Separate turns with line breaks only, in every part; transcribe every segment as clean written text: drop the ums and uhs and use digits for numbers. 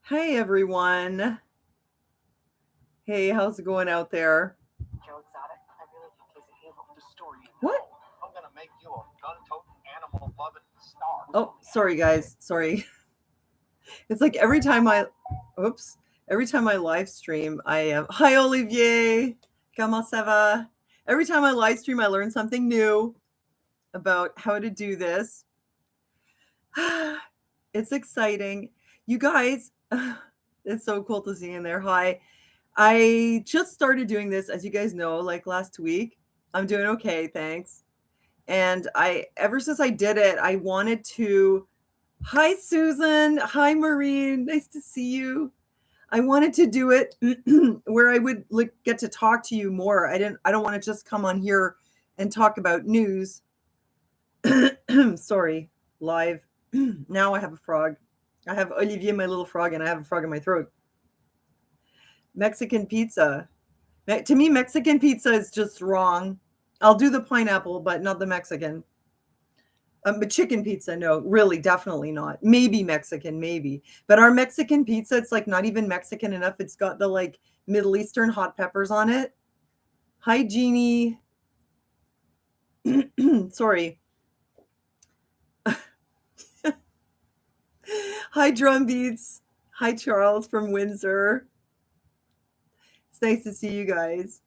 Hey everyone. Hey, how's it going out there?
Joe Exotic, I really think he's a hero.
The story you
What?
know. I'm gonna make you a gun-toting, animal-loving star.
Oh, sorry guys. Sorry. It's like oops, every time I live stream, hi Olivier. Comment ça va? Every time I live stream, I learn something new about how to do this. It's exciting. You guys, it's so cool to see you in there. Hi. I just started doing this, as you guys know, like last week. I'm doing okay, thanks. And ever since I did it, I wanted to. Hi, Susan. Hi, Maureen. Nice to see you. I wanted to do it where I would like get to talk to you more. I don't want to just come on here and talk about news. Sorry, live. Now I have a frog. I have Olivier, my little frog, and I have a frog in my throat. Mexican pizza. To me, Mexican pizza is just wrong. I'll do the pineapple, but not the Mexican. But chicken pizza, no, really, definitely not. Maybe Mexican, maybe. But our Mexican pizza, it's like not even Mexican enough. It's got the like Middle Eastern hot peppers on it. Hi, Jeannie. Sorry. Hi, Drum Beats. Hi, Charles from Windsor. It's nice to see you guys.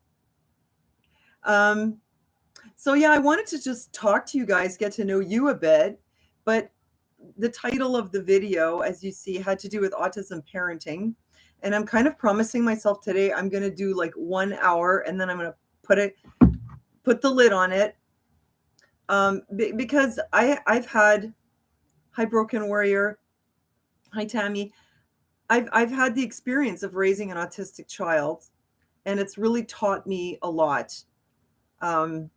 So yeah, I wanted to just talk to you guys, get to know you a bit, but the title of the video, as you see, had to do with autism parenting. And I'm kind of promising myself today I'm going to do like 1 hour and then I'm going to put the lid on it. Because I've had, hi Broken Warrior, hi Tammy, I've had the experience of raising an autistic child, and it's really taught me a lot. And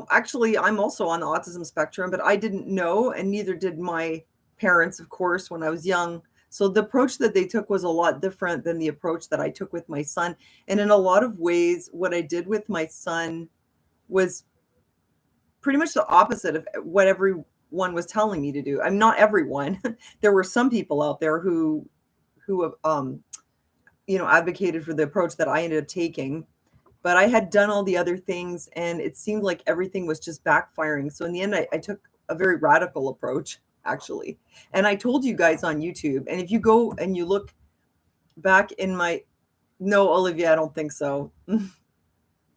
actually, I'm also on the autism spectrum, but I didn't know, and neither did my parents, of course, when I was young. So the approach that they took was a lot different than the approach that I took with my son. And in a lot of ways, what I did with my son was pretty much the opposite of what everyone was telling me to do. I'm not everyone. There were some people out there who advocated for the approach that I ended up taking, but I had done all the other things and it seemed like everything was just backfiring. So in the end, I took a very radical approach, actually. And I told you guys on YouTube, and if you go and you look back in my, no, Olivia, I don't think so.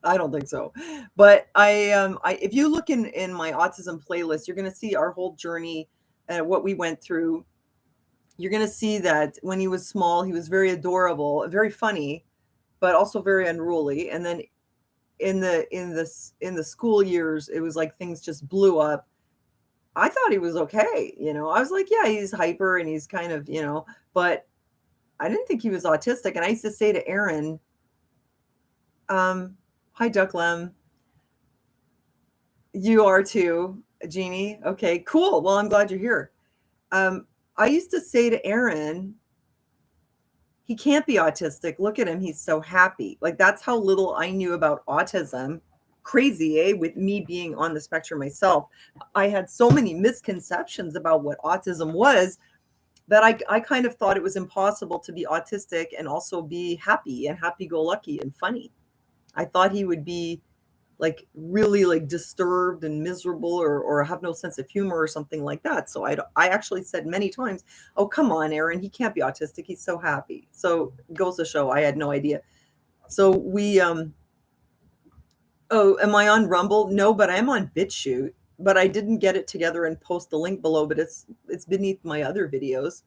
I don't think so. But if you look in my autism playlist, you're going to see our whole journey and what we went through. You're going to see that when he was small, he was very adorable, very funny, but also very unruly. And then in the school years, it was like things just blew up. I thought he was okay. I was like, yeah, he's hyper and he's kind of, but I didn't think he was autistic. And I used to say to Aaron, hi, Ducklem. You are too, Jeannie. Okay, cool. Well, I'm glad you're here. I used to say to Aaron, he can't be autistic. Look at him. He's so happy. Like, that's how little I knew about autism. Crazy, eh? With me being on the spectrum myself, I had so many misconceptions about what autism was that I kind of thought it was impossible to be autistic and also be happy and happy-go-lucky and funny. I thought he would be like really like disturbed and miserable or have no sense of humor or something like that. So I actually said many times, oh, come on, Aaron, he can't be autistic. He's so happy. So it goes to show I had no idea. So oh, am I on Rumble? No, but I'm on BitChute, but I didn't get it together and post the link below, but it's beneath my other videos.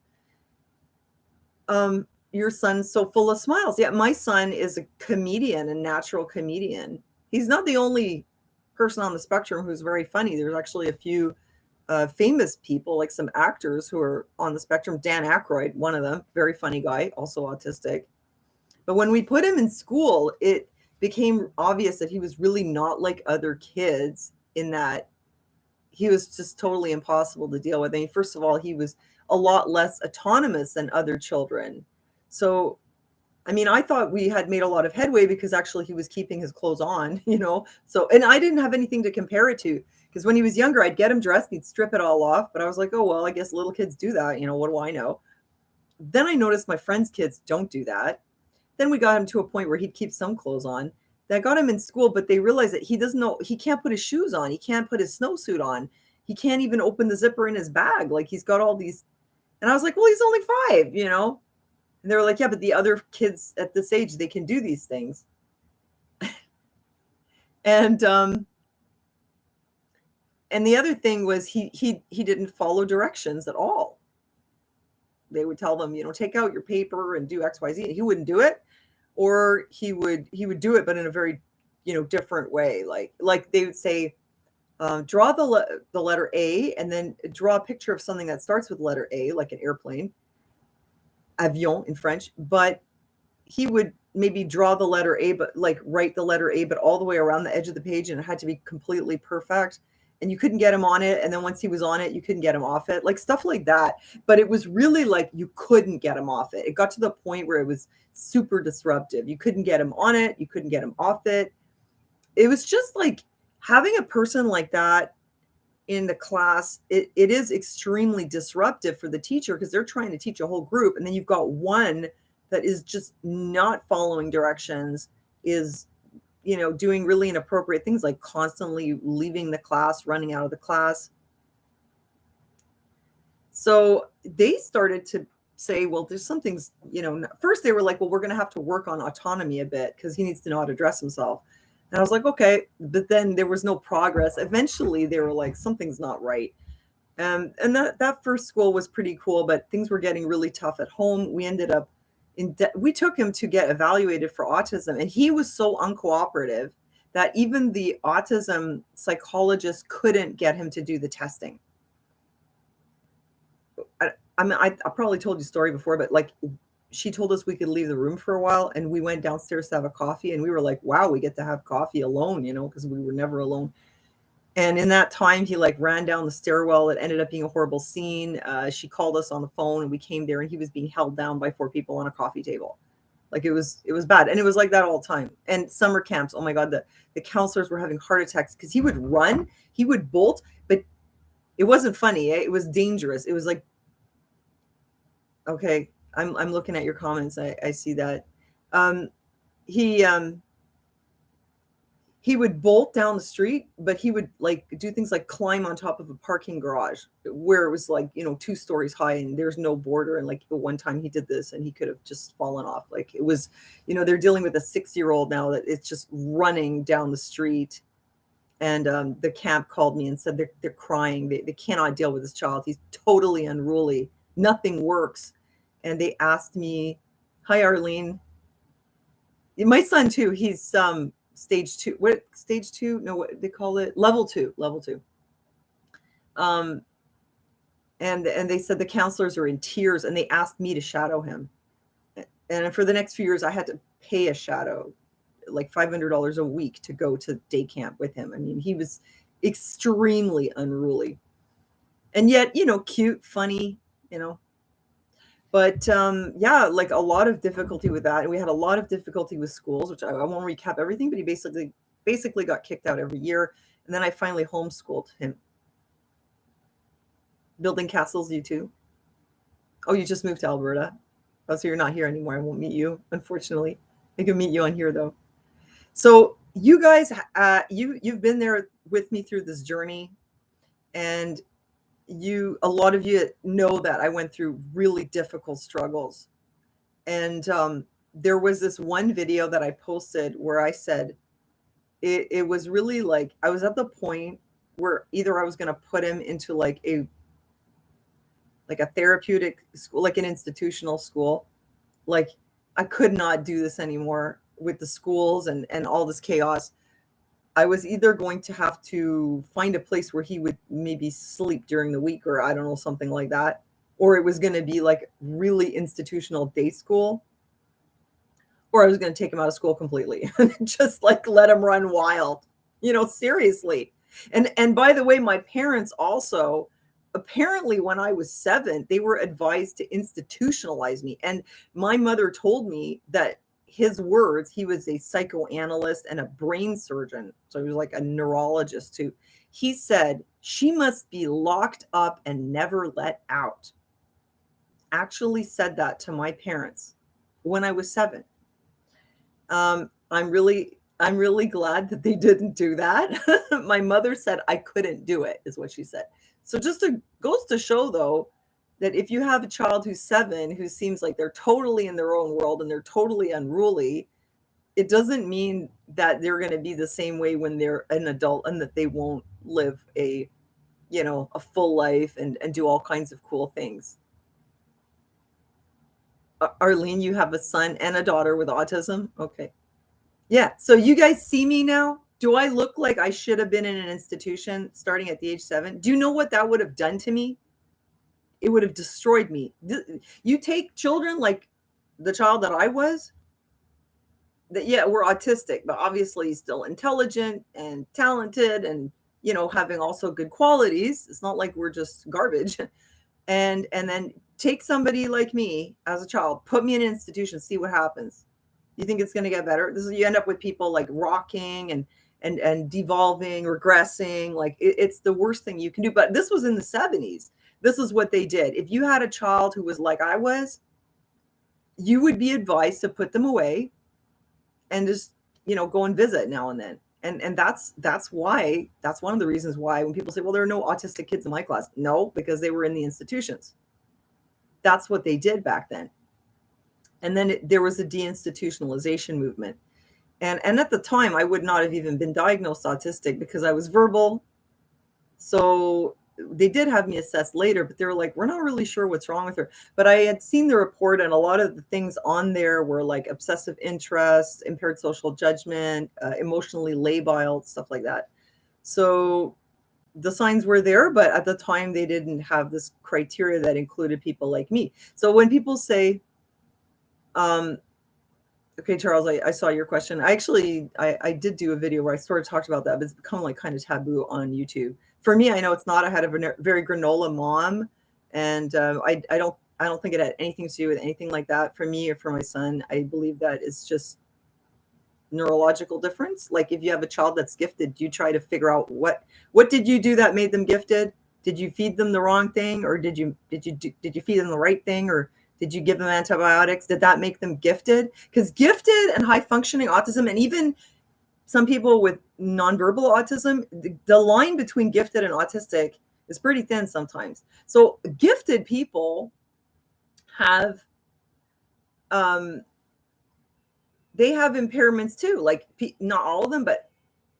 Your son's so full of smiles. Yeah, my son is a comedian, a natural comedian. He's not the only person on the spectrum who's very funny. There's actually a few famous people, like some actors who are on the spectrum. Dan Aykroyd, one of them, very funny guy, also autistic. But when we put him in school, it became obvious that he was really not like other kids in that he was just totally impossible to deal with. I mean, first of all, he was a lot less autonomous than other children. So I mean, I thought we had made a lot of headway because actually he was keeping his clothes on, So, and I didn't have anything to compare it to because when he was younger, I'd get him dressed, he'd strip it all off. But I was like, oh, well, I guess little kids do that. What do I know? Then I noticed my friends' kids don't do that. Then we got him to a point where he'd keep some clothes on. Then I got him in school, but they realized that he doesn't know, he can't put his shoes on. He can't put his snowsuit on. He can't even open the zipper in his bag. Like he's got all these. And I was like, well, he's only 5. And they were like, yeah, but the other kids at this age, they can do these things. And the other thing was he didn't follow directions at all. They would tell them, take out your paper and do X, Y, Z. And he wouldn't do it, or he would do it, but in a very, different way. Like they would say, draw the letter A, and then draw a picture of something that starts with letter A, like an airplane. Avion in French, but he would maybe draw the letter A, but like write the letter A, but all the way around the edge of the page, and it had to be completely perfect. And you couldn't get him on it. And then once he was on it, you couldn't get him off it, like stuff like that. But it was really like you couldn't get him off it. It got to the point where it was super disruptive. You couldn't get him on it. You couldn't get him off it. It was just like having a person like that in the class, it is extremely disruptive for the teacher because they're trying to teach a whole group. And then you've got one that is just not following directions, is, doing really inappropriate things like constantly leaving the class, running out of the class. So they started to say, well, there's some things, first they were like, well, we're going to have to work on autonomy a bit because he needs to know how to dress himself. And I was like, okay, but then there was no progress. Eventually they were like, something's not right. And that first school was pretty cool, but things were getting really tough at home. We ended up we took him to get evaluated for autism, and he was so uncooperative that even the autism psychologist couldn't get him to do the testing. I probably told you a story before, but like she told us we could leave the room for a while, and we went downstairs to have a coffee, and we were like, wow, we get to have coffee alone, because we were never alone. And in that time, he like ran down the stairwell. It ended up being a horrible scene. She called us on the phone, and we came there, and he was being held down by 4 people on a coffee table. Like it was bad. And it was like that all the time. And summer camps, oh my God, the counselors were having heart attacks because he would run, he would bolt, but it wasn't funny. It was dangerous. It was like, okay, I'm looking at your comments. I see that. He would bolt down the street, but he would like do things like climb on top of a parking garage where it was like, 2 stories high and there's no border. And like one time he did this and he could have just fallen off. Like it was, they're dealing with a 6-year-old now that it's just running down the street. And the camp called me and said they're crying. They cannot deal with this child. He's totally unruly. Nothing works. And they asked me, hi, Arlene. My son too. He's stage 2. What stage 2? No, what they call it? Level 2. And they said the counselors are in tears, and they asked me to shadow him. And for the next few years, I had to pay a shadow, like $500 a week to go to day camp with him. I mean, he was extremely unruly, and yet, cute, funny, But yeah, like a lot of difficulty with that. And we had a lot of difficulty with schools, which I won't recap everything, but he basically got kicked out every year. And then I finally homeschooled him. Building castles, you too? Oh, you just moved to Alberta. Oh, so you're not here anymore. I won't meet you, unfortunately. I can meet you on here though. So you guys, you've been there with me through this journey, and a lot of you know that I went through really difficult struggles. And there was this one video that I posted where I said it was really like I was at the point where either I was going to put him into like a therapeutic school, like an institutional school. Like I could not do this anymore with the schools and all this chaos. I was either going to have to find a place where he would maybe sleep during the week, or I don't know, something like that. Or it was going to be like really institutional day school. Or I was going to take him out of school completely and just like let him run wild, seriously. And by the way, my parents also apparently when I was 7, they were advised to institutionalize me. And my mother told me that his words, he was a psychoanalyst and a brain surgeon. So he was like a neurologist too. He said, she must be locked up and never let out. Actually said that to my parents when I was 7. I'm really glad that they didn't do that. My mother said I couldn't do it, is what she said. So goes to show though that if you have a child who's 7 who seems like they're totally in their own world and they're totally unruly, it doesn't mean that they're going to be the same way when they're an adult and that they won't live a full life and do all kinds of cool things. Arlene, you have a son and a daughter with autism? Okay. Yeah. So you guys see me now? Do I look like I should have been in an institution starting at the age 7? Do you know what that would have done to me? It would have destroyed me. You take children like the child that I was, that, yeah, we're autistic, but obviously still intelligent and talented and, having also good qualities. It's not like we're just garbage. And then take somebody like me as a child, put me in an institution, see what happens. You think it's going to get better? You end up with people like rocking and devolving, regressing. Like it's the worst thing you can do. But this was in the 70s. This is what they did. If you had a child who was like I was, you would be advised to put them away and just, go and visit now and then. And that's one of the reasons why when people say, well, there are no autistic kids in my class. No, because they were in the institutions. That's what they did back then. And then there was a deinstitutionalization movement. And at the time, I would not have even been diagnosed autistic because I was verbal. So they did have me assessed later, but they were like, we're not really sure what's wrong with her. But I had seen the report, and a lot of the things on there were like obsessive interest, impaired social judgment, emotionally labile, stuff like that. So the signs were there, but at the time they didn't have this criteria that included people like me. So when people say, okay, Charles, I saw your question. I did do a video where I sort of talked about that, but it's become like kind of taboo on YouTube. For me, I know it's not. I had a very granola mom, and I don't think it had anything to do with anything like that. For me or for my son, I believe that it's just neurological difference. Like if you have a child that's gifted, you try to figure out what did you do that made them gifted? Did you feed them the wrong thing, or did you feed them the right thing, or did you give them antibiotics? Did that make them gifted? Because gifted and high functioning autism, and even some people with nonverbal autism, the line between gifted and autistic is pretty thin sometimes. So gifted people have they have impairments too. Like not all of them, but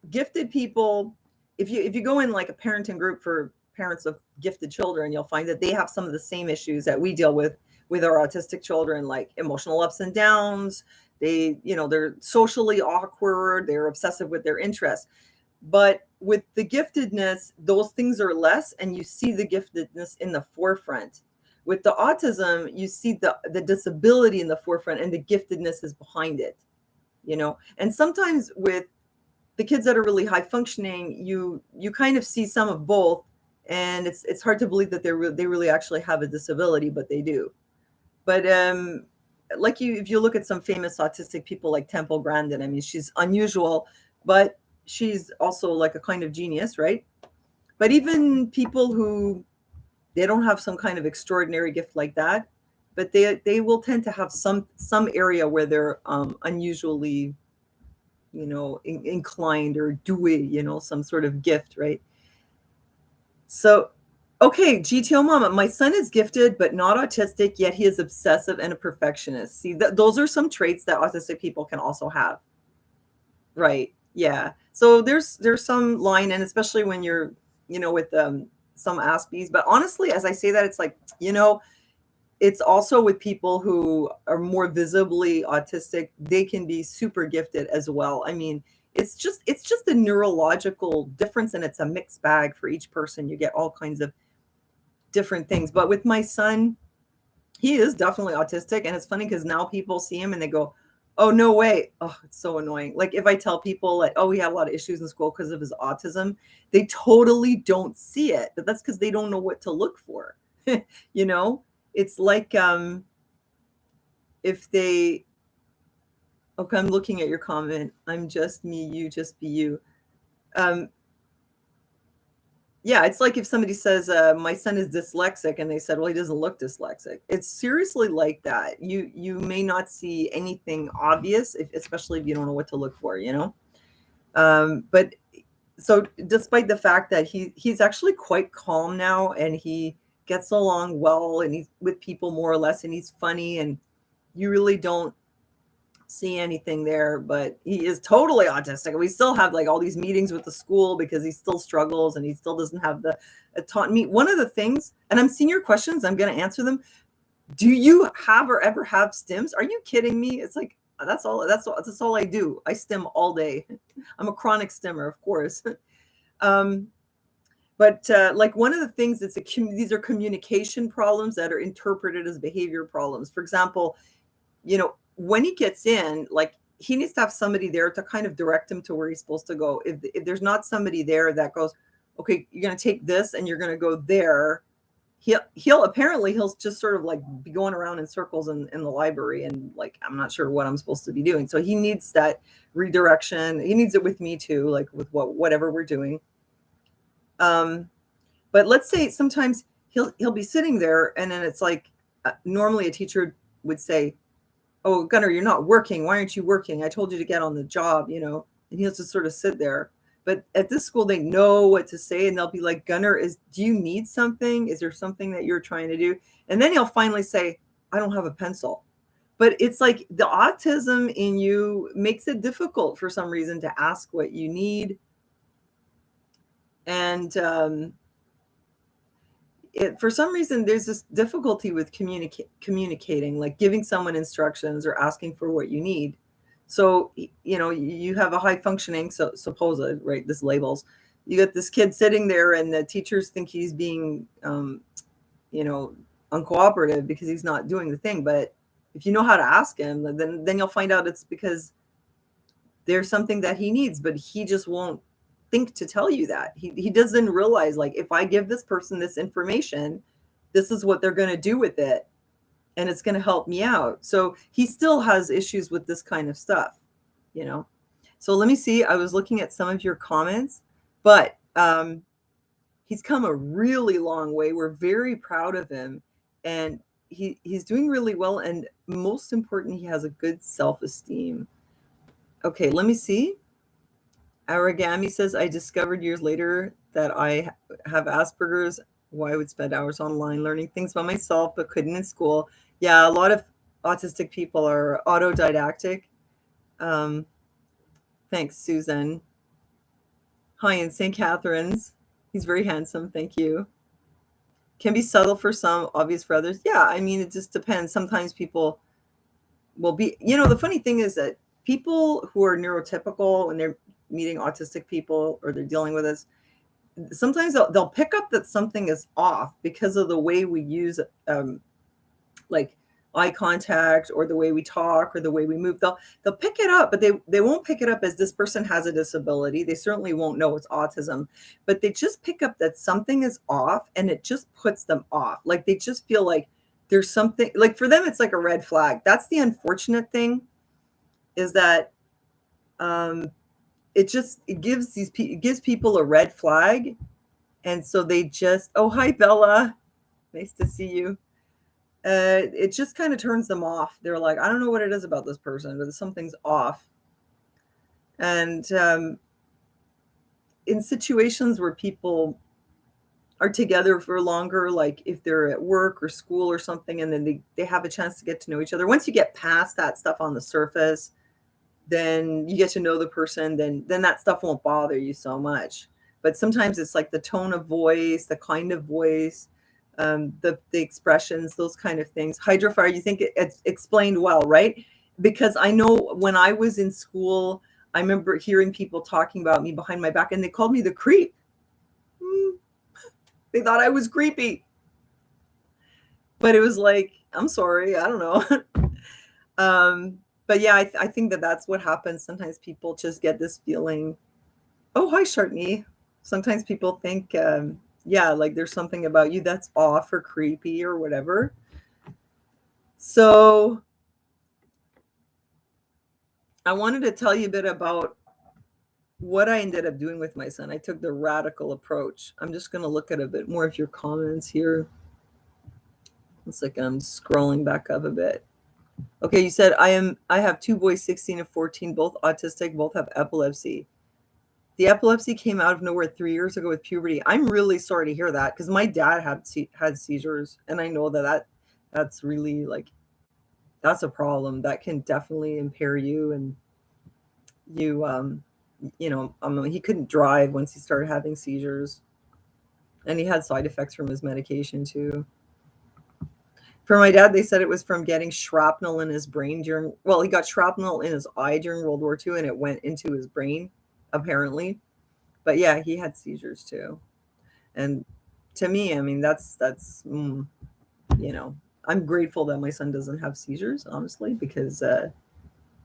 gifted people, if you go in like a parenting group for parents of gifted children, you'll find that they have some of the same issues that we deal with our autistic children, like emotional ups and downs. They're socially awkward, they're obsessive with their interests. But with the giftedness, those things are less, and you see the giftedness in the forefront. With the autism, you see the disability in the forefront, and the giftedness is behind it, And sometimes with the kids that are really high functioning, you kind of see some of both, and it's hard to believe that they really actually have a disability, but they do. But if you look at some famous autistic people like Temple Grandin, I mean, she's unusual, but she's also like a kind of genius, right? But even people who they don't have some kind of extraordinary gift like that, but they will tend to have some area where they're unusually, inclined or doing, some sort of gift, right? So, okay, GTO Mama, my son is gifted but not autistic, yet he is obsessive and a perfectionist. See, those are some traits that autistic people can also have. Right. Yeah. So there's some line, and especially when you're, with some Aspies. But honestly, as I say that, it's like, it's also with people who are more visibly autistic. They can be super gifted as well. I mean, it's just a neurological difference, and it's a mixed bag for each person. You get all kinds of different things. But with my son, he is definitely autistic, and it's funny because now people see him and they go, Oh, no way. Oh, it's so annoying. Like if I tell people like, oh, he had a lot of issues in school because of his autism, they totally don't see it. But that's because they don't know what to look for. You know? It's like if they okay, I'm looking at your comment. I'm just me, you just be you. Um, yeah, it's like if somebody says, my son is dyslexic, and they said, well, he doesn't look dyslexic. It's seriously like that. You may not see anything obvious, especially if you don't know what to look for, you know? But so despite the fact that he's actually quite calm now, and he gets along well, and he's with people more or less, and he's funny, and you really don't see anything there, but he is totally autistic. We still have like all these meetings with the school because he still struggles and he still doesn't have the autonomy. One of the things, and I'm seeing your questions, I'm going to answer them. Do you have or ever have stims? Are you kidding me? It's like that's all I do. I stim all day. I'm a chronic stimmer, of course. But like one of the things that's these are communication problems that are interpreted as behavior problems. For example, you know, when he gets in, like he needs to have somebody there to kind of direct him to where he's supposed to go. If there's not somebody there that goes, okay, you're going to take this and you're going to go there, he'll apparently he'll just sort of like be going around in circles in the library, and like I'm not sure what I'm supposed to be doing. So he needs that redirection. He needs it with me too, like with whatever we're doing. But let's say sometimes he'll be sitting there, and then it's like normally a teacher would say, oh, Gunnar, you're not working. Why aren't you working? I told you to get on the job, you know, and he'll just sort of sit there. But at this school, they know what to say, and they'll be like, Gunnar, do you need something? Is there something that you're trying to do? And then he'll finally say, I don't have a pencil. But it's like the autism in you makes it difficult for some reason to ask what you need. And for some reason, there's this difficulty with communicating, like giving someone instructions or asking for what you need. So, you know, you have a high functioning, supposed, right? This labels. You got this kid sitting there, and the teachers think he's being, you know, uncooperative because he's not doing the thing. But if you know how to ask him, then you'll find out it's because there's something that he needs, but he just won't think to tell you that. He doesn't realize, like, if I give this person this information, this is what they're going to do with it, and it's going to help me out. So he still has issues with this kind of stuff, you know. So let me see. I was looking at some of your comments, but he's come a really long way. We're very proud of him, and he's doing really well. And most important, he has a good self-esteem. Okay, let me see. Origami says, I discovered years later that I have Asperger's. Why I would spend hours online learning things by myself, but couldn't in school. Yeah, a lot of autistic people are autodidactic. Thanks, Susan. Hi, in St. Catharines. He's very handsome. Thank you. Can be subtle for some, obvious for others. Yeah, I mean, it just depends. Sometimes people will be, you know, the funny thing is that people who are neurotypical, when they're meeting autistic people or they're dealing with this, sometimes they'll pick up that something is off because of the way we use like eye contact or the way we talk or the way we move. They'll pick it up, but they won't pick it up as this person has a disability. They certainly won't know it's autism, but they just pick up that something is off, and it just puts them off. Like they just feel like there's something, like for them it's like a red flag. That's the unfortunate thing, is that it gives people a red flag, and so they just, oh, hi Bella, nice to see you. It just kind of turns them off. They're like, I don't know what it is about this person, but something's off. And in situations where people are together for longer, like if they're at work or school or something, and then they have a chance to get to know each other, once you get past that stuff on the surface, then you get to know the person, then that stuff won't bother you so much. But sometimes it's like the tone of voice, the kind of voice, the expressions, those kind of things. Hydrofire, you think it's explained well, right? Because I know when I was in school, I remember hearing people talking about me behind my back, and they called me the creep. They thought I was creepy. But it was like, I'm sorry, I don't know. But yeah, I think that that's what happens. Sometimes people just get this feeling. Oh, hi, Shartney. Sometimes people think, yeah, like there's something about you that's off or creepy or whatever. So I wanted to tell you a bit about what I ended up doing with my son. I took the radical approach. I'm just going to look at a bit more of your comments here. It's like I'm scrolling back up a bit. Okay, you said I have two boys, 16 and 14, both autistic, both have epilepsy. The epilepsy came out of nowhere 3 years ago with puberty. I'm really sorry to hear that because my dad had seizures, and I know that's really like that's a problem that can definitely impair you, and you he couldn't drive once he started having seizures, and he had side effects from his medication too. For my dad, they said it was from getting shrapnel in his brain he got shrapnel in his eye during World War II, and it went into his brain, apparently. But yeah, he had seizures too. And to me, I mean, I'm grateful that my son doesn't have seizures, honestly, because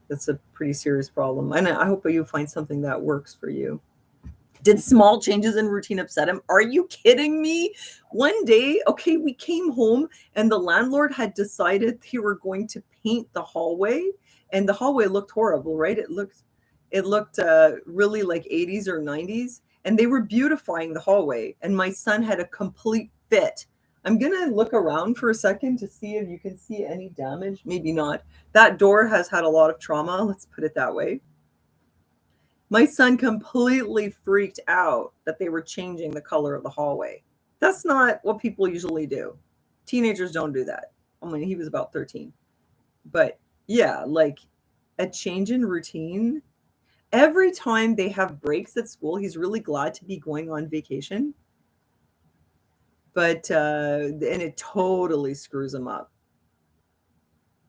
that's a pretty serious problem. And I hope you find something that works for you. Did small changes in routine upset him? Are you kidding me? One day, okay, we came home and the landlord had decided they were going to paint the hallway, and the hallway looked horrible, right? It looked really like 80s or 90s, and they were beautifying the hallway, and my son had a complete fit. I'm going to look around for a second to see if you can see any damage. Maybe not. That door has had a lot of trauma, let's put it that way. My son completely freaked out that they were changing the color of the hallway. That's not what people usually do. Teenagers don't do that. I mean, he was about 13. But yeah, like a change in routine. Every time they have breaks at school, he's really glad to be going on vacation. But, and it totally screws him up.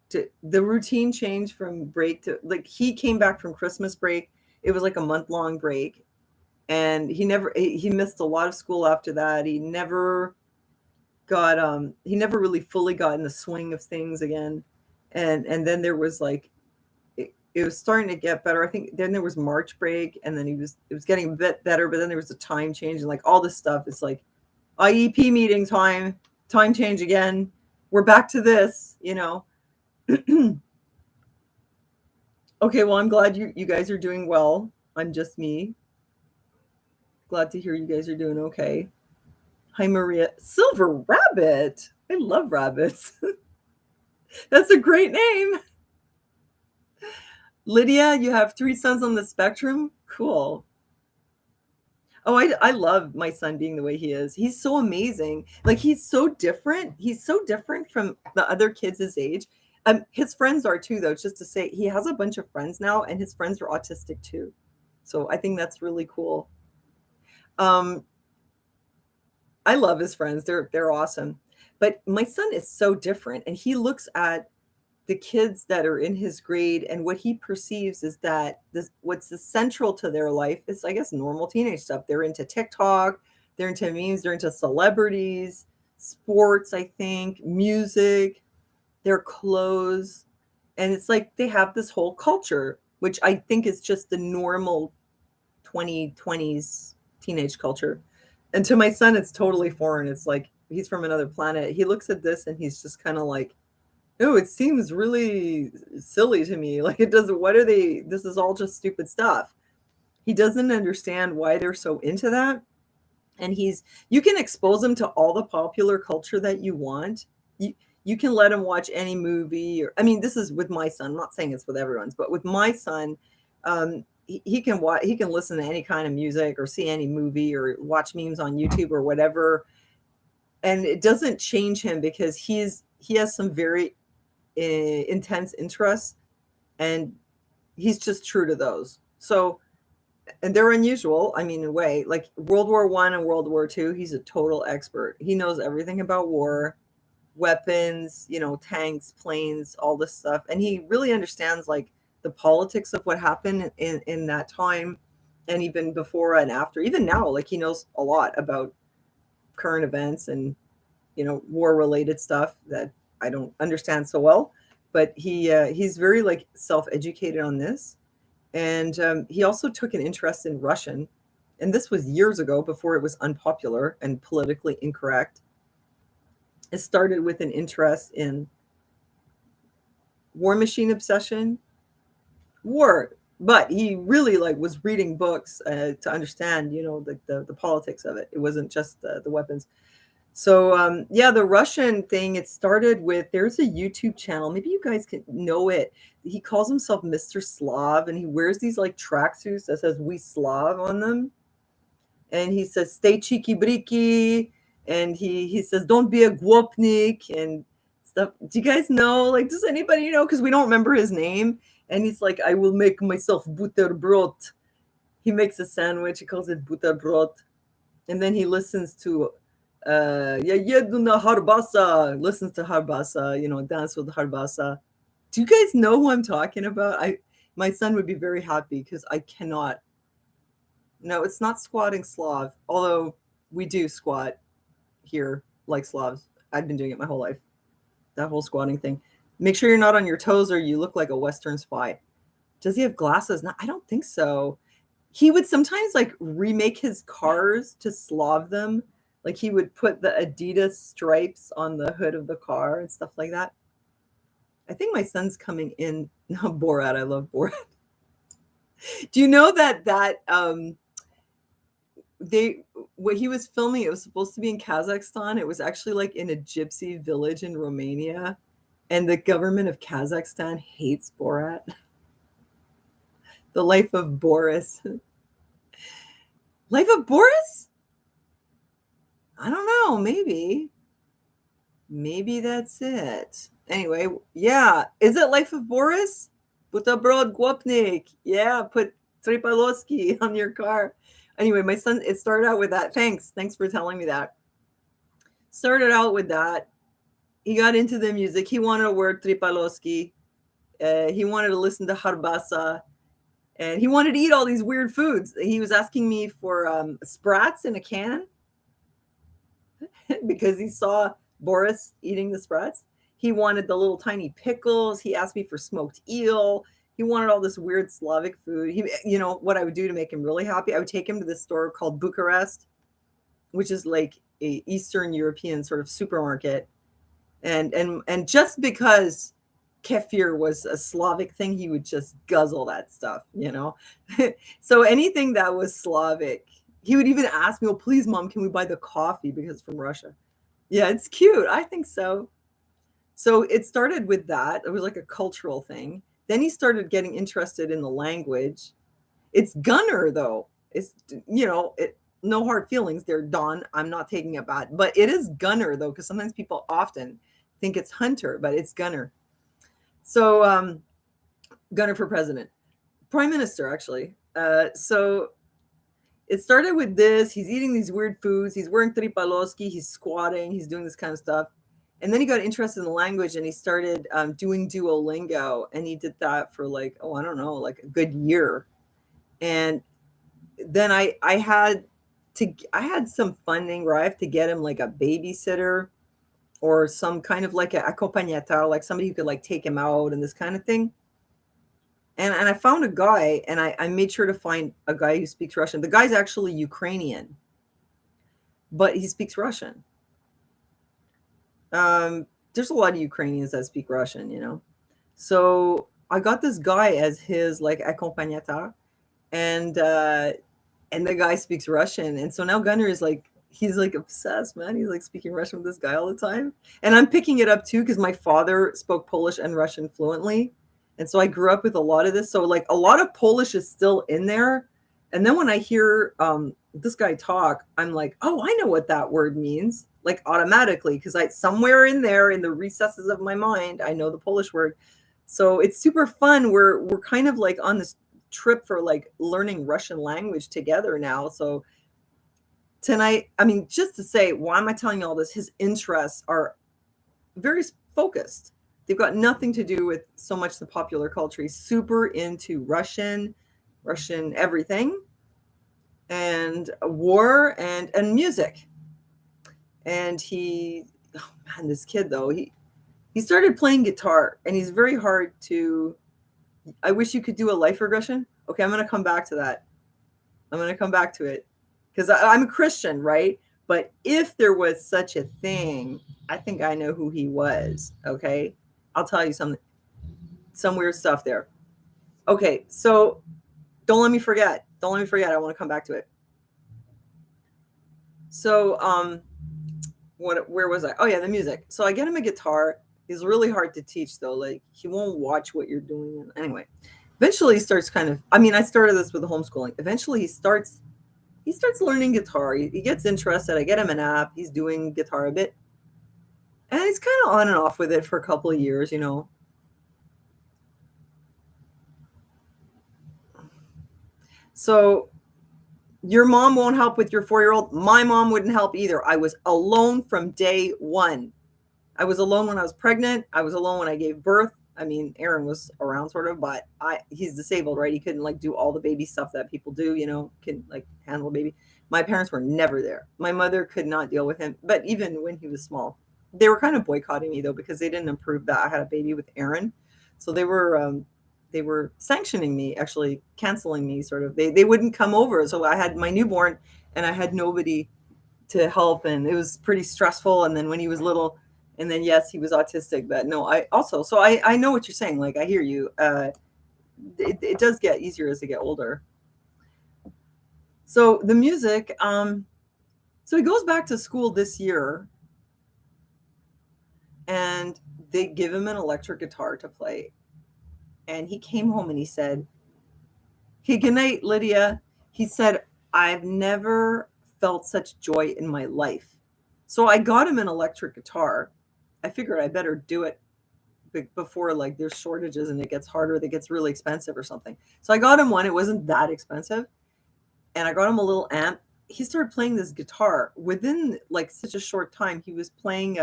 The routine change from break to, like, he came back from Christmas break. It was like a month-long break. And he missed a lot of school after that. He never really fully got in the swing of things again. And then there was like, it was starting to get better. I think then there was March break, and then it was getting a bit better, but then there was a time change, and like all this stuff. It's like IEP meeting time change again. We're back to this, Okay, well, I'm glad you guys are doing well. I'm just me. Glad to hear you guys are doing okay. Hi, Maria. Silver Rabbit. I love rabbits. That's a great name. Lydia, you have 3 sons on the spectrum? Cool. Oh, I love my son being the way he is. He's so amazing. Like, he's so different. He's so different from the other kids his age. His friends are too, though, just to say he has a bunch of friends now, and his friends are autistic too. So I think that's really cool. I love his friends. They're awesome. But my son is so different, and he looks at the kids that are in his grade, and what he perceives is that what's central to their life is, I guess, normal teenage stuff. They're into TikTok, they're into memes, they're into celebrities, sports, I think, music, their clothes. And it's like they have this whole culture, which I think is just the normal 2020s teenage culture. And to my son, it's totally foreign. It's like he's from another planet. He looks at this and he's just kind of like, oh, it seems really silly to me. Like, it doesn't, this is all just stupid stuff. He doesn't understand why they're so into that. And you can expose him to all the popular culture that you want. You can let him watch any movie, or, I mean, this is with my son. I'm not saying it's with everyone's, but with my son, he can listen to any kind of music or see any movie or watch memes on YouTube or whatever. And it doesn't change him because he has some very intense interests, and he's just true to those. So, and they're unusual. I mean, in a way, like World War I and World War II, he's a total expert. He knows everything about war, weapons, tanks, planes, all this stuff. And he really understands like the politics of what happened in that time, and even before and after. Even now, like, he knows a lot about current events and war related stuff that I don't understand so well. but he's very like self-educated on this, and he also took an interest in Russian, and this was years ago before it was unpopular and politically incorrect. It started with an interest in war machine obsession, war, but he really like was reading books to understand, you know, the politics of it. It wasn't just the weapons. So yeah, the Russian thing, it started with, there's a YouTube channel, maybe you guys can know it. He calls himself Mr. Slav, and he wears these like tracksuits that says "We Slav" on them, and he says "Stay cheeky breaky," and he says "Don't be a gwopnik" and stuff. Do you guys know? Like, does anybody know? Because we don't remember his name. And he's like, "I will make myself butterbrot." He makes a sandwich. He calls it butterbrot, and then he listens to Yeduna Harbasa. Listens to Harbasa. You know, dance with Harbasa. Do you guys know who I'm talking about? My son would be very happy because I cannot. No, it's not squatting Slav, although we do squat here like Slavs. I've been doing it my whole life. That whole squatting thing. Make sure you're not on your toes or you look like a Western spy. Does he have glasses? No, I don't think so. He would sometimes like remake his cars to Slav them. Like he would put the Adidas stripes on the hood of the car and stuff like that. I think my son's coming in. No, Borat. I love Borat. Do you know that what he was filming, it was supposed to be in Kazakhstan. It was actually like in a gypsy village in Romania, and the government of Kazakhstan hates Borat. The Life of Boris. Life of Boris? I don't know, maybe that's it. Anyway, yeah, is it Life of Boris? Butabroad Gwopnik. Yeah, put Tripalowski on your car. Anyway, my son, it started out with that. Thanks for telling me that. Started out with that. He got into the music. He wanted to wear Tripalowski. He wanted to listen to Harbasa. And he wanted to eat all these weird foods. He was asking me for sprats in a can because he saw Boris eating the sprats. He wanted the little tiny pickles. He asked me for smoked eel. He wanted all this weird Slavic food. You know what I would do to make him really happy? I would take him to this store called Bucharest, which is like a Eastern European sort of supermarket. And just because kefir was a Slavic thing, he would just guzzle that stuff, you know? So anything that was Slavic, he would even ask me, "Oh, please, Mom, can we buy the coffee because it's from Russia?" Yeah, it's cute. I think so. So it started with that. It was like a cultural thing. Then he started getting interested in the language. It's Gunner, though. It's, you know, no hard feelings there, Don. I'm not taking it bad. But it is Gunner, though, because sometimes people often think it's Hunter, but it's Gunner. So Gunner for president. Prime Minister, actually. So it started with this. He's eating these weird foods. He's wearing tripaloski. He's squatting. He's doing this kind of stuff. And then he got interested in the language and he started doing Duolingo. And he did that for like, oh, I don't know, like a good year. And then I had some funding where I have to get him like a babysitter or some kind of like a accompagnateur, like somebody who could like take him out and this kind of thing. And I found a guy, and I made sure to find a guy who speaks Russian. The guy's actually Ukrainian, but he speaks Russian. There's a lot of Ukrainians that speak Russian, you know. So I got this guy as his like accompagnateur, and the guy speaks Russian. And so now Gunnar is like, he's like obsessed, man. He's like speaking Russian with this guy all the time. And I'm picking it up too because my father spoke Polish and Russian fluently. And so I grew up with a lot of this. So like a lot of Polish is still in there. And then when I hear this guy talk, I'm like, oh, I know what that word means, like automatically, because somewhere in there in the recesses of my mind, I know the Polish word. So it's super fun. We're kind of like on this trip for like learning Russian language together now. So tonight, I mean, just to say, why am I telling you all this? His interests are very focused. They've got nothing to do with so much the popular culture. He's super into Russian everything, and war and music. And oh man, this kid though, He started playing guitar, and he's very hard to. I wish you could do a life regression. Okay, I'm going to come back to that. I'm going to come back to it because I'm a Christian, right? But if there was such a thing, I think I know who he was. Okay, I'll tell you some weird stuff there. Okay, so don't let me forget. Don't let me forget. I want to come back to it. So, where was I? Oh yeah, the music. So I get him a guitar. He's really hard to teach though. Like he won't watch what you're doing. Anyway, eventually he starts kind of. I mean, I started this with homeschooling. Eventually he starts learning guitar. He gets interested. I get him an app. He's doing guitar a bit, and he's kind of on and off with it for a couple of years. You know. So your mom won't help with your 4-year-old. My mom wouldn't help either. I was alone from day one. I was alone when I was pregnant. I was alone when I gave birth. I mean, Aaron was around sort of, but he's disabled, right? He couldn't like do all the baby stuff that people do, you know, can like handle a baby. My parents were never there. My mother could not deal with him. But even when he was small, they were kind of boycotting me though, because they didn't approve that I had a baby with Aaron. So they were sanctioning me, actually canceling me sort of. They wouldn't come over. So I had my newborn and I had nobody to help, and it was pretty stressful. And then when he was little, and then yes, he was autistic, but no, I also, so I know what you're saying. Like I hear you. It does get easier as they get older. So the music, so he goes back to school this year, and they give him an electric guitar to play. And he came home and he said, "Okay, good night, Lydia." He said, "I've never felt such joy in my life." So I got him an electric guitar. I figured I better do it before like there's shortages and it gets harder, that gets really expensive or something. So I got him one. It wasn't that expensive, and I got him a little amp. He started playing this guitar within like such a short time. He was playing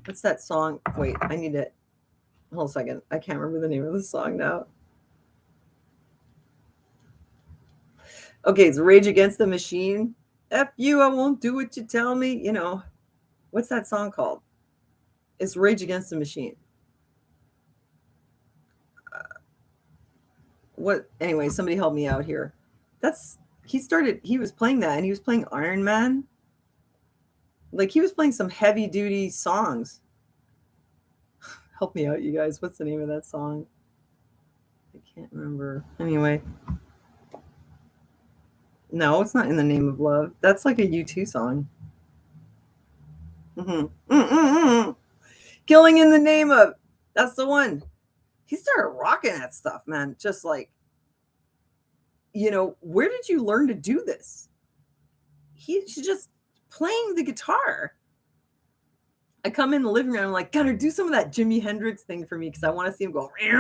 what's that song? Wait, I need it. Hold a second. I can't remember the name of the song now. Okay, it's Rage Against the Machine. F you, I won't do what you tell me. You know, what's that song called? It's Rage Against the Machine. What? Anyway, somebody help me out here. He was playing that, and he was playing Iron Man. Like he was playing some heavy duty songs. Help me out, you guys. What's the name of that song? I can't remember. Anyway. No, it's not In the Name of Love. That's like a U2 song. Killing in the Name of. That's the one. He started rocking that stuff, man. Just like, you know, where did you learn to do this? He's just playing the guitar. I come in the living room, I'm like, gotta do some of that Jimi Hendrix thing for me because I want to see him go, you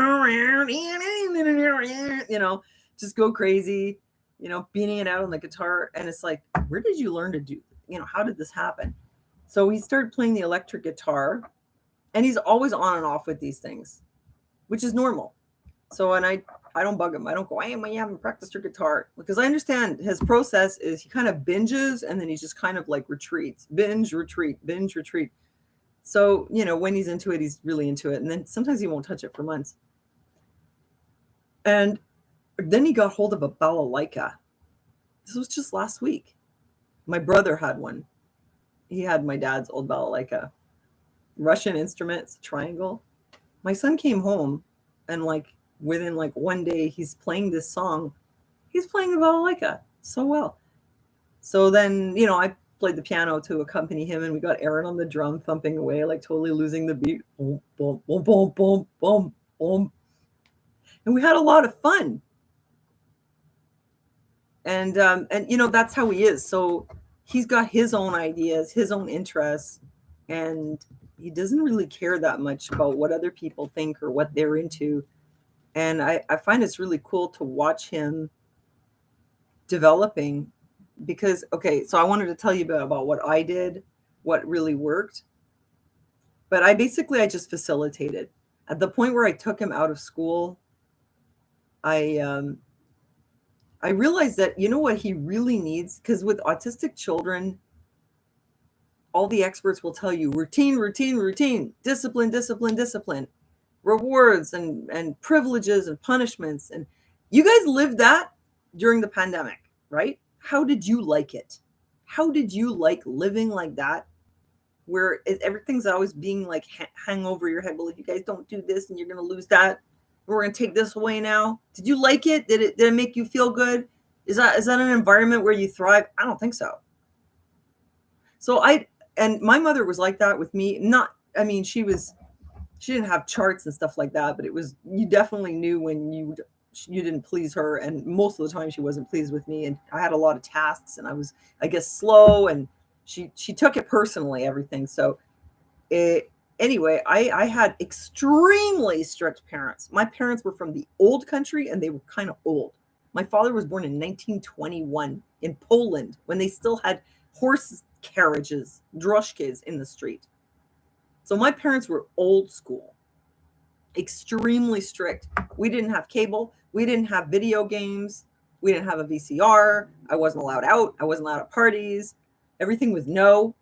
know, just go crazy, you know, beating it out on the guitar. And it's like, where did you learn to do, you know, how did this happen? So he started playing the electric guitar, and he's always on and off with these things, which is normal. So, and I don't bug him. I don't go, hey, you haven't practiced your guitar, because I understand his process is he kind of binges and then he just kind of like retreats, binge, retreat, binge, retreat. So, you know, when he's into it, he's really into it. And then sometimes he won't touch it for months. And then he got hold of a balalaika. This was just last week. My brother had one. He had my dad's old balalaika. Russian instruments, triangle. My son came home, and like within like one day, he's playing this song. He's playing the balalaika so well. So then, you know, I played the piano to accompany him, and we got Aaron on the drum thumping away, like totally losing the beat. Boom, boom, boom, boom, boom, boom, boom. And we had a lot of fun. And you know, that's how he is. So he's got his own ideas, his own interests, and he doesn't really care that much about what other people think or what they're into. And I find it's really cool to watch him developing, because, okay, so I wanted to tell you about what I did, what really worked. But I just facilitated. At the point where I took him out of school, I realized that, you know what he really needs, because with autistic children, all the experts will tell you routine, routine, routine, discipline, discipline, discipline, rewards and privileges and punishments. And you guys lived that during the pandemic, right? How did you like it? How did you like living like that? Where everything's always being like hang over your head. Well, if you guys don't do this and you're going to lose that, we're going to take this away now. Did you like it? Did it make you feel good? Is that an environment where you thrive? I don't think so. So and my mother was like that with me. I mean, she didn't have charts and stuff like that, but you definitely knew when you didn't please her. And most of the time she wasn't pleased with me. And I had a lot of tasks and I was, I guess, slow, and she took it personally, everything. So anyway, I had extremely strict parents. My parents were from the old country and they were kind of old. My father was born in 1921 in Poland when they still had horse carriages, droshkes in the street. So my parents were old school, extremely strict. We didn't have cable. We didn't have video games. We didn't have a VCR. I wasn't allowed out. I wasn't allowed at parties. Everything was no.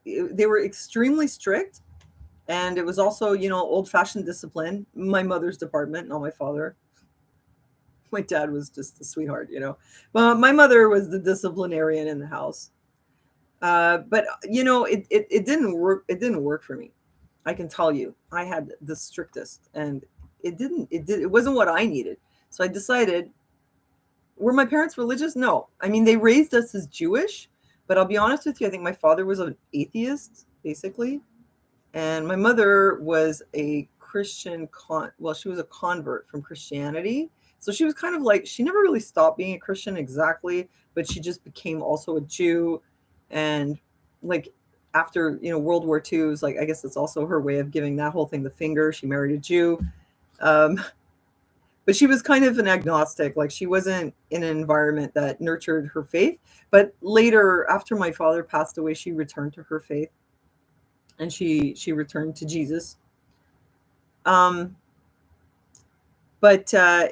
They were extremely strict. And it was also, old-fashioned discipline. My mother's department, not my father. My dad was just a sweetheart, Well, my mother was the disciplinarian in the house. But it didn't work. It didn't work for me. I can tell you, I had the strictest, and it wasn't what I needed. So I decided, were my parents religious? No. I mean, they raised us as Jewish, but I'll be honest with you, I think my father was an atheist, basically. And my mother was a Christian she was a convert from Christianity. So she was kind of like, she never really stopped being a Christian exactly, but she just became also a Jew. And like after, World War II, it was like, I guess it's also her way of giving that whole thing the finger. She married a Jew. But she was kind of an agnostic. Like she wasn't in an environment that nurtured her faith. But later, after my father passed away, she returned to her faith. And she returned to Jesus. But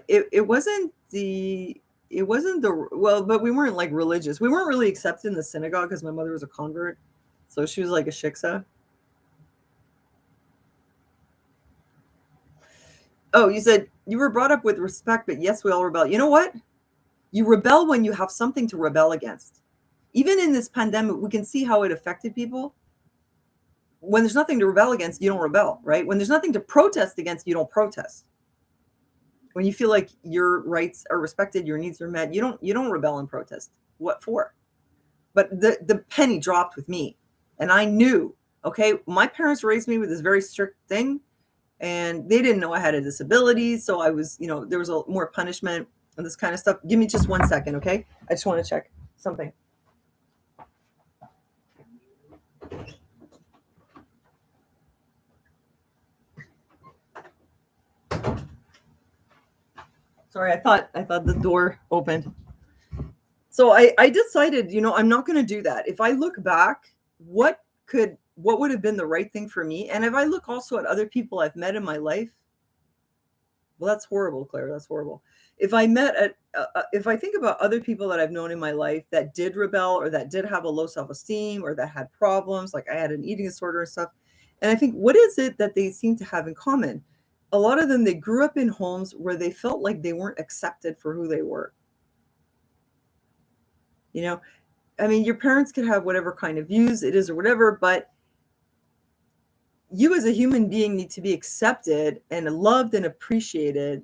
it wasn't but we weren't like religious. We weren't really accepted in the synagogue because my mother was a convert. So she was like a shiksa. Oh, you said you were brought up with respect, but yes, we all rebel. You know what? You rebel when you have something to rebel against. Even in this pandemic, we can see how it affected people. When there's nothing to rebel against, you don't rebel, right? When there's nothing to protest against, you don't protest. When you feel like your rights are respected, your needs are met, you don't rebel and protest. What for? But the penny dropped with me, and I knew, okay, my parents raised me with this very strict thing, and they didn't know I had a disability, so I was, there was more punishment and this kind of stuff. Give me just 1 second, okay? I just want to check something. Sorry, I thought the door opened. So I decided, I'm not going to do that. If I look back, what would have been the right thing for me? And if I look also at other people I've met in my life, well, that's horrible, Claire. That's horrible. If I think about other people that I've known in my life that did rebel or that did have a low self-esteem or that had problems, like I had an eating disorder and stuff. And I think, what is it that they seem to have in common? A lot of them, they grew up in homes where they felt like they weren't accepted for who they were. I mean, your parents could have whatever kind of views it is or whatever, but you as a human being need to be accepted and loved and appreciated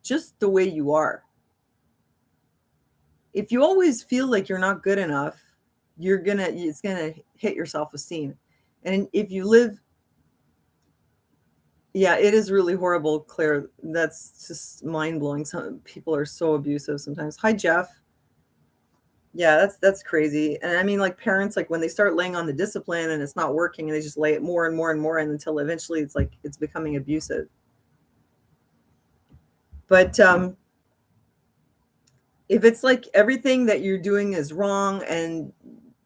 just the way you are. If you always feel like you're not good enough, it's gonna hit your self-esteem. And if you live, yeah, it is really horrible, Claire. That's just mind-blowing. Some people are so abusive sometimes. Hi, Jeff. Yeah, that's crazy. And I mean, like parents, like when they start laying on the discipline and it's not working, and they just lay it more and more and more, and until eventually it's like it's becoming abusive. But if it's like everything that you're doing is wrong, and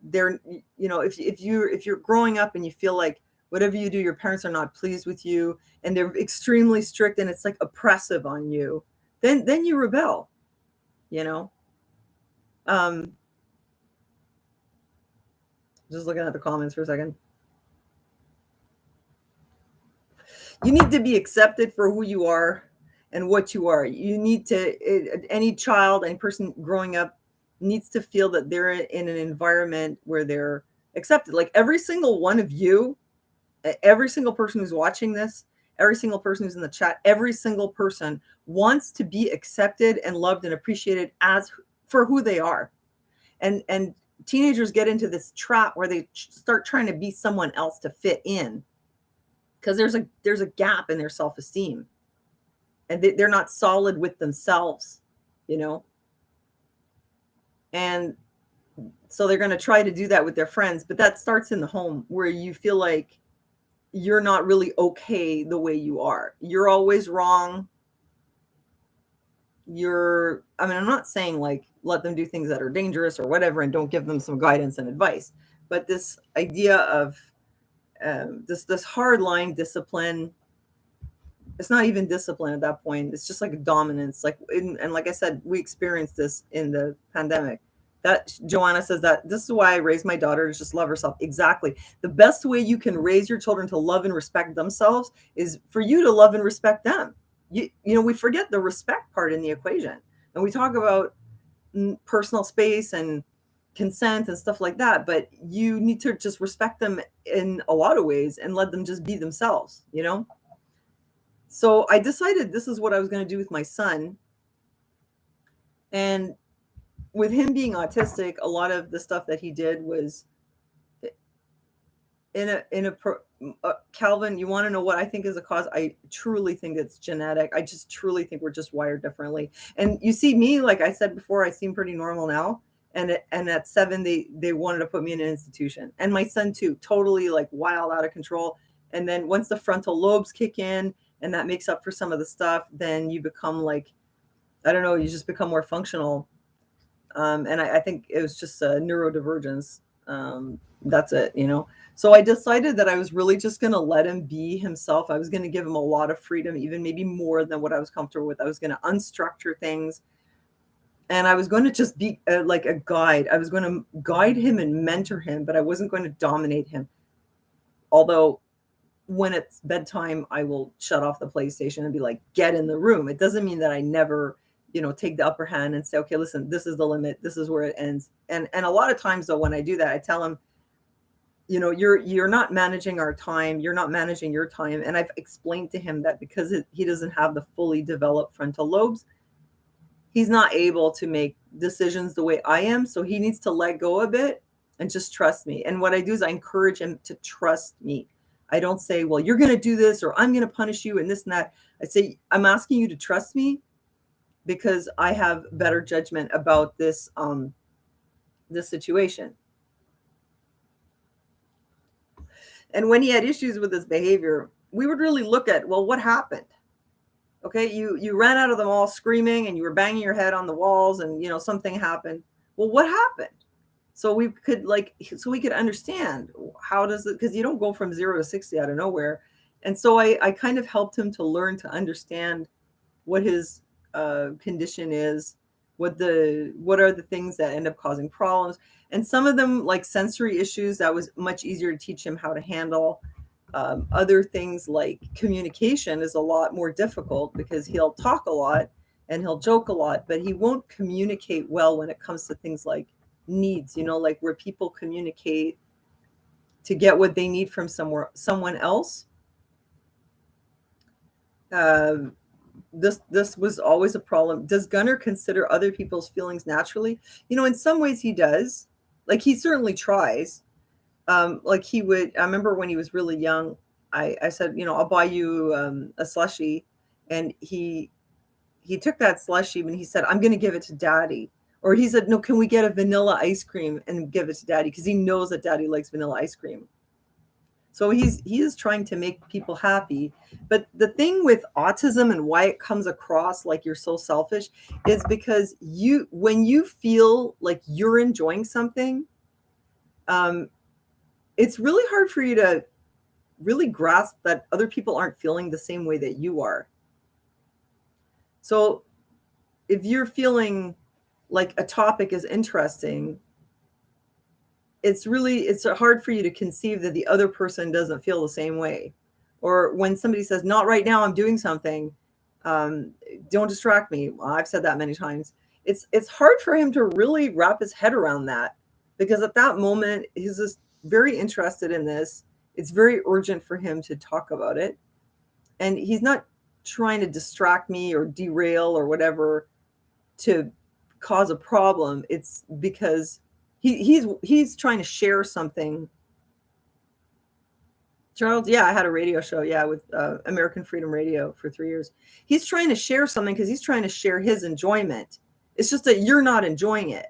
they're, if you're growing up and you feel like whatever you do, your parents are not pleased with you, and they're extremely strict, and it's like oppressive on you, then you rebel. Just looking at the comments for a second. You need to be accepted for who you are and what you are. You need to, any child, any person growing up needs to feel that they're in an environment where they're accepted. Like every single one of you, every single person who's watching this, every single person who's in the chat, every single person wants to be accepted and loved and appreciated as for who they are. And teenagers get into this trap where they start trying to be someone else to fit in, because there's a gap in their self-esteem, and they're not solid with themselves, you know. And so they're going to try to do that with their friends, but that starts in the home, where you feel like you're not really okay the way you are. You're always wrong. I mean, I'm not saying like let them do things that are dangerous or whatever and don't give them some guidance and advice, but this idea of this hard line discipline, it's not even discipline at that point. It's just like a dominance. And like I said, we experienced this in the pandemic. That Joanna says that this is why I raised my daughter to just love herself. Exactly. The best way you can raise your children to love and respect themselves is for you to love and respect them. You know, we forget the respect part in the equation, and we talk about personal space and consent and stuff like that, but you need to just respect them in a lot of ways and let them just be themselves, you know? So I decided this is what I was going to do with my son. And with him being autistic, a lot of the stuff that he did was Calvin, you want to know what I think is a cause? I truly think it's genetic. I just truly think we're just wired differently. And you see me, like I said before, I seem pretty normal now. And at 7, they wanted to put me in an institution. And my son too, totally like wild, out of control. And then once the frontal lobes kick in and that makes up for some of the stuff, then you become like, I don't know, you just become more functional. And I think it was just a neurodivergence. That's it, you know. So I decided that I was really just going to let him be himself. I was going to give him a lot of freedom, even maybe more than what I was comfortable with. I was going to unstructure things. And I was going to just be like a guide. I was going to guide him and mentor him, but I wasn't going to dominate him. Although when it's bedtime, I will shut off the PlayStation and be like, get in the room. It doesn't mean that I never, you know, take the upper hand and say, okay, listen, this is the limit. This is where it ends. And a lot of times though, when I do that, I tell him, you know, you're not managing our time. You're not managing your time. And I've explained to him that because he doesn't have the fully developed frontal lobes, he's not able to make decisions the way I am. So he needs to let go a bit and just trust me. And what I do is I encourage him to trust me. I don't say, well, you're going to do this, or I'm going to punish you and this and that. I say, I'm asking you to trust me because I have better judgment about this situation. And when he had issues with his behavior, we would really look at, well, what happened? Okay, you ran out of the mall screaming and you were banging your head on the walls and, you know, something happened. Well, what happened? So we could understand how does it, because you don't go from 0 to 60 out of nowhere. And so I kind of helped him to learn to understand what his condition is, what are the things that end up causing problems. And some of them, like sensory issues, that was much easier to teach him how to handle. Other things like communication is a lot more difficult because he'll talk a lot and he'll joke a lot, but he won't communicate well when it comes to things like needs, you know, like where people communicate to get what they need from someone else. This was always a problem. Does Gunnar consider other people's feelings naturally? You know, in some ways he does. Like he certainly tries. Like he would, I remember when he was really young, I said, you know, I'll buy you a slushie. And he took that slushie and he said, I'm going to give it to daddy. Or he said, no, can we get a vanilla ice cream and give it to daddy? Because he knows that daddy likes vanilla ice cream. So he is trying to make people happy. But the thing with autism and why it comes across like you're so selfish is because when you feel like you're enjoying something, it's really hard for you to really grasp that other people aren't feeling the same way that you are. So if you're feeling like a topic is interesting, it's hard for you to conceive that the other person doesn't feel the same way. Or when somebody says, not right now, I'm doing something, don't distract me. Well, I've said that many times. It's hard for him to really wrap his head around that, because at that moment he's just very interested in this. It's very urgent for him to talk about it, and he's not trying to distract me or derail or whatever to cause a problem. It's because he's trying to share something. Charles, yeah, I had a radio show, yeah, with American Freedom Radio for 3 years. He's trying to share something because he's trying to share his enjoyment. It's just that you're not enjoying it.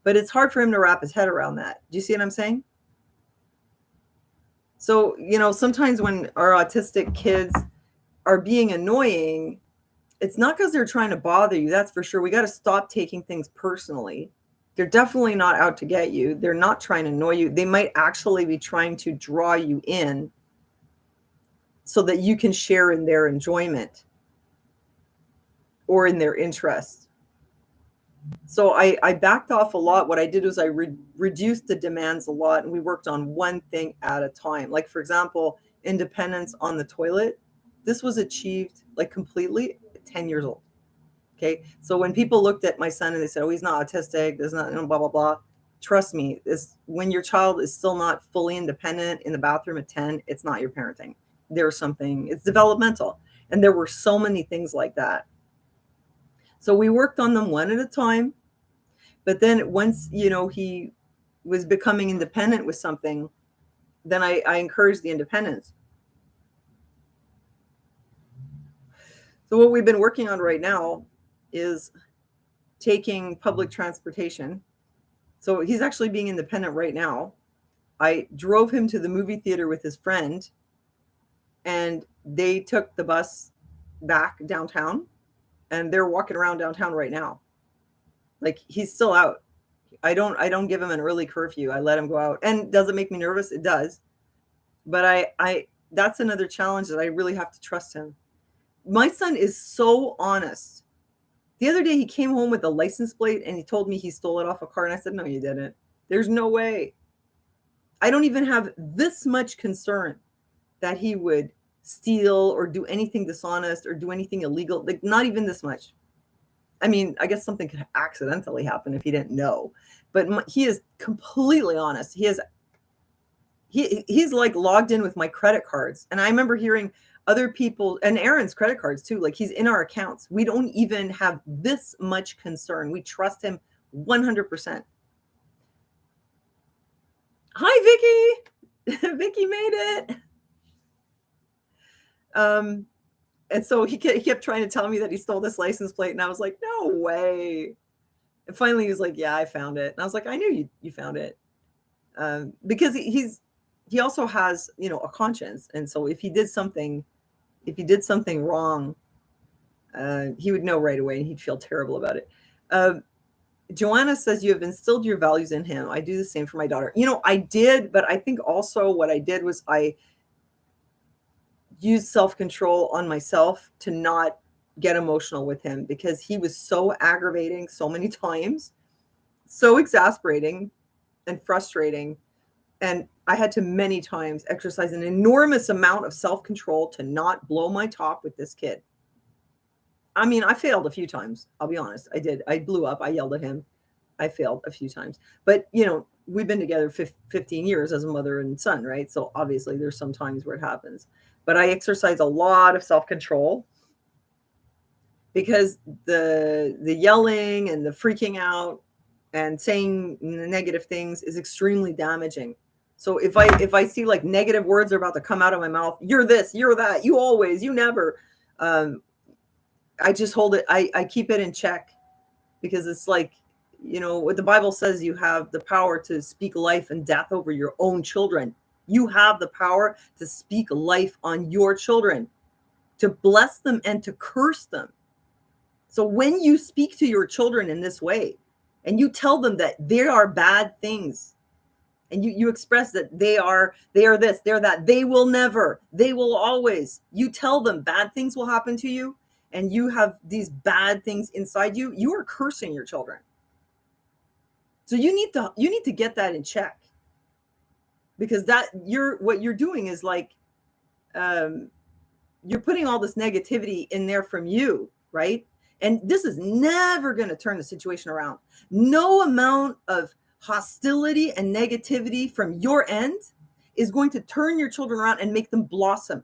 But it's hard for him to wrap his head around that. Do you see what I'm saying? So, sometimes when our autistic kids are being annoying, it's not because they're trying to bother you. That's for sure. We got to stop taking things personally. They're definitely not out to get you. They're not trying to annoy you. They might actually be trying to draw you in so that you can share in their enjoyment or in their interests. So I backed off a lot. What I did was I reduced the demands a lot, and we worked on one thing at a time. Like, for example, independence on the toilet. This was achieved like completely at 10 years old. Okay. So when people looked at my son and they said, oh, he's not autistic, there's not, blah, blah, blah. Trust me, when your child is still not fully independent in the bathroom at 10, it's not your parenting. There's something, it's developmental. And there were so many things like that. So we worked on them one at a time. But then once, he was becoming independent with something, then I encouraged the independence. So what we've been working on right now is taking public transportation. So he's actually being independent right now. I drove him to the movie theater with his friend, and they took the bus back downtown, and they're walking around downtown right now. Like, he's still out. I don't give him an early curfew. I let him go out. And does it make me nervous? It does. But I that's another challenge, that I really have to trust him. My son is so honest. The other day he came home with a license plate and he told me he stole it off a car, and I said, no, you didn't. There's no way. I don't even have this much concern that he would steal or do anything dishonest or do anything illegal. Like, not even this much. I mean, I guess something could accidentally happen if he didn't know, but he is completely honest. He's like logged in with my credit cards. And I remember hearing other people, and Aaron's credit cards too, like, he's in our accounts. We don't even have this much concern. We trust him 100%. Hi, Vicky. Vicky made it. And so he kept trying to tell me that he stole this license plate, and I was like, no way. And finally he was like, yeah, I found it. And I was like, I knew you found it. Because he also has, a conscience. And so if he did something wrong, he would know right away, and he'd feel terrible about it. Joanna says, you have instilled your values in him. I do the same for my daughter. I did, but I think also what I did was I used self-control on myself to not get emotional with him, because he was so aggravating so many times, so exasperating and frustrating. And I had to many times exercise an enormous amount of self-control to not blow my top with this kid. I mean, I failed a few times. I'll be honest. I did. I blew up. I yelled at him. I failed a few times. But, we've been together 15 years as a mother and son, right? So obviously there's some times where it happens. But I exercise a lot of self-control, because the yelling and the freaking out and saying negative things is extremely damaging. So if I see like negative words are about to come out of my mouth, you're this, you're that, you always, you never, I just hold it. I keep it in check, because it's like, what the Bible says, you have the power to speak life and death over your own children. You have the power to speak life on your children, to bless them and to curse them. So when you speak to your children in this way, and you tell them that there are bad things, and you express that they are this, they're that, they will never, they will always, you tell them bad things will happen to you, and you have these bad things inside you, you are cursing your children. So you need to get that in check. because what you're doing is like, you're putting all this negativity in there from you, right? And this is never going to turn the situation around. No amount of hostility and negativity from your end is going to turn your children around and make them blossom.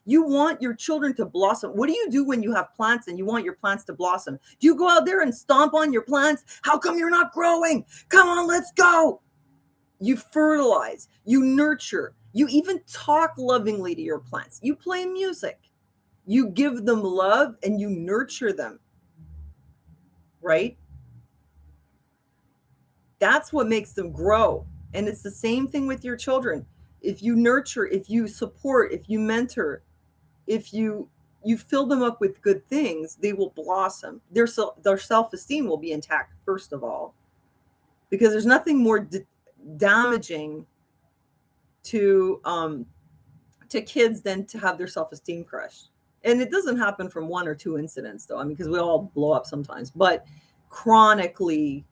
You want your children to blossom. What do you do when you have plants and you want your plants to blossom? Do you go out there and stomp on your plants? How come you're not growing? Come on, let's go. You fertilize, you nurture, you even talk lovingly to your plants. You play music, you give them love, and you nurture them, right? That's what makes them grow. And it's the same thing with your children. If you nurture, if you support, if you mentor, if you fill them up with good things, they will blossom. Their self-esteem will be intact, first of all, because there's nothing more damaging to kids than to have their self-esteem crushed. And it doesn't happen from one or two incidents, though. I mean, because we all blow up sometimes, but chronic negativity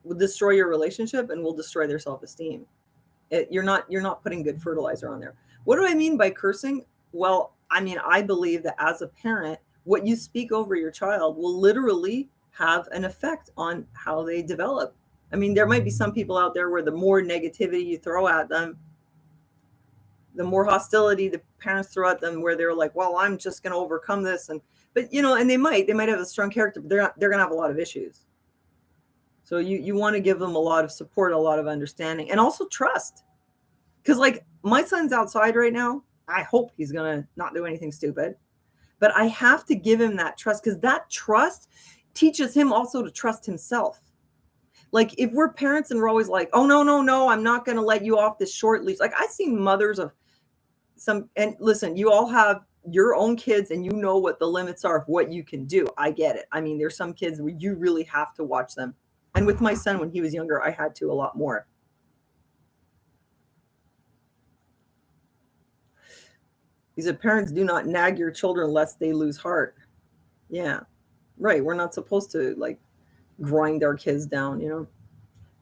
will destroy your relationship and will destroy their self-esteem. You're not putting good fertilizer on there. What do I mean by cursing? Well, I mean, I believe that as a parent, what you speak over your child will literally have an effect on how they develop. I mean, there might be some people out there where the more negativity you throw at them, the more hostility the parents throw at them, where they're like, well, I'm just going to overcome this. But and they might have a strong character, but they're going to have a lot of issues. So you want to give them a lot of support, a lot of understanding, and also trust. Because like my son's outside right now. I hope he's going to not do anything stupid, but I have to give him that trust, because that trust teaches him also to trust himself. Like if we're parents and we're always like, oh, no, I'm not going to let you off this short leash. Like I've seen mothers of and listen, you all have your own kids and you know what the limits are of what you can do. I get it. I mean, there's some kids where you really have to watch them. And with my son, when he was younger, I had to a lot more. He said, parents, do not nag your children lest they lose heart. Yeah, right. We're not supposed to like grind our kids down.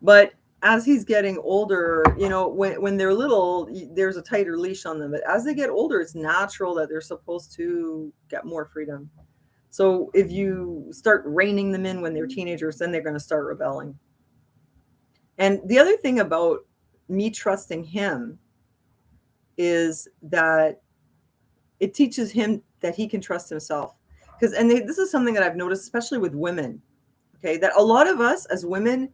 But as he's getting older, when they're little, there's a tighter leash on them. But as they get older, it's natural that they're supposed to get more freedom. So if you start reining them in when they're teenagers, then they're going to start rebelling. And the other thing about me trusting him is that it teaches him that he can trust himself. This is something that I've noticed, especially with women, okay, that a lot of us as women,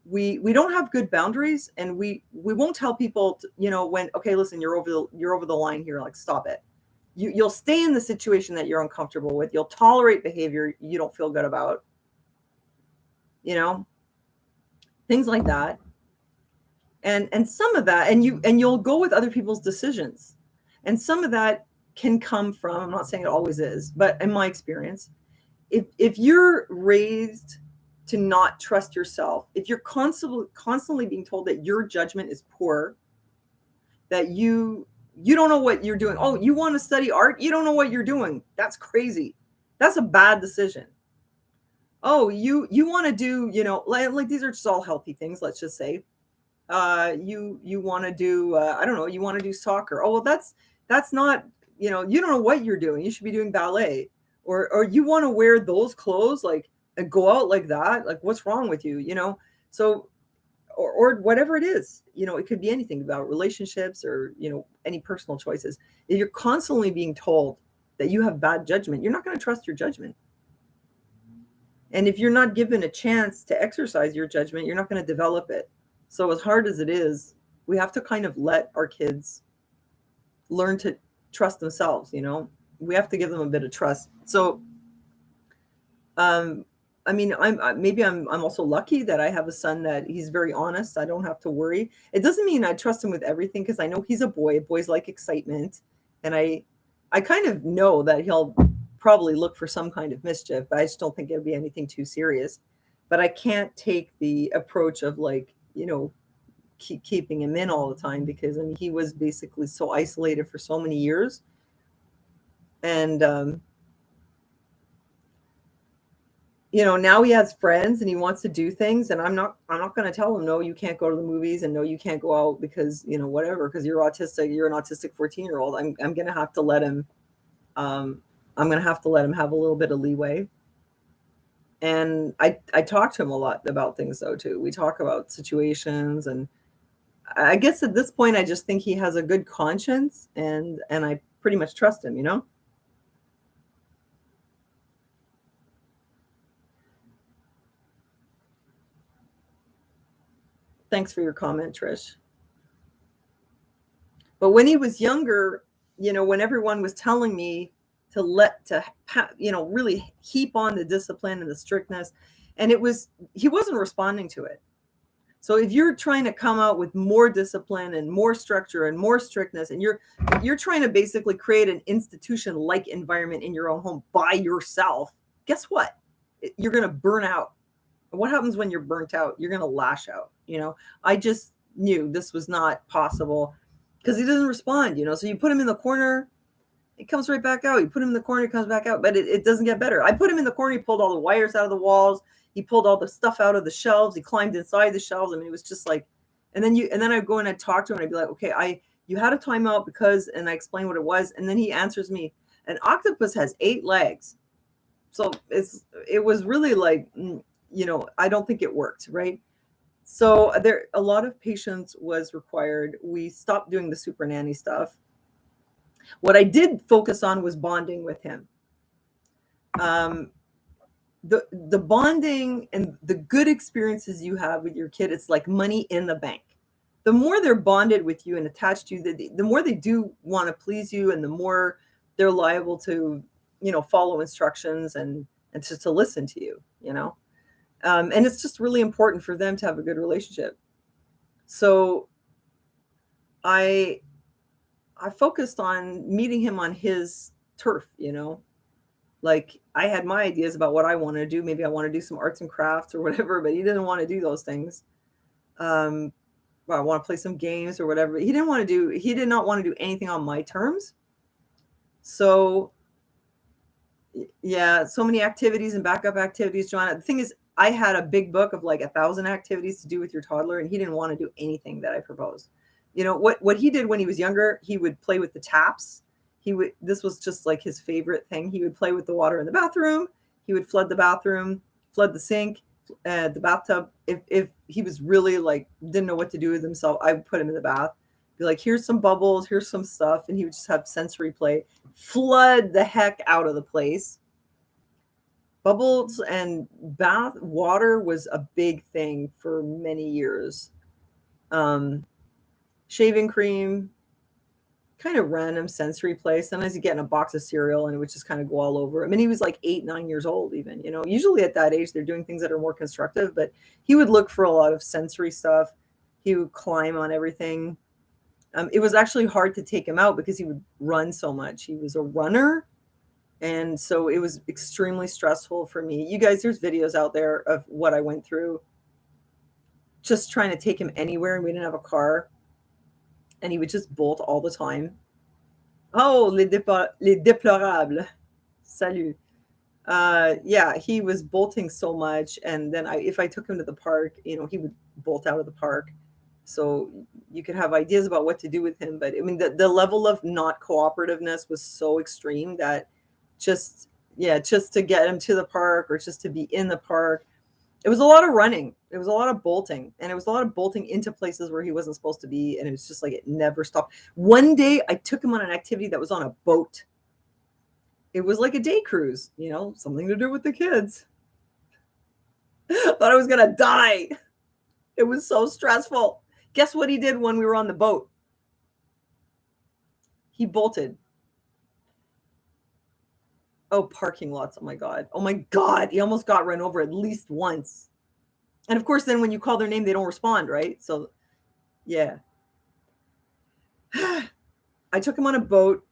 we don't have good boundaries, and we won't tell people when, okay, listen, you're over the line here, like stop it. You'll stay in the situation that you're uncomfortable with. You'll tolerate behavior you don't feel good about, things like that. And some of that, and you'll go with other people's decisions. And some of that can come from, I'm not saying it always is, but in my experience, if you're raised to not trust yourself, if you're constantly being told that your judgment is poor, that you don't know what you're doing. Oh, you want to study art? You don't know what you're doing. That's crazy. That's a bad decision. Oh, you want to do, like these are just all healthy things, let's just say. You want to do, I don't know, you want to do soccer. Oh, well, that's not, you don't know what you're doing. You should be doing ballet. Or you want to wear those clothes, like, and go out like that. Like, what's wrong with you? So, or whatever it is, it could be anything about relationships or, any personal choices. If you're constantly being told that you have bad judgment, you're not going to trust your judgment. And if you're not given a chance to exercise your judgment, you're not going to develop it. So as hard as it is, we have to kind of let our kids learn to trust themselves. We have to give them a bit of trust. So, I mean, I'm also lucky that I have a son that he's very honest. I don't have to worry. It doesn't mean I trust him with everything, because I know he's a boy. Boys like excitement, and I kind of know that he'll probably look for some kind of mischief, but I just don't think it'll be anything too serious. But I can't take the approach of like, keeping him in all the time, because I mean, he was basically so isolated for so many years. And now he has friends and he wants to do things, and I'm not going to tell him, no, you can't go to the movies, and no, you can't go out because, whatever, because you're autistic, you're an autistic 14-year-old. I'm going to have to let him, I'm going to have to let him have a little bit of leeway. And I talk to him a lot about things though, too. We talk about situations, and I guess at this point, I just think he has a good conscience, and I pretty much trust him, Thanks for your comment, Trish. But when he was younger, when everyone was telling me to really heap on the discipline and the strictness, and he wasn't responding to it. So if you're trying to come out with more discipline and more structure and more strictness, and you're trying to basically create an institution-like environment in your own home by yourself, guess what? You're going to burn out. What happens when you're burnt out? You're going to lash out. I just knew this was not possible because he doesn't respond. So you put him in the corner, it comes right back out. You put him in the corner, it comes back out, but it doesn't get better. I put him in the corner, he pulled all the wires out of the walls, he pulled all the stuff out of the shelves, he climbed inside the shelves. I mean, it was just like, and then I'd go and I'd talk to him and I'd be like, okay, you had a timeout because, and I explained what it was, and then he answers me, an octopus has 8 legs. So it was really like, I don't think it worked, right? So a lot of patience was required. We stopped doing the super nanny stuff. What I did focus on was bonding with him. The bonding and the good experiences you have with your kid, it's like money in the bank. The more they're bonded with you and attached to you, the more they do want to please you, and the more they're liable to, follow instructions and to listen to you, and it's just really important for them to have a good relationship. So I focused on meeting him on his turf, like I had my ideas about what I wanted to do. Maybe I want to do some arts and crafts or whatever, but he didn't want to do those things. Well, I want to play some games or whatever. He did not want to do anything on my terms. So yeah, so many activities and backup activities, Joanna. The thing is, I had a big book of like 1,000 activities to do with your toddler, and he didn't want to do anything that I proposed. What he did when he was younger, he would play with the taps. This was just like his favorite thing. He would play with the water in the bathroom. He would flood the bathroom, flood the sink, the bathtub. If he was really like, didn't know what to do with himself, I would put him in the bath, be like, here's some bubbles, here's some stuff. And he would just have sensory play, flood the heck out of the place. Bubbles and bath water was a big thing for many years. Shaving cream, kind of random sensory play. Sometimes you get in a box of cereal and it would just kind of go all over. I mean, he was like 8, 9 years old even, usually at that age, they're doing things that are more constructive, but he would look for a lot of sensory stuff. He would climb on everything. It was actually hard to take him out because he would run so much. He was a runner. And so it was extremely stressful for me. You guys, there's videos out there of what I went through just trying to take him anywhere, and we didn't have a car. And he would just bolt all the time. Oh, les déplorables. Salut. Yeah, he was bolting so much. And then if I took him to the park, he would bolt out of the park. So you could have ideas about what to do with him. But I mean, the level of not cooperativeness was so extreme that just to get him to the park or just to be in the park, it was a lot of running. It was a lot of bolting, and it was a lot of bolting into places where he wasn't supposed to be. And it was just like, it never stopped. One day I took him on an activity that was on a boat. It was like a day cruise, something to do with the kids. Thought I was going to die. It was so stressful. Guess what he did when we were on the boat? He bolted. Oh, parking lots. Oh my God. He almost got run over at least once. And of course, then when you call their name, they don't respond, right? So yeah. I took him on a boat,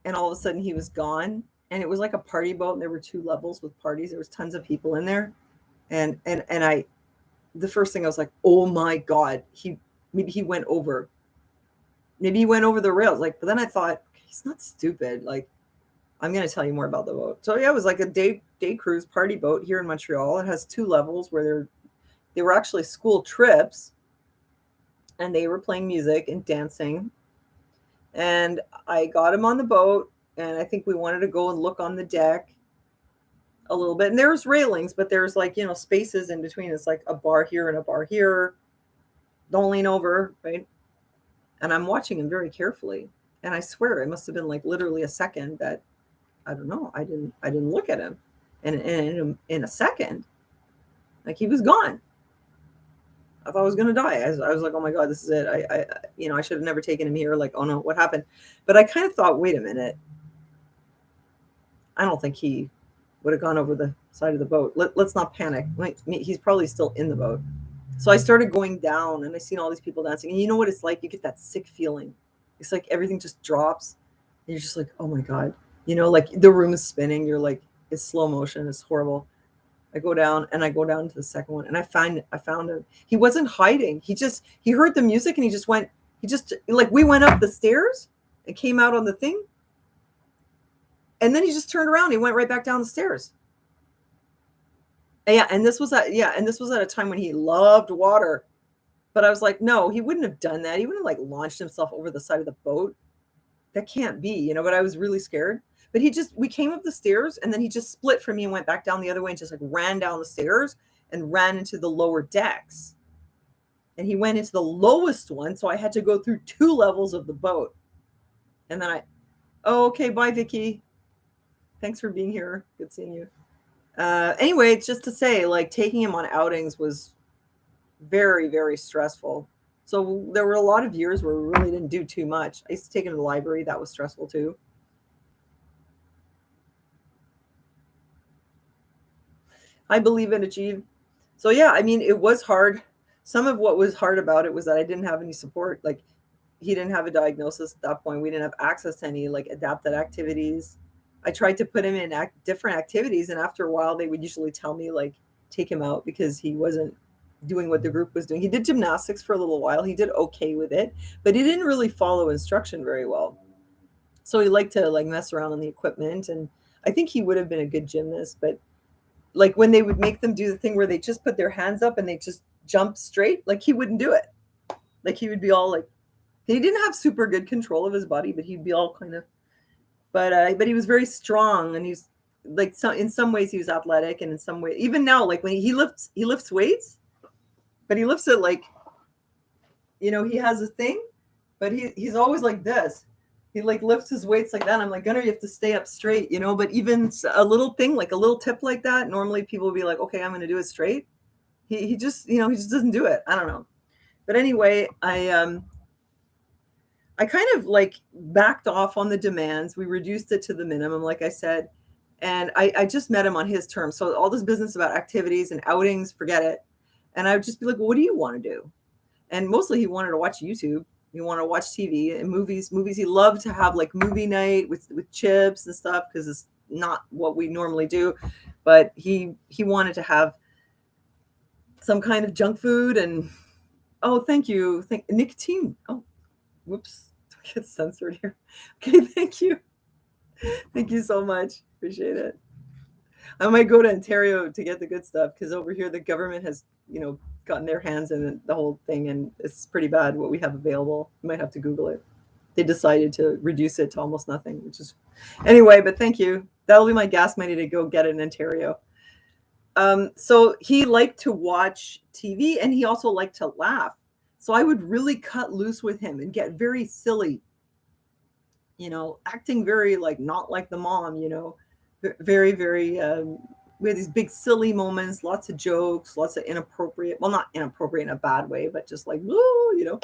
and all of a sudden he was gone. And it was like a party boat, and there were 2 levels with parties. There was tons of people in there. And the first thing I was like, oh my God, maybe he went over. Maybe he went over the rails. But then I thought, he's not stupid. I'm going to tell you more about the boat. So yeah, it was like a day day cruise party boat here in Montreal. It has 2 levels where they were actually school trips, and they were playing music and dancing. And I got him on the boat, and I think we wanted to go and look on the deck a little bit. And there's railings, but there's like, spaces in between. It's like a bar here and a bar here. Don't lean over, right? And I'm watching him very carefully. And I swear it must have been like literally a second that, I don't know, I didn't look at him. And in a second, like, he was gone. I thought I was gonna die. I was like, oh my God, this is it. I should have never taken him here. Like, oh no, what happened? But I kind of thought, wait a minute. I don't think he would have gone over the side of the boat. Let's not panic. Like, he's probably still in the boat. So I started going down, and I seen all these people dancing. And you know what it's like? You get that sick feeling. It's like everything just drops. And you're just like, oh my God. Like the room is spinning. You're like, it's slow motion. It's horrible. I go down to the second one, and I found him. He wasn't hiding. He heard the music, and he just like, we went up the stairs and came out on the thing. And then he just turned around. He went right back down the stairs. And this was at a time when he loved water. But I was like, no, he wouldn't have done that. He wouldn't have like launched himself over the side of the boat. That can't be, but I was really scared. But we came up the stairs, and then he just split from me and went back down the other way and just like ran down the stairs and ran into the lower decks. And he went into the lowest one. So I had to go through 2 levels of the boat. And then okay, bye, Vicky. Thanks for being here. Good seeing you. Anyway, it's just to say, like, taking him on outings was very, very stressful. So there were a lot of years where we really didn't do too much. I used to take him to the library. That was stressful too. I believe and achieve. So yeah, I mean, it was hard. Some of what was hard about it was that I didn't have any support. Like, he didn't have a diagnosis at that point. We didn't have access to any like adapted activities. I tried to put him in different activities, and after a while, they would usually tell me, like, take him out because he wasn't doing what the group was doing. He did gymnastics for a little while. He did okay with it, but he didn't really follow instruction very well. So he liked to like mess around on the equipment, and I think he would have been a good gymnast, but like when they would make them do the thing where they just put their hands up and they just jump straight, like, he wouldn't do it. Like, he would be all like, he didn't have super good control of his body, but he'd be all kind of, but he was very strong, and he's like, in some ways he was athletic, and in some way, even now, like when he lifts weights, but he lifts it like, he has a thing, but he's always like this. He like lifts his weights like that. I'm like, Gunnar, you have to stay up straight, but even a little thing, like a little tip like that, normally people would be like, okay, I'm going to do it straight. He just, he just doesn't do it. I don't know. But anyway, I kind of like backed off on the demands. We reduced it to the minimum, like I said, and I just met him on his terms. So all this business about activities and outings, forget it. And I would just be like, well, what do you want to do? And mostly he wanted to watch YouTube. He wanted to watch TV and movies. He loved to have like movie night with chips and stuff, because it's not what we normally do. But he wanted to have some kind of junk food. And oh, thank you. Nicotine. Oh, whoops. Don't get censored here. Okay, thank you. Thank you so much. Appreciate it. I might go to Ontario to get the good stuff, because over here the government has, gotten their hands in the whole thing, and it's pretty bad what we have available. You might have to Google it. They decided to reduce it to almost nothing, which is anyway, but thank you. That'll be my gas money to go get it in Ontario. So he liked to watch TV, and he also liked to laugh. So I would really cut loose with him and get very silly, acting very like not like the mom, very, very, we had these big silly moments, lots of jokes, lots of inappropriate, well, not inappropriate in a bad way, but just like, woo,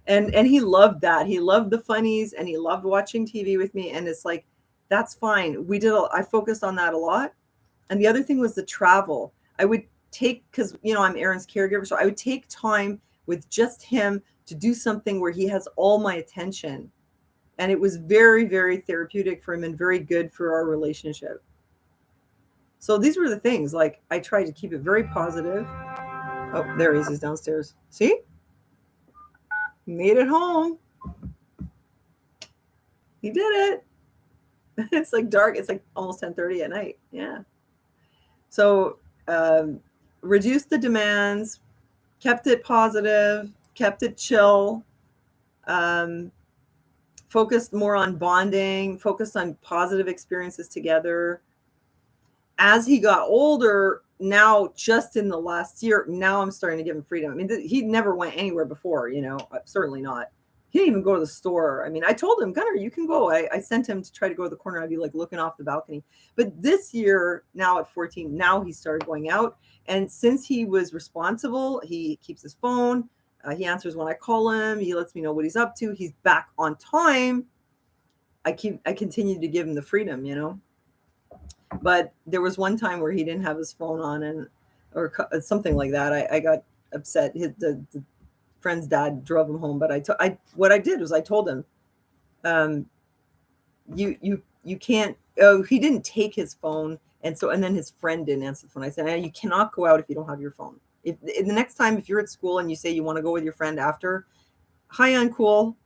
and he loved that. He loved the funnies, and he loved watching TV with me. And it's like, that's fine. I focused on that a lot. And the other thing was the travel. I would take, because, I'm Aaron's caregiver, so I would take time with just him to do something where he has all my attention. And it was very, very therapeutic for him and very good for our relationship. So these were the things, like, I tried to keep it very positive. Oh, there he is. He's downstairs. See? Made it home. He did it. It's like dark. It's like almost 10:30 at night. Yeah. So reduced the demands, kept it positive, kept it chill, focused more on bonding, focused on positive experiences together. As he got older, now just in the last year, now I'm starting to give him freedom. I mean, he never went anywhere before, certainly not. He didn't even go to the store. I mean, I told him, Gunnar, you can go. I sent him to try to go to the corner. I'd be like looking off the balcony. But this year, now at 14, now he started going out. And since he was responsible, he keeps his phone. He answers when I call him. He lets me know what he's up to. He's back on time. I continue to give him the freedom. But there was one time where he didn't have his phone on, or something like that. I got upset. The friend's dad drove him home, but what I did was I told him, you can't. Oh, he didn't take his phone, and then his friend didn't answer the phone. I said, you cannot go out if you don't have your phone. If the next time if you're at school and you say you want to go with your friend after, hi, uncool,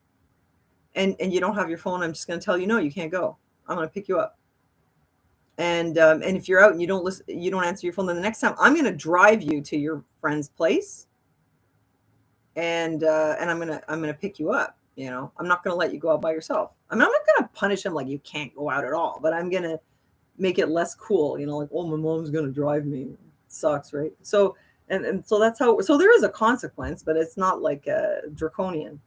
and you don't have your phone, I'm just going to tell you no, you can't go. I'm going to pick you up. And if you're out and you don't listen, you don't answer your phone, then the next time I'm going to drive you to your friend's place, and I'm going to pick you up. I'm not going to let you go out by yourself. I'm not going to punish him like you can't go out at all, but I'm going to make it less cool. Like, oh, my mom's going to drive me. It sucks, right? So and so that's how. So there is a consequence, but it's not like draconian.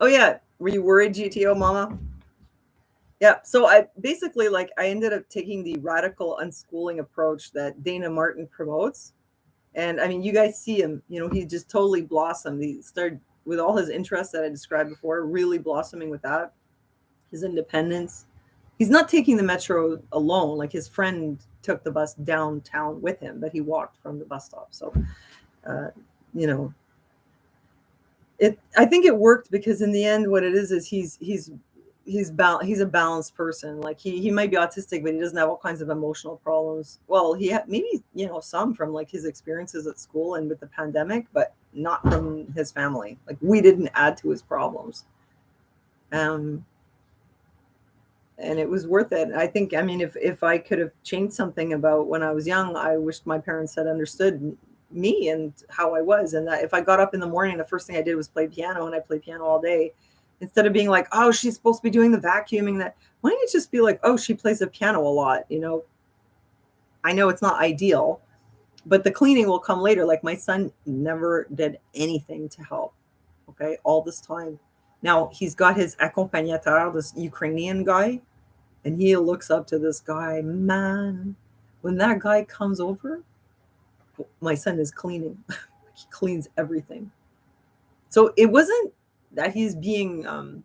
Oh yeah, were you worried, GTO mama? Yeah, so I basically I ended up taking the radical unschooling approach that Dana Martin promotes. And I mean, you guys see him, he just totally blossomed. He started with all his interests that I described before, really blossoming with that. His independence. He's not taking the metro alone. Like his friend took the bus downtown with him, but he walked from the bus stop. So, I think it worked because in the end, what it is he's a balanced person. Like he might be autistic, but he doesn't have all kinds of emotional problems. Well, he had maybe some from like his experiences at school and with the pandemic, but not from his family. Like we didn't add to his problems, and it was worth it. I think, I mean, if I could have changed something about when I was young, I wished my parents had understood me and how I was, and that if I got up in the morning, the first thing I did was play piano, and I played piano all day. Instead of being like, oh, she's supposed to be doing the vacuuming, that why don't you just be like, oh, she plays the piano a lot. I know it's not ideal, but the cleaning will come later. Like my son never did anything to help. Okay, all this time. Now he's got his accompagnateur, this Ukrainian guy, and he looks up to this guy. Man, when that guy comes over, my son is cleaning. He cleans everything. So it wasn't that he's being, what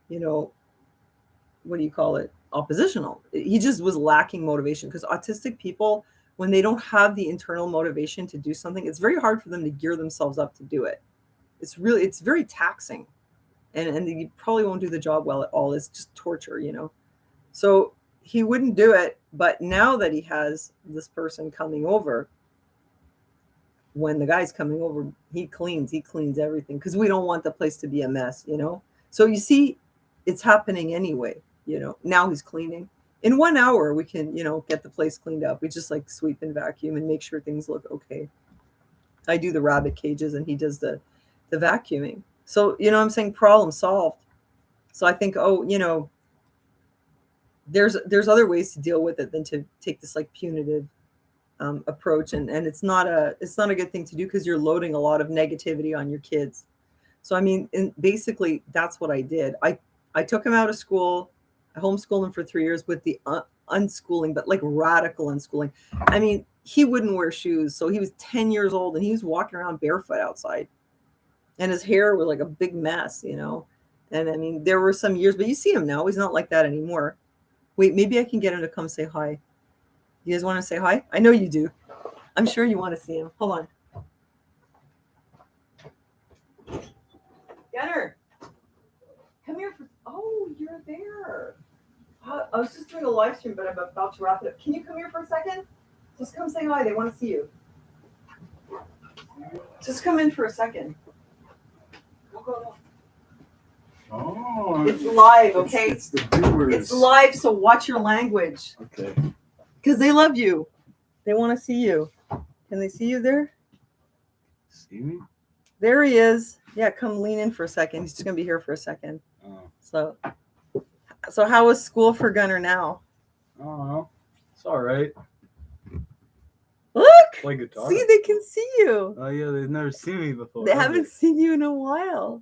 do you call it? Oppositional. He just was lacking motivation, because autistic people, when they don't have the internal motivation to do something, it's very hard for them to gear themselves up to do it. It's very taxing, and you probably won't do the job well at all. It's just torture, So he wouldn't do it. But now that he has this person coming over, when the guy's coming over, he cleans everything, because we don't want the place to be a mess, So you see, it's happening anyway, Now he's cleaning. In 1 hour, we can, get the place cleaned up. We just sweep and vacuum and make sure things look okay. I do the rabbit cages and he does the vacuuming. So, I'm saying problem solved. So I think, there's other ways to deal with it than to take this punitive approach, and it's not a good thing to do, because you're loading a lot of negativity on your kids. So I mean, basically that's what I did. I took him out of school. I homeschooled him for 3 years with the unschooling, but radical unschooling. I mean, he wouldn't wear shoes, so he was 10 years old and he was walking around barefoot outside, and his hair was like a big mess, And I mean, there were some years, but you see him now, he's not like that anymore. Wait, maybe I can get him to come say hi. You guys want to say hi? I know you do. I'm sure you want to see him. Hold on. Gunnar, come here. Oh, you're there. I was just doing a live stream, but I'm about to wrap it up. Can you come here for a second? Just come say hi. They want to see you. Just come in for a second. Go.
Oh,
It's live, okay?
It's the viewers.
It's live, so watch your language.
Okay.
Because they love you. They want to see you. Can they see you there?
See me?
There he is. Yeah, come lean in for a second. He's just going to be here for a second.
Oh.
So how was school for Gunner now?
I don't know. It's all right.
Look!
Play guitar.
See, they can see you.
Oh yeah, they've never seen me before.
They
have
haven't seen you in a while.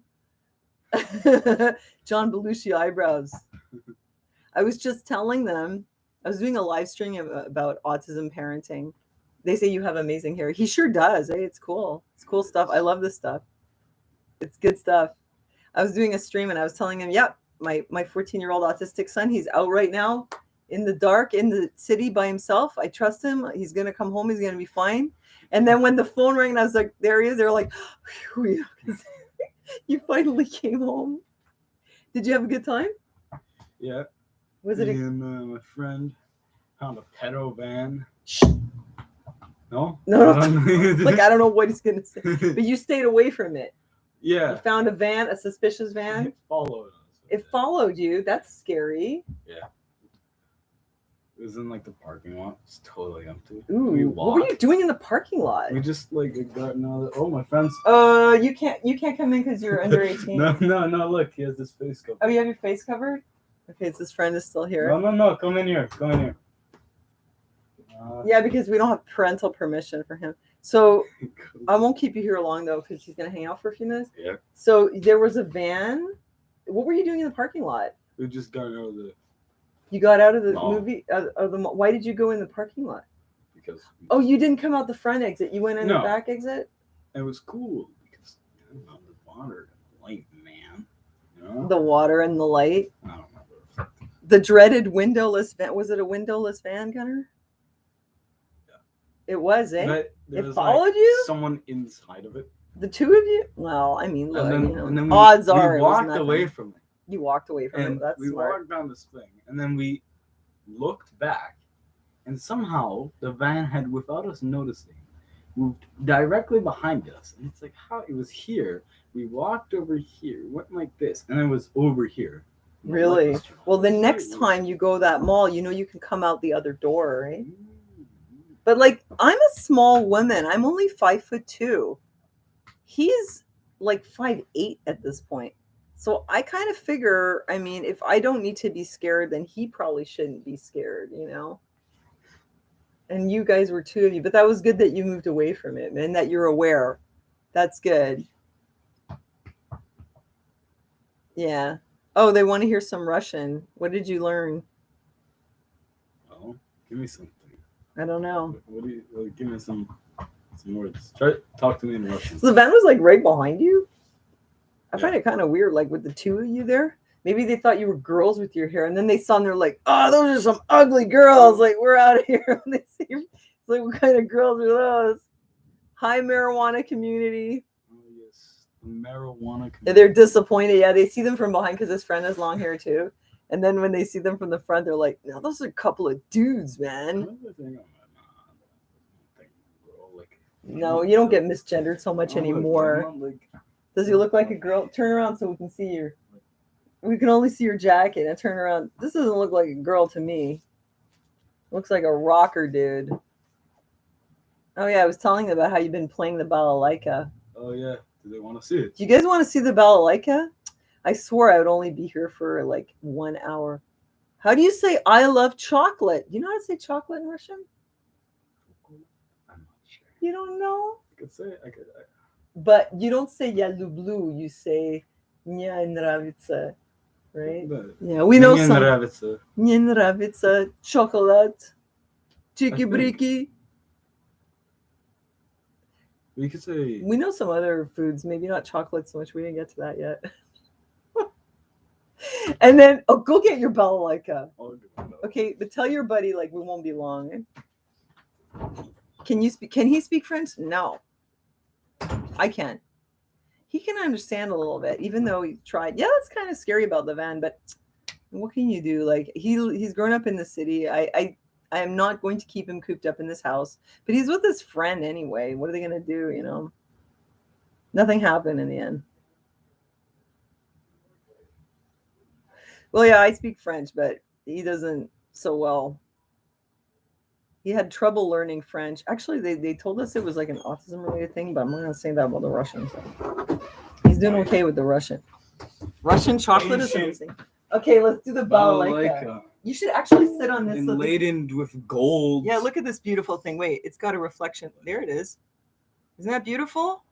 John Belushi eyebrows. I was just telling them, I was doing a live stream about autism parenting. They say you have amazing hair. He sure does. Hey, it's cool. It's cool stuff. I love this stuff. It's good stuff. I was doing a stream and I was telling him, yep, my 14-year-old autistic son, he's out right now in the dark in the city by himself. I trust him. He's going to come home. He's going to be fine. And then when the phone rang and I was like, there he is. They were like, whew, you finally came home. Did you have a good time?
Yeah.
Was it?
My friend found a pedo van. No?
No. Like, I don't know what he's going to say. But you stayed away from it.
Yeah.
You found a van, a suspicious van.
It followed us.
It followed you. That's scary.
Yeah. It was in like the parking lot. It's totally empty.
Ooh, what were you doing in the parking lot?
We just like got another. Oh, my friend's.
You can't come in because you're under 18.
No. Look, he has this face covered.
Oh, you have your face covered? Okay, so his friend is still here.
No. Come in here.
Yeah, because we don't have parental permission for him. So I won't keep you here long though, because he's gonna hang out for a few minutes.
Yeah.
So there was a van. What were you doing in the parking lot?
We just got out of the.
You got out of the
mall.
movie. Why did you go in the parking lot?
Because.
Oh, you didn't come out the front exit. You went in the back exit.
It was cool because the water and the light, man. You know?
The water and the light.
I don't remember.
The dreaded windowless van. Was it a windowless van, Gunner?
Yeah.
It was, eh?
But there
It
was,
followed
like,
you?
Someone inside of it.
The two of you? Well, I mean, look,
and then
odds are
we
it was
walked
nothing.
away from it.
You walked away from
And
it. That's
we
smart.
walked down this thing, and then we looked back, and somehow the van had, without us noticing, moved directly behind us. And it's like, how it was here. We walked over here, went like this, and it was over here.
Really? Well, the next time you go that mall, you can come out the other door, right? But like, I'm a small woman. I'm only 5'2". He's like 5'8" at this point. So I kind of figure, I mean, if I don't need to be scared, then he probably shouldn't be scared, And you guys were two of you, but that was good that you moved away from it and that you're aware. That's good. Yeah. Oh, they want to hear some Russian. What did you learn?
Oh, give me something.
I don't know.
Give me some words. Try talk to me in Russian.
So the van was like right behind you? I find it kind of weird, like with the two of you there. Maybe they thought you were girls with your hair, and then they saw and they're like, "Oh, those are some ugly girls. Like, we're out of here." And they see, it's like, what kind of girls are those? Hi, marijuana community.
Oh yes, the marijuana community.
They're disappointed. Yeah, they see them from behind because his friend has long hair too. And then when they see them from the front, they're like, "No, those are a couple of dudes, man." No, you don't get misgendered so much anymore. Does he look like a girl? Turn around so we can see your. We can only see your jacket and turn around. This doesn't look like a girl to me. Looks like a rocker dude. Oh yeah, I was telling them about how you've been playing the balalaika.
Oh yeah, do they want to see it?
Do you guys want to see the balalaika? I swore I would only be here for like 1 hour. How do you say "I love chocolate"? Do you know how to say chocolate in Russian?
I'm not sure.
You don't know?
I could say it. I could.
But you don't say "я люблю." You say "мне нравится," right? Yeah, we know
Мне
some.
нравится.
Мне нравится chocolate, chiki-briki.
We could say.
We know some other foods, maybe not chocolate so much. We didn't get to that yet. And then, go get your balalaika. Okay, but tell your buddy like we won't be long. Can you speak? Can he speak French? No, I can't. He can understand a little bit, even though he tried. Yeah, that's kind of scary about the van, but what can you do? Like he's grown up in the city. I am not going to keep him cooped up in this house, but he's with his friend anyway. What are they gonna do? Nothing happened in the end. Well, yeah, I speak French, but he doesn't so well. He had trouble learning French. Actually, they told us it was like an autism related thing, but I'm not going to say that about the Russians. He's doing okay with the Russian. Russian chocolate is amazing. Okay, let's do the balalaika. You should actually sit on this.
Laden with gold.
Yeah, look at this beautiful thing. Wait, it's got a reflection. There it is. Isn't that beautiful?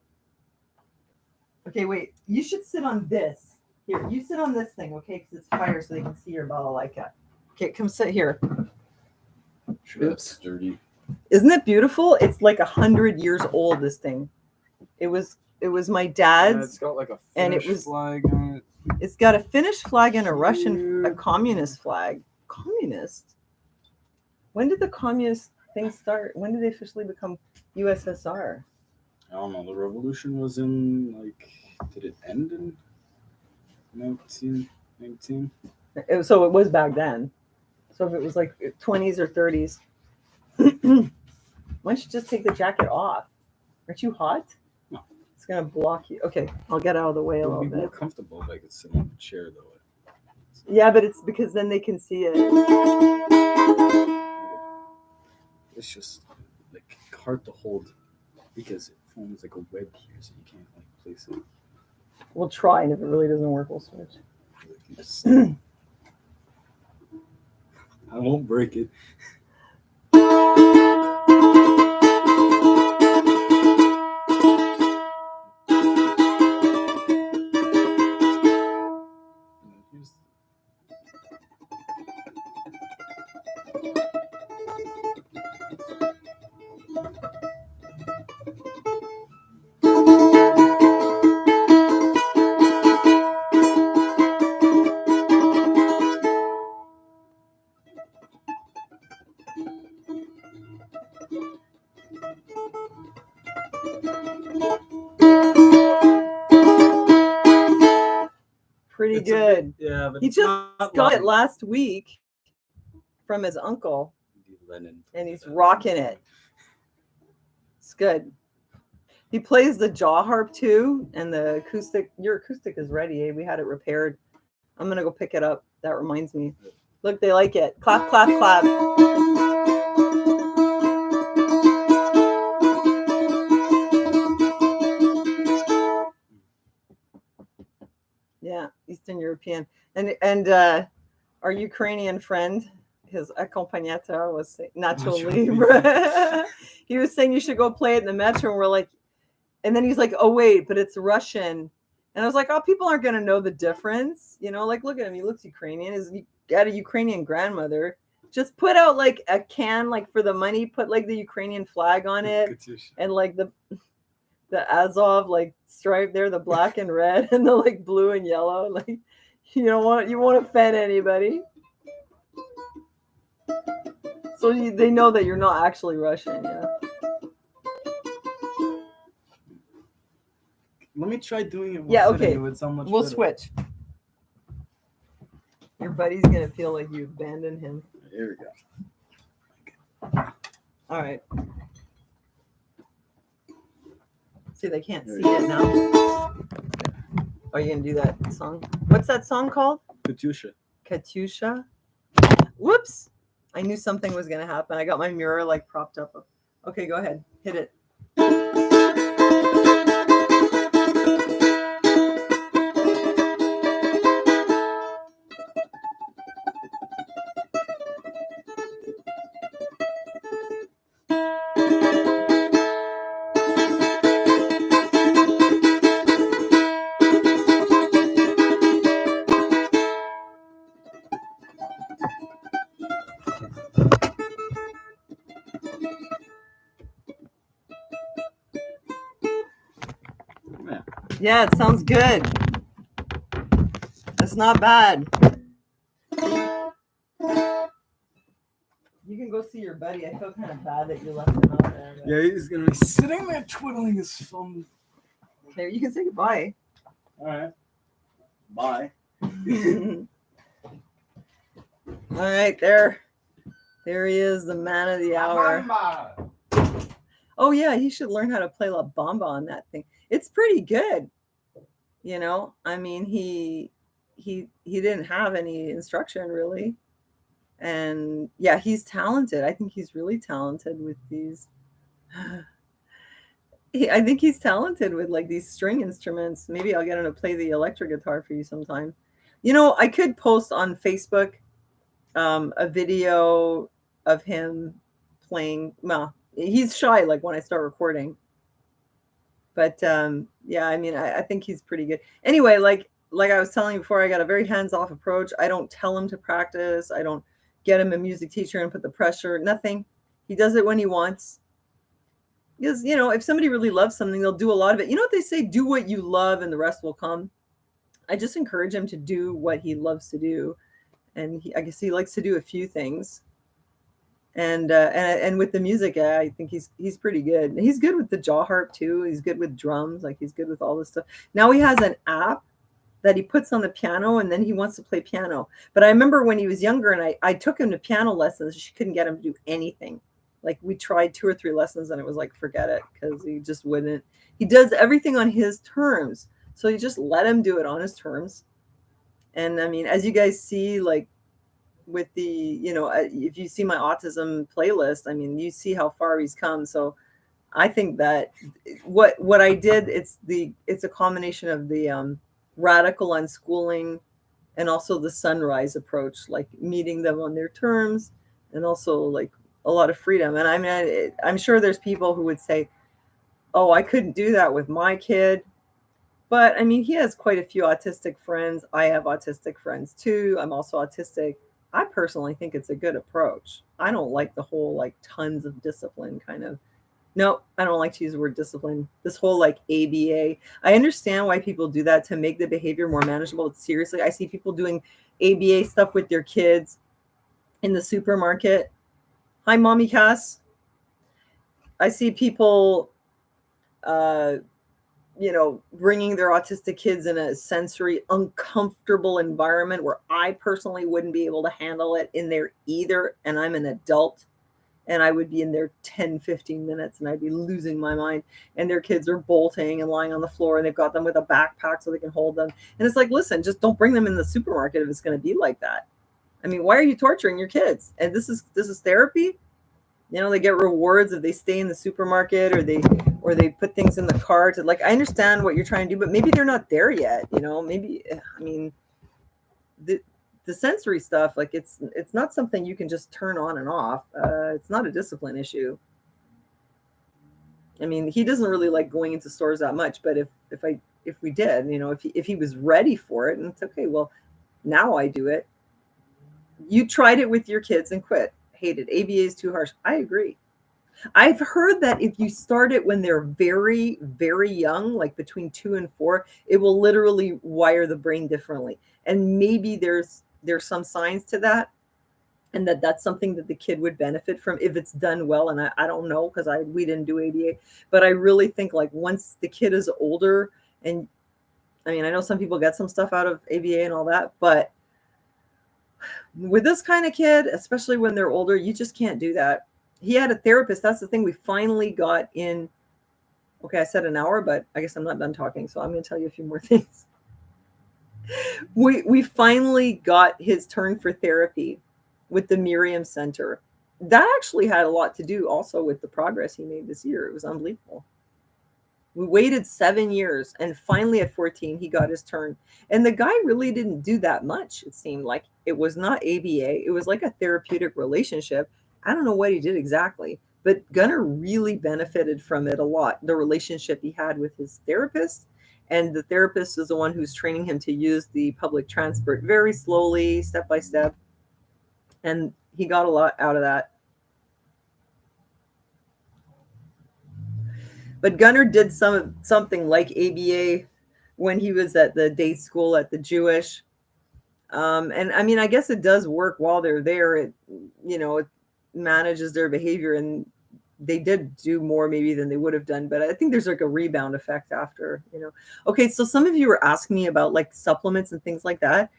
Okay, wait. You should sit on this. Here, you sit on this thing, okay? Because it's fire so they can see your balalaika. Okay, come sit here.
Sure, that's sturdy.
Isn't it beautiful? It's like 100 years old, this thing. It was my dad's.
Yeah, it's got like a
and it
Finnish
was
flag on it.
It's got a Finnish flag and a Russian, a communist flag. Communist? When did the communist thing start? When did they officially become USSR?
I don't know. The revolution was in, like, did it end in 1919?
So it was back then. So if it was like 20s or 30s. Why don't you just take the jacket off? Aren't you hot?
No.
It's going to block you. Okay, I'll get out of the way a
It
little
would be more
bit.
comfortable if I could sit on the chair, though.
Yeah, but it's because then they can see it.
It's just, like, hard to hold because it forms like a web here, so you can't, like, place it.
We'll try, and if it really doesn't work, we'll switch.
I won't break it.
Pretty
It's a
good.
bit- yeah, but
He
it's
just
not
got it
like
last week from his uncle,
Lennon.
and he's rocking it. It's good. He plays the jaw harp too, and the acoustic. Your acoustic is ready. Eh? We had it repaired. I'm gonna go pick it up. That reminds me. Look, they like it. Clap, clap, clap. Yeah, Eastern European, and our Ukrainian friend, his accompagnateur was saying, Nacho
Nacho
Libre. He was saying you should go play it in the metro, and we're like, and then he's like, oh wait, but it's Russian, and I was like, oh, people aren't gonna know the difference, you know? Like, look at him, he looks Ukrainian. He got a Ukrainian grandmother. Just put out like a can, like for the money, put like the Ukrainian flag on it,
Katusha.
and like the Azov like stripe there, the black and red, and the like blue and yellow. Like you won't offend anybody. So they know that you're not actually Russian, yeah.
Let me try doing it.
Yeah, okay.
It would sound much
We'll
better.
switch. Your buddy's gonna feel like you abandoned him.
Here we go.
All right. See, they can't see it now. Are you gonna do that song? What's that song called?
Katusha.
Katusha. Whoops! I knew something was gonna happen. I got my mirror like propped up. Okay, go ahead. Hit it. Yeah, it sounds good. It's not bad. You can go see your buddy. I feel kind of bad that you left him out there. But...
Yeah, he's gonna be sitting there twiddling his thumbs.
Okay, you can say goodbye.
All right. Bye.
All right, there he is, the man of the hour. Oh yeah, he should learn how to play La Bamba on that thing. It's pretty good. You know, I mean, he he didn't have any instruction really. And yeah, he's talented. I think he's really talented with these. I think he's talented with like these string instruments. Maybe I'll get him to play the electric guitar for you sometime. You know, I could post on Facebook a video of him playing. Well, he's shy like when I start recording. But yeah, I mean, I think he's pretty good. Anyway, like I was telling you before, I got a very hands-off approach. I don't tell him to practice. I don't get him a music teacher and put the pressure. Nothing. He does it when he wants. Because, you know, if somebody really loves something, they'll do a lot of it. You know what they say? Do what you love and the rest will come. I just encourage him to do what he loves to do. And I guess he likes to do a few things. And with the music, I think he's pretty good. He's good with the jaw harp too. He's good with drums. Like he's good with all this stuff. Now he has an app that he puts on the piano, and then he wants to play piano. But I remember when he was younger, and I took him to piano lessons. She couldn't get him to do anything. Like we tried 2 or 3 lessons, and it was like, forget it, because he just wouldn't. He does everything on his terms, so you just let him do it on his terms. And I mean, as you guys see, like with the, you know, if you see my autism playlist, I mean, you see how far he's come. So I think that what I did, it's a combination of the radical unschooling and also the sunrise approach, like meeting them on their terms, and also like a lot of freedom. And I mean, I'm sure there's people who would say, oh, I couldn't do that with my kid. But I mean, he has quite a few autistic friends. I have autistic friends too. I'm also autistic. I personally think it's a good approach. I don't like the whole like tons of discipline kind of. No, I don't like to use the word discipline. This whole like ABA. I understand why people do that to make the behavior more manageable. But seriously, I see people doing ABA stuff with their kids in the supermarket. Hi, Mommy Cass. I see people, you know, bringing their autistic kids in a sensory uncomfortable environment where I personally wouldn't be able to handle it in there either. And I'm an adult, and I would be in there 10, 15 minutes and I'd be losing my mind. And their kids are bolting and lying on the floor, and they've got them with a backpack so they can hold them. And it's like, listen, just don't bring them in the supermarket if it's going to be like that. I mean, why are you torturing your kids? And this is therapy. You know, they get rewards if they stay in the supermarket, or they put things in the cart. Like, I understand what you're trying to do, but maybe they're not there yet. You know, maybe, I mean, the sensory stuff, like it's not something you can just turn on and off. It's not a discipline issue. I mean, he doesn't really like going into stores that much, but if we did, you know, if he was ready for it, and it's okay, well, now I do it. You tried it with your kids and quit. Hated. ABA is too harsh. I agree. I've heard that if you start it when they're very, very young, like between 2 and 4, it will literally wire the brain differently. And maybe there's some science to that, and that's something that the kid would benefit from if it's done well. And I don't know, because we didn't do ABA, but I really think like once the kid is older, and I mean, I know some people get some stuff out of ABA and all that, but with this kind of kid, especially when they're older, you just can't do that. He had a therapist. That's the thing. We finally got in. Okay, I said an hour, but I guess I'm not done talking, so I'm going to tell you a few more things. We finally got his turn for therapy with the Miriam Center. That actually had a lot to do also with the progress he made this year. It was unbelievable. We waited 7 years, and finally at 14, he got his turn. And the guy really didn't do that much. It seemed like it was not ABA. It was like a therapeutic relationship. I don't know what he did exactly, but Gunnar really benefited from it a lot. The relationship he had with his therapist, and the therapist is the one who's training him to use the public transport very slowly, step by step. And he got a lot out of that. But Gunnar did something like ABA when he was at the day school at the Jewish. And I mean, I guess it does work while they're there. It, you know, it manages their behavior, and they did do more maybe than they would have done. But I think there's like a rebound effect after, you know. Okay, so some of you were asking me about like supplements and things like that.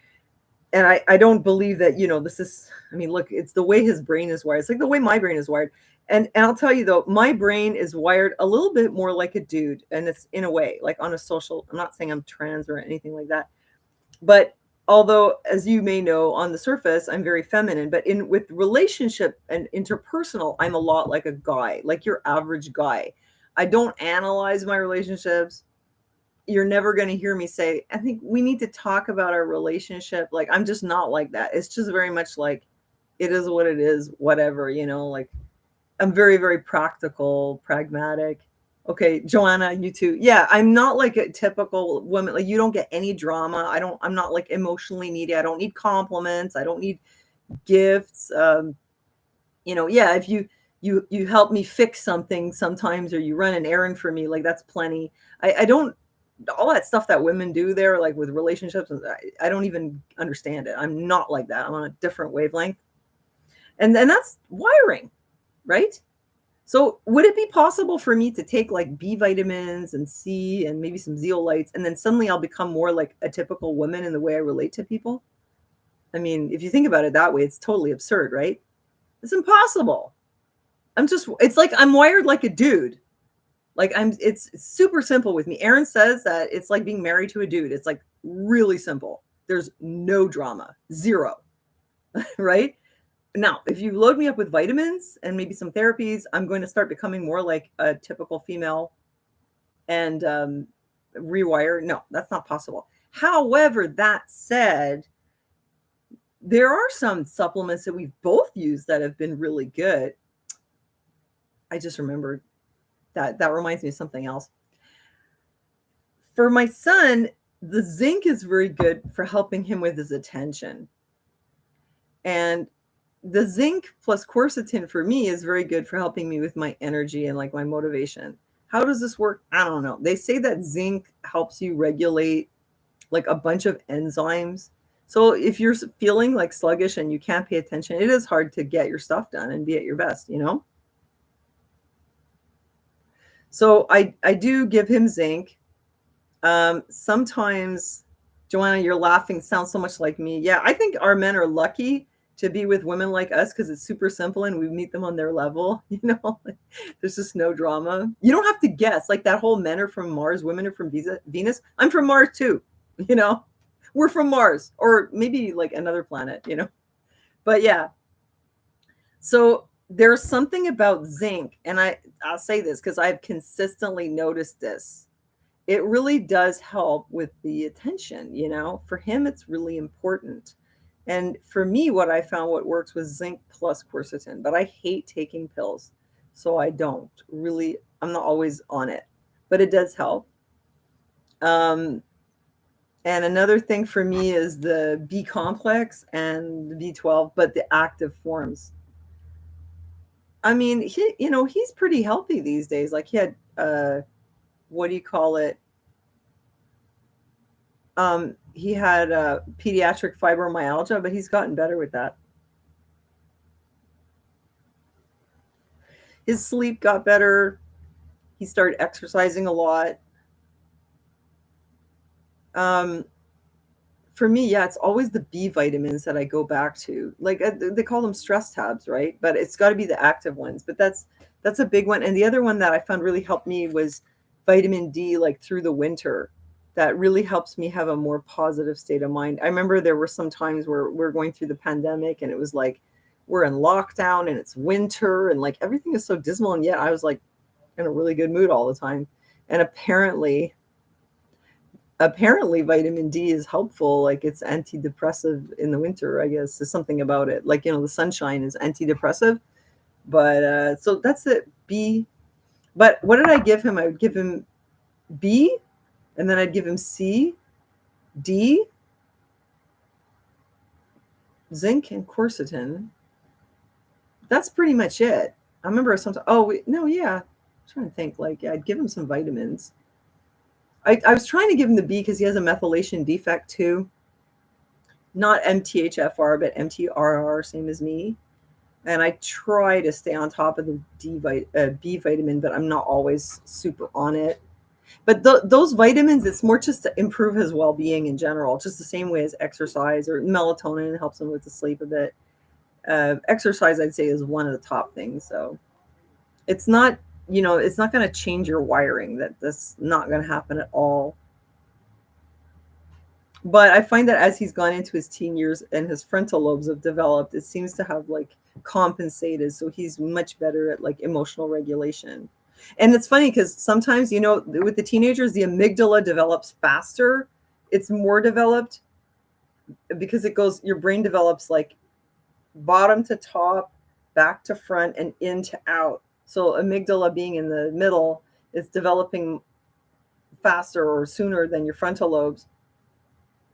And I don't believe that, you know, this is, I mean, look, it's the way his brain is wired. It's like the way my brain is wired. And I'll tell you though, my brain is wired a little bit more like a dude. And it's in a way, like on a social, I'm not saying I'm trans or anything like that, but although, as you may know, on the surface, I'm very feminine, but with relationship and interpersonal, I'm a lot like a guy, like your average guy. I don't analyze my relationships. You're never going to hear me say, I think we need to talk about our relationship. Like, I'm just not like that. It's just very much like, it is what it is, whatever, like I'm very, very practical, pragmatic. Okay, Joanna, you too. Yeah, I'm not like a typical woman. Like, you don't get any drama. I'm not like emotionally needy. I don't need compliments. I don't need gifts. Yeah, if you help me fix something sometimes, or you run an errand for me, like that's plenty. I don't, all that stuff that women do there, like with relationships, I don't even understand it. I'm not like that. I'm on a different wavelength. And that's wiring, right? So would it be possible for me to take like B vitamins and C and maybe some zeolites, and then suddenly I'll become more like a typical woman in the way I relate to people? I mean, if you think about it that way, it's totally absurd, right? It's impossible. It's like I'm wired like a dude. Like it's super simple with me. Aaron says that it's like being married to a dude. It's like really simple. There's no drama, zero, right? Now, if you load me up with vitamins and maybe some therapies, I'm going to start becoming more like a typical female and rewire. No, that's not possible. However, that said, there are some supplements that we've both used that have been really good. I just remembered that reminds me of something else. For my son, the zinc is very good for helping him with his attention. And the zinc plus quercetin for me is very good for helping me with my energy and like my motivation. How does this work? I don't know. They say that zinc helps you regulate like a bunch of enzymes. So if you're feeling like sluggish and you can't pay attention, it is hard to get your stuff done and be at your best, So I do give him zinc. Sometimes, Joanna, you're laughing, sounds so much like me. Yeah, I think our men are lucky to be with women like us because it's super simple and we meet them on their level. There's just no drama. You don't have to guess. Like that whole men are from Mars, women are from Venus. I'm from Mars too. We're from Mars, or maybe like another planet. But yeah. So there's something about zinc, and I'll say this because I've consistently noticed this. It really does help with the attention, for him, it's really important. And for me, what I found what works was zinc plus quercetin, but I hate taking pills. So I don't really, I'm not always on it, but it does help. And another thing for me is the B complex and the B12, but the active forms. I mean, he's pretty healthy these days. Like he had, what do you call it? He had pediatric fibromyalgia, but he's gotten better with that. His sleep got better. He started exercising a lot. For me, yeah, it's always the B vitamins that I go back to. Like they call them stress tabs, right? But it's got to be the active ones. But that's a big one. And the other one that I found really helped me was vitamin D, like through the winter. That really helps me have a more positive state of mind. I remember there were some times where we're going through the pandemic and it was like we're in lockdown and it's winter and like everything is so dismal, and yet I was like in a really good mood all the time. And apparently vitamin D is helpful. Like it's antidepressive in the winter, I guess. There's something about it. Like, the sunshine is antidepressive. But so that's it. B. But what did I give him? I would give him B, and then I'd give him C, D, zinc, and quercetin. That's pretty much it. I remember sometimes, I'm trying to think, like, yeah, I'd give him some vitamins. I was trying to give him the B because he has a methylation defect too. Not MTHFR, but MTRR, same as me. And I try to stay on top of the B vitamin, but I'm not always super on it. But those vitamins, it's more just to improve his well-being in general, just the same way as exercise, or melatonin helps him with the sleep a bit. Exercise, I'd say, is one of the top things. So it's not, it's not going to change your wiring. That's not going to happen at all. But I find that as he's gone into his teen years and his frontal lobes have developed, it seems to have like compensated. So he's much better at like emotional regulation. And it's funny because sometimes, you know, with the teenagers, the amygdala develops faster. It's more developed because it goes, your brain develops like bottom to top, back to front, and in to out. So amygdala being in the middle is developing faster or sooner than your frontal lobes.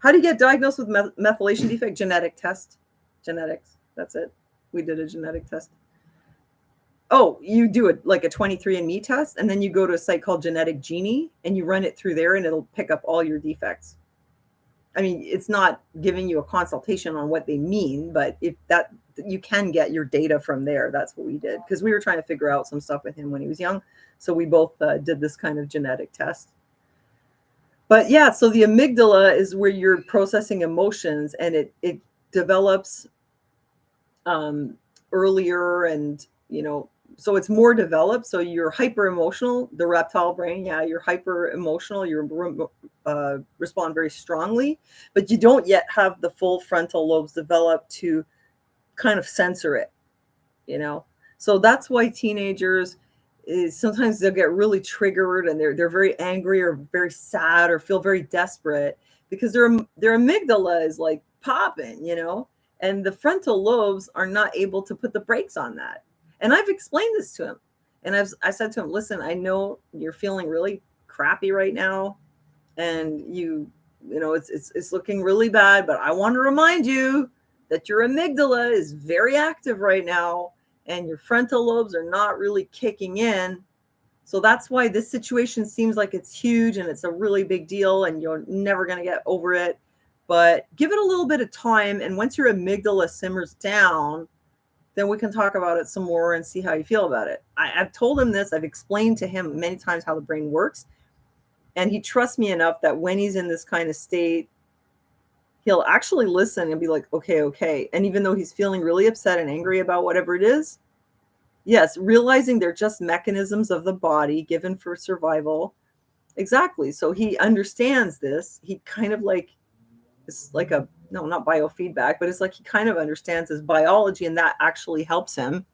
How do you get diagnosed with methylation defect? Genetic test. Genetics. That's it. We did a genetic test. Oh, you do it like a 23andMe test, and then you go to a site called Genetic Genie, and you run it through there, and it'll pick up all your defects. I mean, it's not giving you a consultation on what they mean, but if that, you can get your data from there. That's what we did, because we were trying to figure out some stuff with him when he was young. So we both did this kind of genetic test. But yeah, so the amygdala is where you're processing emotions, and it develops earlier, and you know, so it's more developed. So you're hyper emotional, the reptile brain, yeah, you're hyper emotional, you respond very strongly, but you don't yet have the full frontal lobes developed to kind of censor it, you know. So that's why teenagers sometimes they'll get really triggered, and they're very angry or very sad or feel very desperate because their amygdala is like popping, you know, and the frontal lobes are not able to put the brakes on that. And I've explained this to him, and I said to him, listen, I know you're feeling really crappy right now, and you know it's looking really bad, but I want to remind you that your amygdala is very active right now, and your frontal lobes are not really kicking in. So that's why this situation seems like it's huge and it's a really big deal and you're never going to get over it. But give it a little bit of time. And once your amygdala simmers down, then we can talk about it some more and see how you feel about it. I've told him this. I've explained to him many times how the brain works. And he trusts me enough that when he's in this kind of state, he'll actually listen and be like, okay, okay. And even though he's feeling really upset and angry about whatever it is, yes, realizing they're just mechanisms of the body given for survival. Exactly. So he understands this. He kind of like, it's like a, no, not biofeedback, but it's like he kind of understands his biology, and that actually helps him.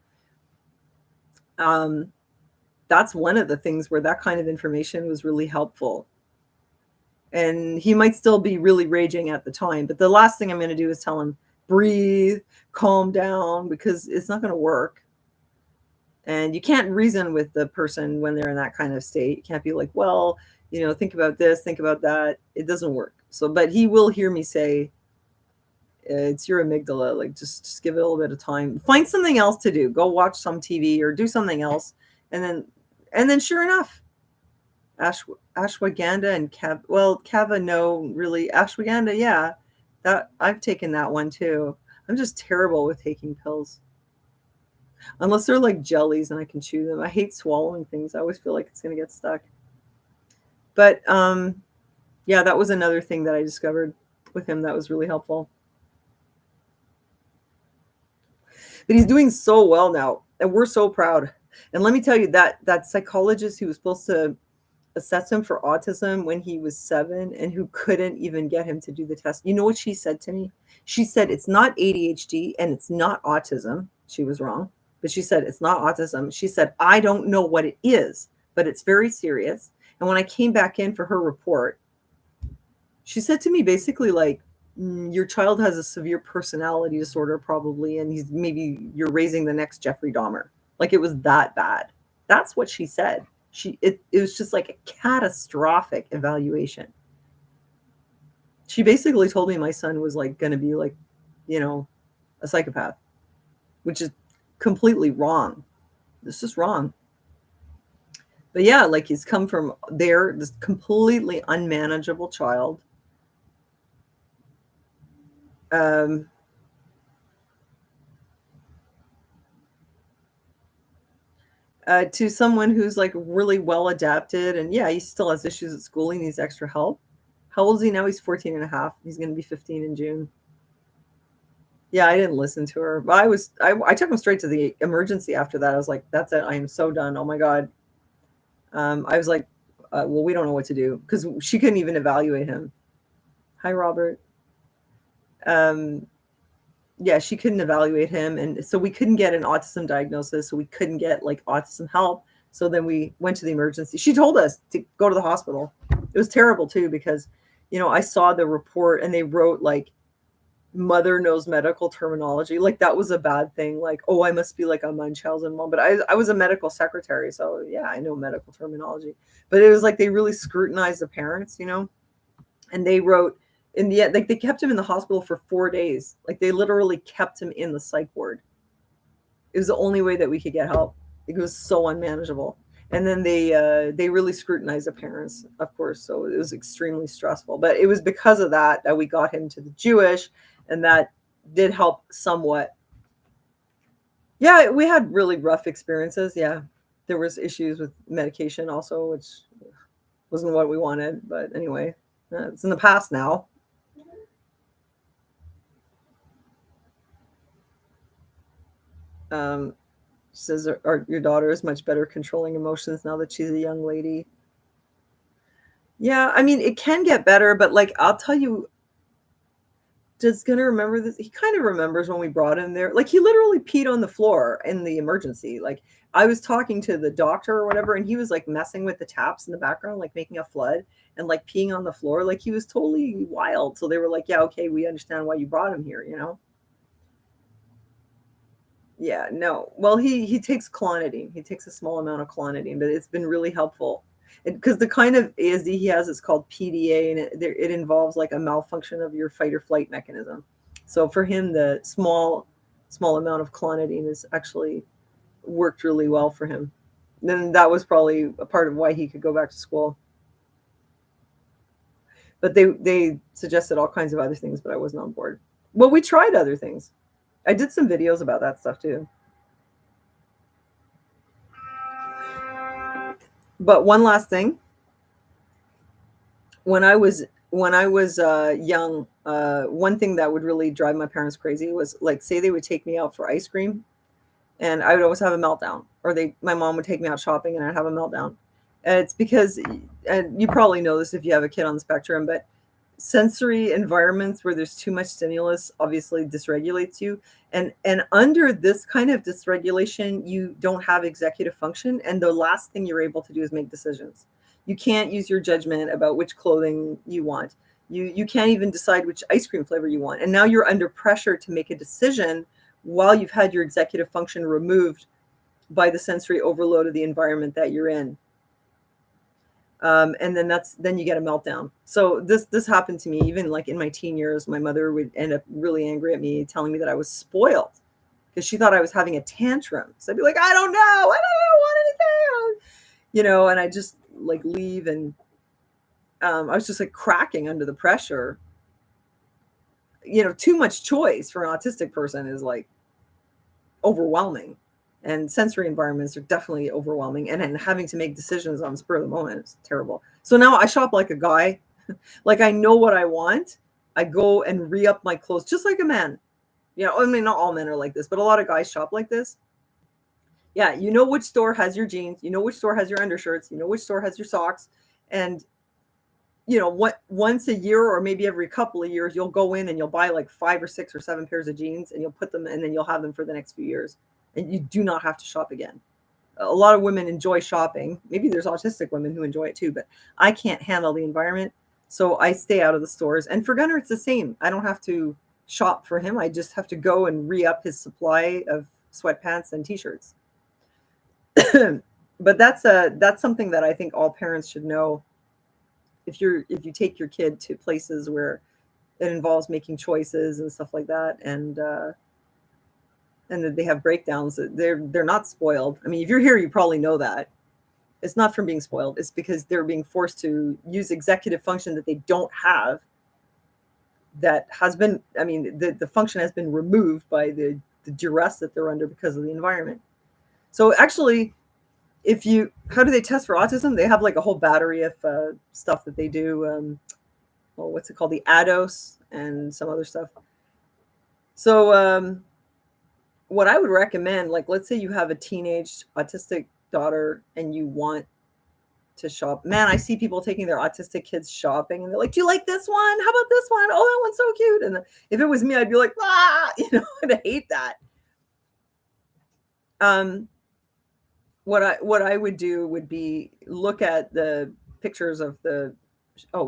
That's one of the things where that kind of information was really helpful. And he might still be really raging at the time, but the last thing I'm going to do is tell him, breathe, calm down, because it's not going to work. And you can't reason with the person when they're in that kind of state. You can't be like, well, you know, think about this, think about that. It doesn't work. So, but he will hear me say, it's your amygdala. Like, just give it a little bit of time. Find something else to do. Go watch some TV or do something else. And then sure enough, ashwagandha and kava, no, really. Ashwagandha, yeah. That I've taken that one too. I'm just terrible with taking pills. Unless they're like jellies and I can chew them. I hate swallowing things. I always feel like it's going to get stuck. But yeah, that was another thing that I discovered with him that was really helpful. But he's doing so well now, and we're so proud. And let me tell you, that psychologist who was supposed to assess him for autism when he was 7 and who couldn't even get him to do the test, you know what she said to me? She said, it's not ADHD and it's not autism. She was wrong. But she said, it's not autism. She said, I don't know what it is, but it's very serious. And when I came back in for her report, she said to me basically like, your child has a severe personality disorder probably, and you're raising the next Jeffrey Dahmer. Like, it was that bad. That's what she said. It was just like a catastrophic evaluation. She basically told me my son was like going to be like, you know, a psychopath, which is completely wrong. This is wrong. But yeah, like he's come from there, this completely unmanageable child. To someone who's like really well adapted, and yeah, he still has issues at school. He needs extra help. How old is he now? He's 14 and a half. He's going to be 15 in June. Yeah, I didn't listen to her, but I took him straight to the emergency after that. I was like, that's it. I am so done. Oh my God. I was like, well, we don't know what to do, because she couldn't even evaluate him. Hi, Robert. Yeah, she couldn't evaluate him, and so we couldn't get an autism diagnosis, so we couldn't get like autism help. So then we went to the emergency. She told us to go to the hospital. It was terrible too, because I saw the report and they wrote like mother knows medical terminology. Like that was a bad thing. Like, oh, I must be like a Munchausen mom. But I was a medical secretary, so yeah, I know medical terminology. But it was like they really scrutinized the parents, and they wrote in the end, like they kept him in the hospital for 4 days. Like they literally kept him in the psych ward. It was the only way that we could get help. It was so unmanageable. And then they really scrutinized the parents, of course. So it was extremely stressful. But it was because of that we got him to the Jewish, and that did help somewhat. Yeah, we had really rough experiences. Yeah, there was issues with medication also, which wasn't what we wanted. But anyway, it's in the past now. She says your daughter is much better controlling emotions now that she's a young lady. Yeah, I mean, it can get better, but like I'll tell you, does Gunnar remember this? He kind of remembers when we brought him there. Like he literally peed on the floor in the emergency. Like I was talking to the doctor or whatever, and he was like messing with the taps in the background, like making a flood and like peeing on the floor. Like he was totally wild. So they were like, yeah, okay, we understand why you brought him here, Yeah, no. Well, he takes clonidine. He takes a small amount of clonidine, but it's been really helpful. Because the kind of ASD he has is called PDA, and it involves like a malfunction of your fight or flight mechanism. So for him, the small amount of clonidine has actually worked really well for him. Then that was probably a part of why he could go back to school. But they suggested all kinds of other things, but I wasn't on board. Well, we tried other things. I did some videos about that stuff too. But one last thing, when I was young, one thing that would really drive my parents crazy was like, say they would take me out for ice cream, and I would always have a meltdown, or my mom would take me out shopping and I'd have a meltdown. And it's because, and you probably know this if you have a kid on the spectrum, but sensory environments where there's too much stimulus obviously dysregulates you, and under this kind of dysregulation you don't have executive function, and the last thing you're able to do is make decisions. You can't use your judgment about which clothing you want. You can't even decide which ice cream flavor you want, and now you're under pressure to make a decision while you've had your executive function removed by the sensory overload of the environment that you're in. And then you get a meltdown. So this happened to me even like in my teen years. My mother would end up really angry at me, telling me that I was spoiled because she thought I was having a tantrum. So I'd be like, I don't know, I don't want anything, and I just like leave, and I was just like cracking under the pressure. Too much choice for an autistic person is like overwhelming. And sensory environments are definitely overwhelming, and having to make decisions on the spur of the moment is terrible. So now I shop like a guy. Like I know what I want. I go and re-up my clothes just like a man. I mean, not all men are like this, but a lot of guys shop like this. Yeah, you know which store has your jeans, you know which store has your undershirts, you know which store has your socks, and what, once a year or maybe every couple of years, you'll go in and you'll buy like 5 or 6 or 7 pairs of jeans, and you'll put them, and then you'll have them for the next few years, and you do not have to shop again. A lot of women enjoy shopping. Maybe there's autistic women who enjoy it too, but I can't handle the environment, so I stay out of the stores. And for Gunnar, it's the same. I don't have to shop for him. I just have to go and re-up his supply of sweatpants and t-shirts. But that's something that I think all parents should know. If you take your kid to places where it involves making choices and stuff like that, and that they have breakdowns, they're not spoiled. I mean, if you're here, you probably know that. It's not from being spoiled. It's because they're being forced to use executive function that they don't have. That has been, I mean, the function has been removed by the duress that they're under because of the environment. So actually, how do they test for autism? They have like a whole battery of stuff that they do. What's it called? The ADOS and some other stuff. So what I would recommend, like let's say you have a teenage autistic daughter and you want to shop. Man, I see people taking their autistic kids shopping and they're like, do you like this one? How about this one? Oh, that one's so cute. And if it was me, I'd be like, ah, I'd hate that. What I would do would be look at the pictures of the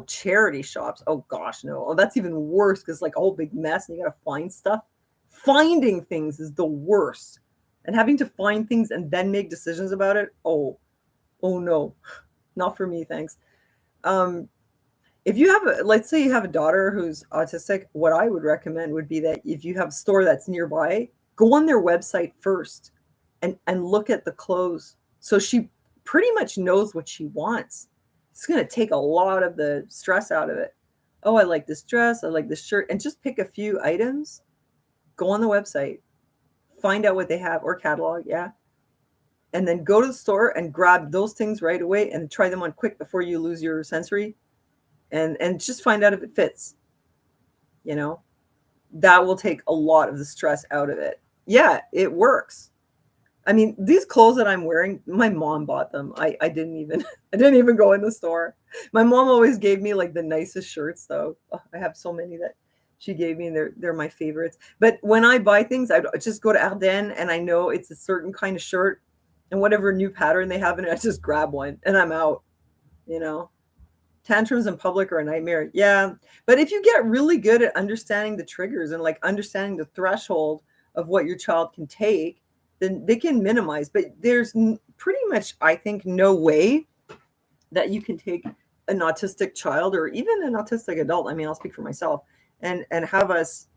charity shops. Oh gosh, no. Oh, that's even worse because like a whole big mess and you gotta find stuff. Finding things is the worst. And having to find things and then make decisions about it. Oh no. Not for me, thanks. If you have let's say you have a daughter who's autistic, what I would recommend would be that if you have a store that's nearby, go on their website first and look at the clothes. So she pretty much knows what she wants. It's going to take a lot of the stress out of it. Oh, I like this dress. I like this shirt. And just pick a few items. Go on the website. Find out what they have or catalog. Yeah. And then go to the store and grab those things right away and try them on quick before you lose your sensory. And just find out if it fits. That will take a lot of the stress out of it. Yeah, it works. I mean, these clothes that I'm wearing, my mom bought them. I didn't even go in the store. My mom always gave me like the nicest shirts though. Oh, I have so many that she gave me and they're my favorites. But when I buy things, I just go to Ardennes and I know it's a certain kind of shirt and whatever new pattern they have in it, I just grab one and I'm out, Tantrums in public are a nightmare. Yeah. But if you get really good at understanding the triggers and like understanding the threshold of what your child can take, then they can minimize. But there's pretty much, I think, no way that you can take an autistic child or even an autistic adult. I mean, I'll speak for myself and have us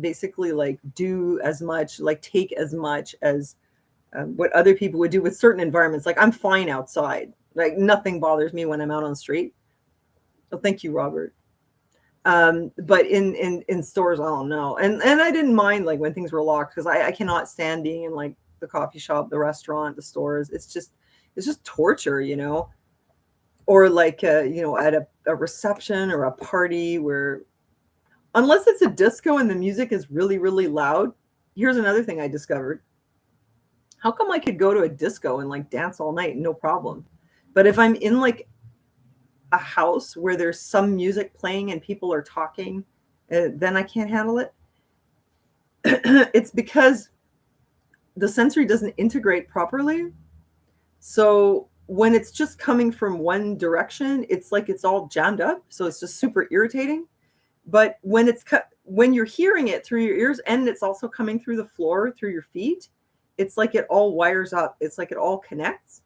basically like do as much, like take as much as what other people would do with certain environments. Like I'm fine outside. Like nothing bothers me when I'm out on the street. Oh, thank you, Robert. But in stores, I don't know. And I didn't mind like when things were locked because I cannot stand being in like the coffee shop, the restaurant, the stores. It's just torture, or like, at a reception or a party where, unless it's a disco and the music is really, really loud. Here's another thing I discovered. How come I could go to a disco and like dance all night? No problem. But if I'm in like a house where there's some music playing and people are talking, then I can't handle it. It's because the sensory doesn't integrate properly. So when it's just coming from one direction, it's like it's all jammed up. So it's just super irritating. But when you're hearing it through your ears and it's also coming through the floor, through your feet, it's like it all wires up. It's like it all connects.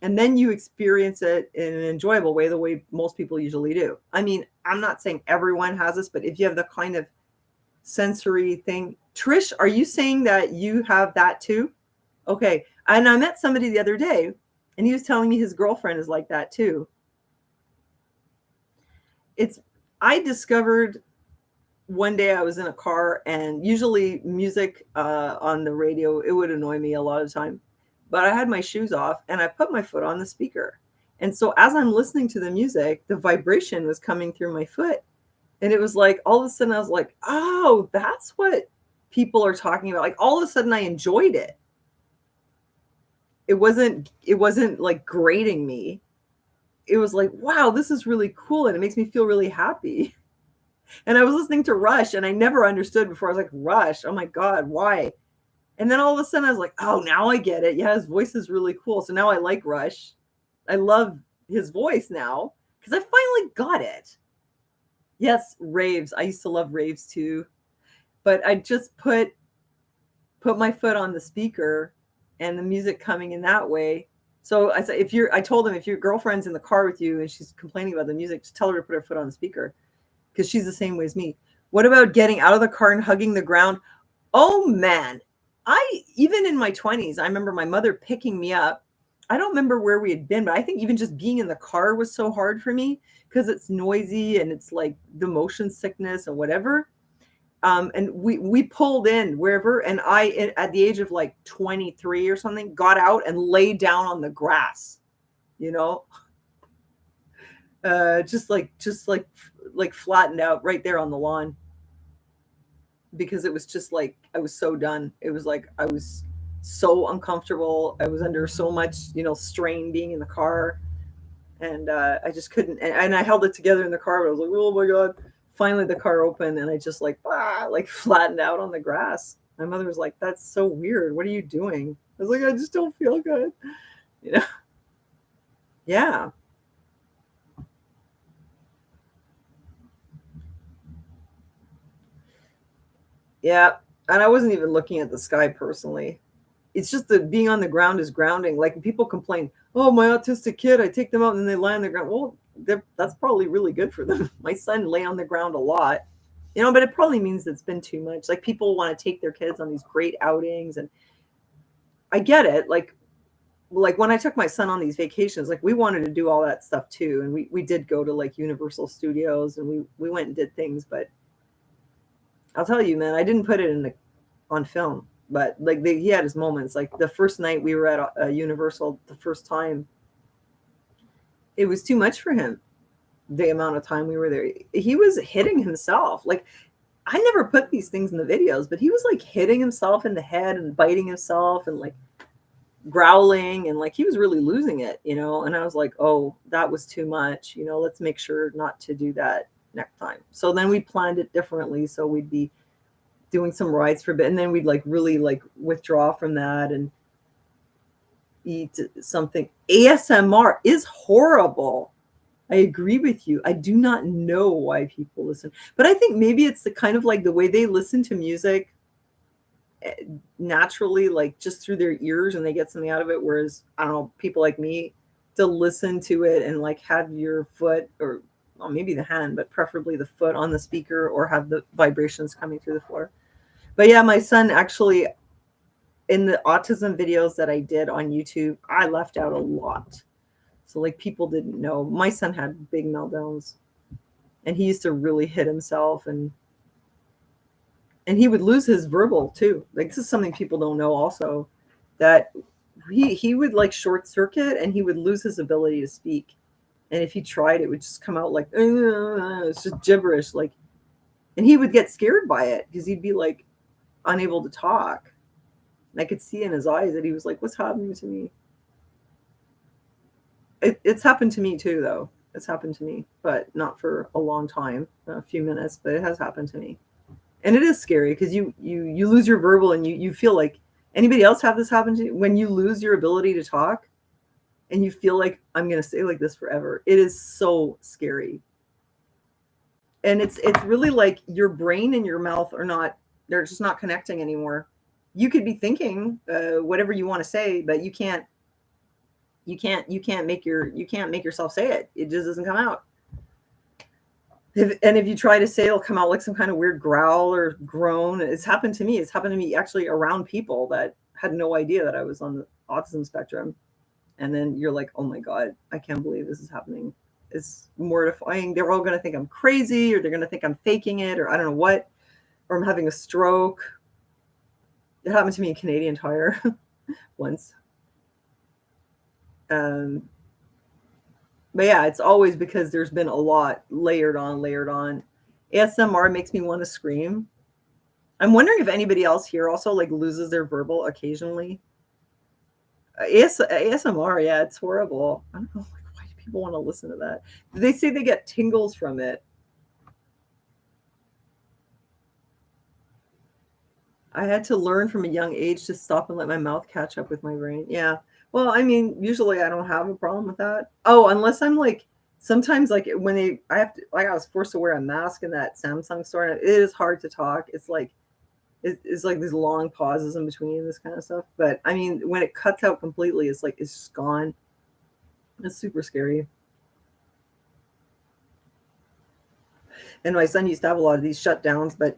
And then you experience it in an enjoyable way, the way most people usually do. I mean, I'm not saying everyone has this, but if you have the kind of sensory thing. Trish, are you saying that you have that too? Okay. And I met somebody the other day and he was telling me his girlfriend is like that too. I discovered one day I was in a car and usually music on the radio, it would annoy me a lot of the time. But I had my shoes off and I put my foot on the speaker. And so as I'm listening to the music, the vibration was coming through my foot. And it was like, all of a sudden I was like, oh, that's what people are talking about. Like all of a sudden I enjoyed it. It wasn't like grating me. It was like, wow, this is really cool. And it makes me feel really happy. And I was listening to Rush and I never understood before. I was like, Rush, oh my God, why? And then all of a sudden I was like, oh, now I get it. Yeah, his voice is really cool. So now I like Rush. I love his voice now because I finally got it. Yes, raves. I used to love raves too. But I just put my foot on the speaker and the music coming in that way. So I said, I told him, if your girlfriend's in the car with you and she's complaining about the music, just tell her to put her foot on the speaker because she's the same way as me. What about getting out of the car and hugging the ground? Oh man. Even in my 20s, I remember my mother picking me up. I don't remember where we had been, but I think even just being in the car was so hard for me because it's noisy and it's like the motion sickness or whatever. And we pulled in wherever, and I, at the age of like 23 or something, got out and laid down on the grass, just like flattened out right there on the lawn. Because it was just like, I was so done. It was like, I was so uncomfortable. I was under so much, strain being in the car. And I just couldn't. And I held it together in the car. But I was like, oh my God. Finally, the car opened and I just like flattened out on the grass. My mother was like, that's so weird. What are you doing? I was like, I just don't feel good. You know? Yeah. Yeah. And I wasn't even looking at the sky personally. It's just that being on the ground is grounding. Like people complain, oh, my autistic kid, I take them out and then they lie on the ground. Well, that's probably really good for them. My son lay on the ground a lot, you know, but it probably means it's been too much. Like people want to take their kids on these great outings, and I get it. Like when I took my son on these vacations, like we wanted to do all that stuff too, and we did go to like Universal Studios, and we went and did things. But I'll tell you, man, I didn't put it on film. But like he had his moments. Like the first night we were at Universal, the first time, it was too much for him. The amount of time we were there, he was hitting himself. Like I never put these things in the videos, but he was like hitting himself in the head and biting himself and like growling, and like he was really losing it, you know. And I was like, oh, that was too much, you know. Let's make sure not to do that next time. So then we planned it differently. So we'd be doing some rides for a bit, and then we'd like really like withdraw from that and eat something. ASMR is horrible. I agree with you. I do not know why people listen, but I think maybe it's the kind of like the way they listen to music naturally, like just through their ears, and they get something out of it. Whereas I don't know, people like me, to listen to it and like have your foot, or well, maybe the hand, but preferably the foot on the speaker, or have the vibrations coming through the floor. But yeah, my son actually, in the autism videos that I did on YouTube, I left out a lot. So like people didn't know. My son had big meltdowns, and he used to really hit himself, and he would lose his verbal too. Like this is something people don't know also, that he would like short circuit and he would lose his ability to speak. And if he tried, it would just come out like it's just gibberish, like, and he would get scared by it because he'd be like unable to talk. And I could see in his eyes that he was like, what's happening to me? It's happened to me too, though. It's happened to me, but not for a long time, a few minutes, but it has happened to me. And it is scary because you lose your verbal, and you feel like, anybody else have this happen to you? When you lose your ability to talk and you feel like, I'm going to stay like this forever. It is so scary. And it's really like your brain and your mouth are not, they're just not connecting anymore. You could be thinking whatever you want to say, but you can't make yourself say it. It just doesn't come out. If you try to say it, it'll come out like some kind of weird growl or groan. It's happened to me. It's happened to me actually around people that had no idea that I was on the autism spectrum. And then you're like, oh my God, I can't believe this is happening. It's mortifying. They're all going to think I'm crazy, or they're going to think I'm faking it, or I don't know what, or I'm having a stroke. It happened to me in Canadian Tire once. But yeah, it's always because there's been a lot layered on. ASMR makes me want to scream. I'm wondering if anybody else here also like loses their verbal occasionally. ASMR, yeah, it's horrible. I don't know, like, why do people want to listen to that? They say they get tingles from it. I had to learn from a young age to stop and let my mouth catch up with my brain. Yeah. Well, I mean, usually I don't have a problem with that. Oh, unless I'm like, sometimes like when I was forced to wear a mask in that Samsung store, and it is hard to talk. It's like, it's like these long pauses in between this kind of stuff. But I mean, when it cuts out completely, it's like, it's just gone. It's super scary. And my son used to have a lot of these shutdowns, but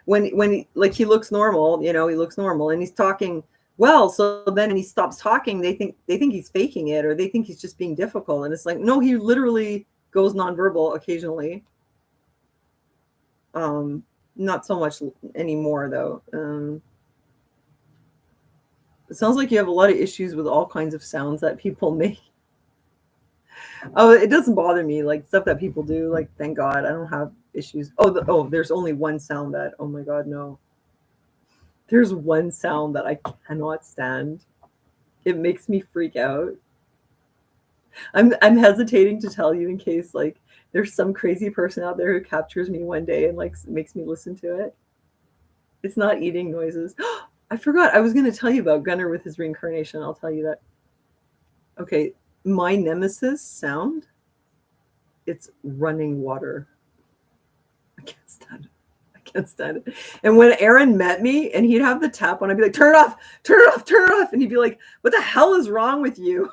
when he, like, he looks normal, you know, he looks normal and he's talking well. So then when he stops talking, they think he's faking it, or they think he's just being difficult. And it's like, no, he literally goes nonverbal occasionally. Not so much anymore though. It sounds like you have a lot of issues with all kinds of sounds that people make. Oh, it doesn't bother me, like stuff that people do. Like, thank God I don't have issues. Oh, there's only one sound that, oh my God, no. There's one sound that I cannot stand. It makes me freak out. I'm hesitating to tell you in case like there's some crazy person out there who captures me one day and like makes me listen to it. It's not eating noises. I forgot. I was going to tell you about Gunnar with his reincarnation. I'll tell you that. Okay, my nemesis sound. It's running water. I can't stand it. I can't stand it. And when Aaron met me and he'd have the tap on, I'd be like, turn it off, turn it off, turn it off. And he'd be like, what the hell is wrong with you?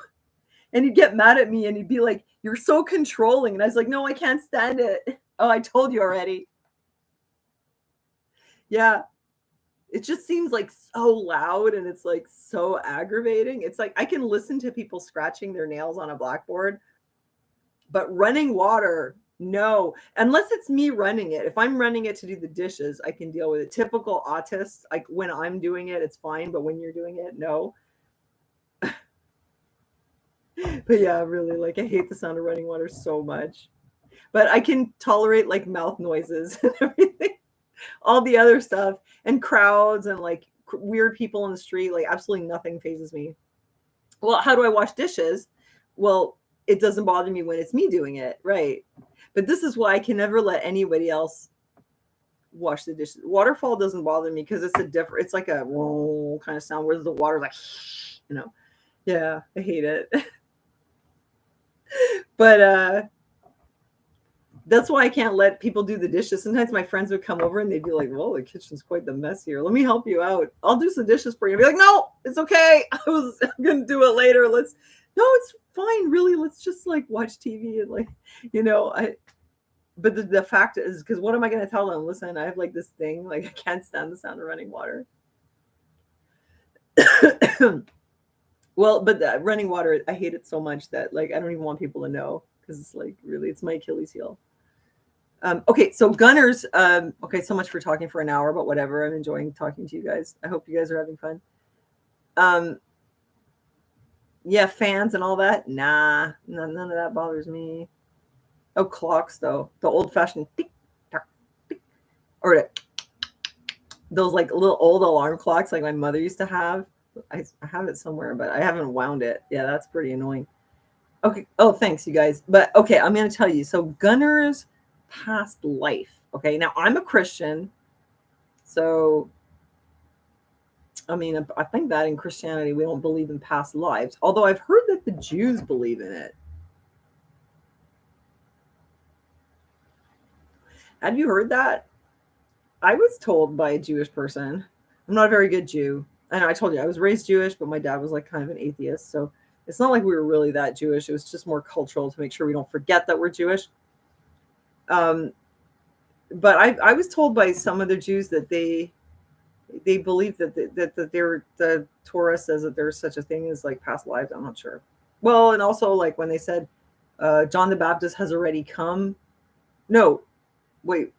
And he'd get mad at me and he'd be like, you're so controlling. And I was like, no, I can't stand it. Oh, I told you already. Yeah. It just seems like so loud and it's like so aggravating. It's like I can listen to people scratching their nails on a blackboard, but running water, no. Unless it's me running it. If I'm running it to do the dishes, I can deal with it. Typical autist, like when I'm doing it, it's fine. But when you're doing it, no. But yeah, really, like I hate the sound of running water so much. But I can tolerate like mouth noises and everything. All the other stuff and crowds and like weird people in the street, like absolutely nothing phases me. Well, how do I wash dishes? Well, it doesn't bother me when it's me doing it, right? But this is why I can never let anybody else wash the dishes. Waterfall doesn't bother me because it's like a roll kind of sound where the water's like, you know. Yeah, I hate it. But that's why I can't let people do the dishes. Sometimes my friends would come over and they'd be like, well, the kitchen's quite the mess here. Let me help you out. I'll do some dishes for you. I'd be like, no, it's okay. I'm going to do it later. No, it's fine. Really. Let's just like watch TV and like, but the fact is, because what am I going to tell them? Listen, I have like this thing, like I can't stand the sound of running water. Well, but the running water, I hate it so much that like, I don't even want people to know because it's like, really, it's my Achilles heel. Okay, so Gunners, okay, so much for talking for an hour, but whatever. I'm enjoying talking to you guys. I hope you guys are having fun. Yeah, fans and all that. Nah, none of that bothers me. Oh, clocks though. The old-fashioned tick, tock, tick, or those like little old alarm clocks like my mother used to have. I have it somewhere, but I haven't wound it. Yeah, that's pretty annoying. Okay. Oh, thanks, you guys. But okay, I'm going to tell you. So Gunners past life. Okay, now I'm a Christian, so I mean, I think that in Christianity we don't believe in past lives, although I've heard that the Jews believe in it. Have you heard that? I was told by a Jewish person. I'm not a very good Jew. I know I told you I was raised Jewish, but my dad was like kind of an atheist, so it's not like we were really that Jewish. It was just more cultural to make sure we don't forget that we're Jewish. But I was told by some of the Jews that they believe that the Torah says that there's such a thing as like past lives. I'm not sure. Well, and also like when they said John the Baptist has already come. No, wait,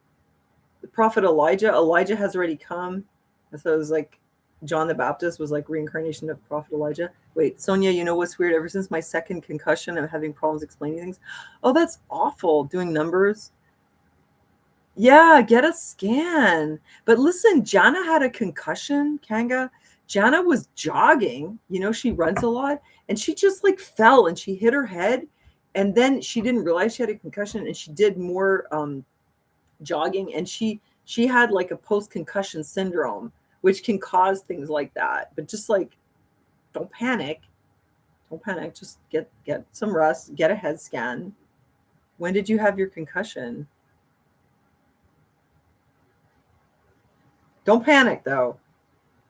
the prophet Elijah has already come. And so it was like John the Baptist was like reincarnation of prophet Elijah. Wait, Sonia, you know what's weird? Ever since my second concussion, I'm having problems explaining things. Oh, that's awful. Doing numbers. Yeah, get a scan. But listen, Jana had a concussion, Kanga. Jana was jogging, she runs a lot, and she just like fell and she hit her head. And then she didn't realize she had a concussion and she did more jogging, and she had like a post-concussion syndrome, which can cause things like that. But just like don't panic. Don't panic. Just get some rest, get a head scan. When did you have your concussion? Don't panic though,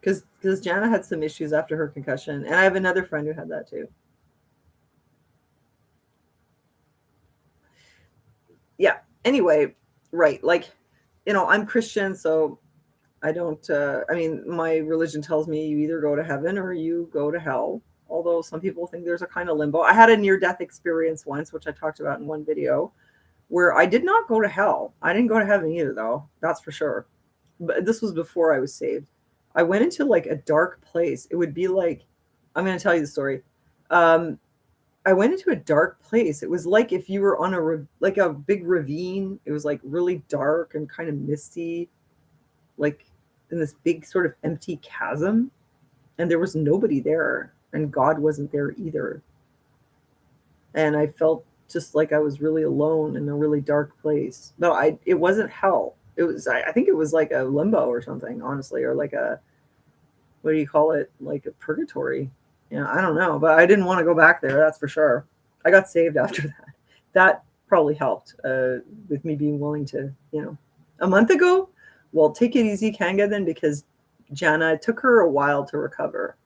because Jana had some issues after her concussion, and I have another friend who had that too. Yeah. Anyway, right. Like, I'm Christian, so I don't. I mean, my religion tells me you either go to heaven or you go to hell. Although some people think there's a kind of limbo. I had a near-death experience once, which I talked about in one video, where I did not go to hell. I didn't go to heaven either, though. That's for sure. But this was before I was saved. I went into like a dark place. It would be like, I'm going to tell you the story. I went into a dark place. It was like if you were on a big ravine. It was like really dark and kind of misty, like in this big sort of empty chasm, and there was nobody there, and God wasn't there either. and I felt just like I was really alone in a really dark place. But it wasn't hell. It was, I think it was like a limbo or something, honestly, or like a, what do you call it? Like a purgatory. Yeah, I don't know, but I didn't want to go back there. That's for sure. I got saved after that. That probably helped with me being willing to, a month ago. Well, take it easy, Kanga, then, because Jana, it took her a while to recover.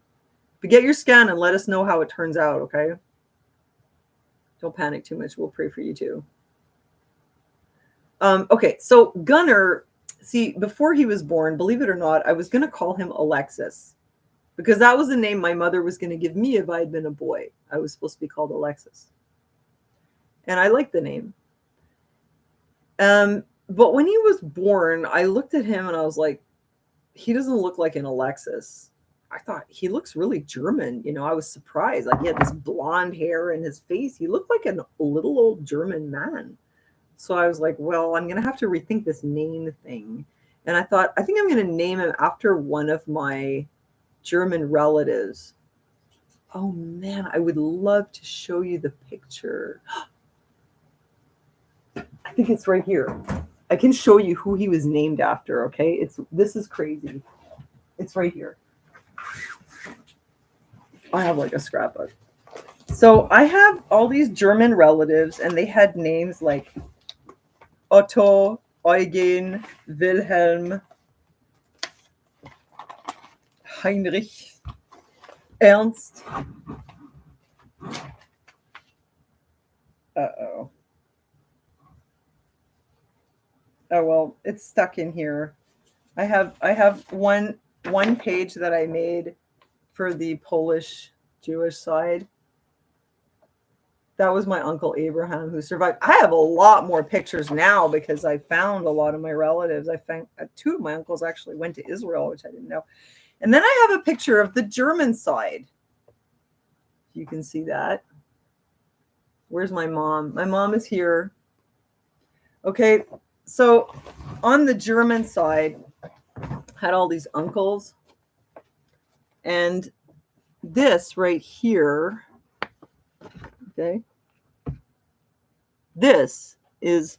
But get your scan and let us know how it turns out, okay? Don't panic too much. We'll pray for you too. Okay, so Gunnar, see, before he was born, believe it or not, I was going to call him Alexis because that was the name my mother was going to give me if I had been a boy. I was supposed to be called Alexis. And I liked the name. But when he was born, I looked at him and I was like, he doesn't look like an Alexis. I thought he looks really German. I was surprised. Like he had this blonde hair in his face. He looked like a little old German man. So I was like, well, I'm going to have to rethink this name thing. And I thought, I think I'm going to name him after one of my German relatives. Oh man, I would love to show you the picture. I think it's right here. I can show you who he was named after, okay? This is crazy. It's right here. I have like a scrapbook. So I have all these German relatives and they had names like Otto, Eugen, Wilhelm, Heinrich, Ernst. Uh-oh. Oh well, it's stuck in here. I have one page that I made for the Polish Jewish side. That was my Uncle Abraham who survived. I have a lot more pictures now because I found a lot of my relatives. I found two of my uncles actually went to Israel, which I didn't know. And then I have a picture of the German side. You can see that. Where's my mom? My mom is here. Okay, so on the German side, had all these uncles. And this right here, okay, this is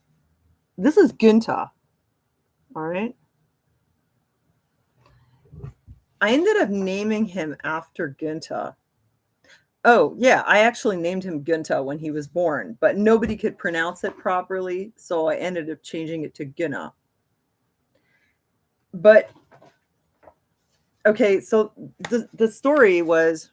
Günther, all right? I ended up naming him after Günther. Oh, yeah, I actually named him Günther when he was born, but nobody could pronounce it properly, so I ended up changing it to Gunnar. But, okay, so the story was,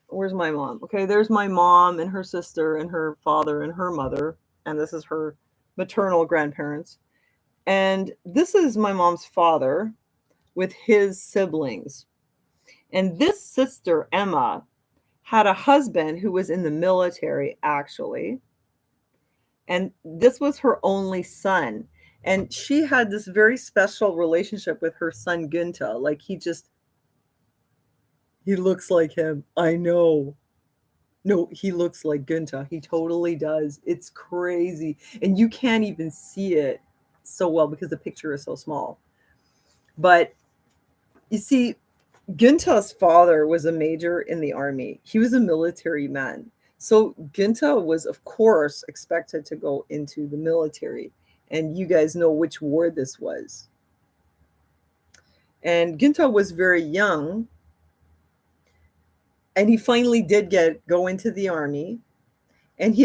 where's my mom? Okay, there's my mom and her sister and her father and her mother, and this is her maternal grandparents. And this is my mom's father with his siblings. And this sister, Emma, had a husband who was in the military, actually. And this was her only son. And she had this very special relationship with her son, Günther. Like, he looks like him. I know. No, he looks like Günther. He totally does. It's crazy. And you can't even see it so well because the picture is so small. But you see, Günther's father was a major in the army. He was a military man. So Günther was, of course, expected to go into the military. And you guys know which war this was. And Günther was very young. And he finally did go into the army. And he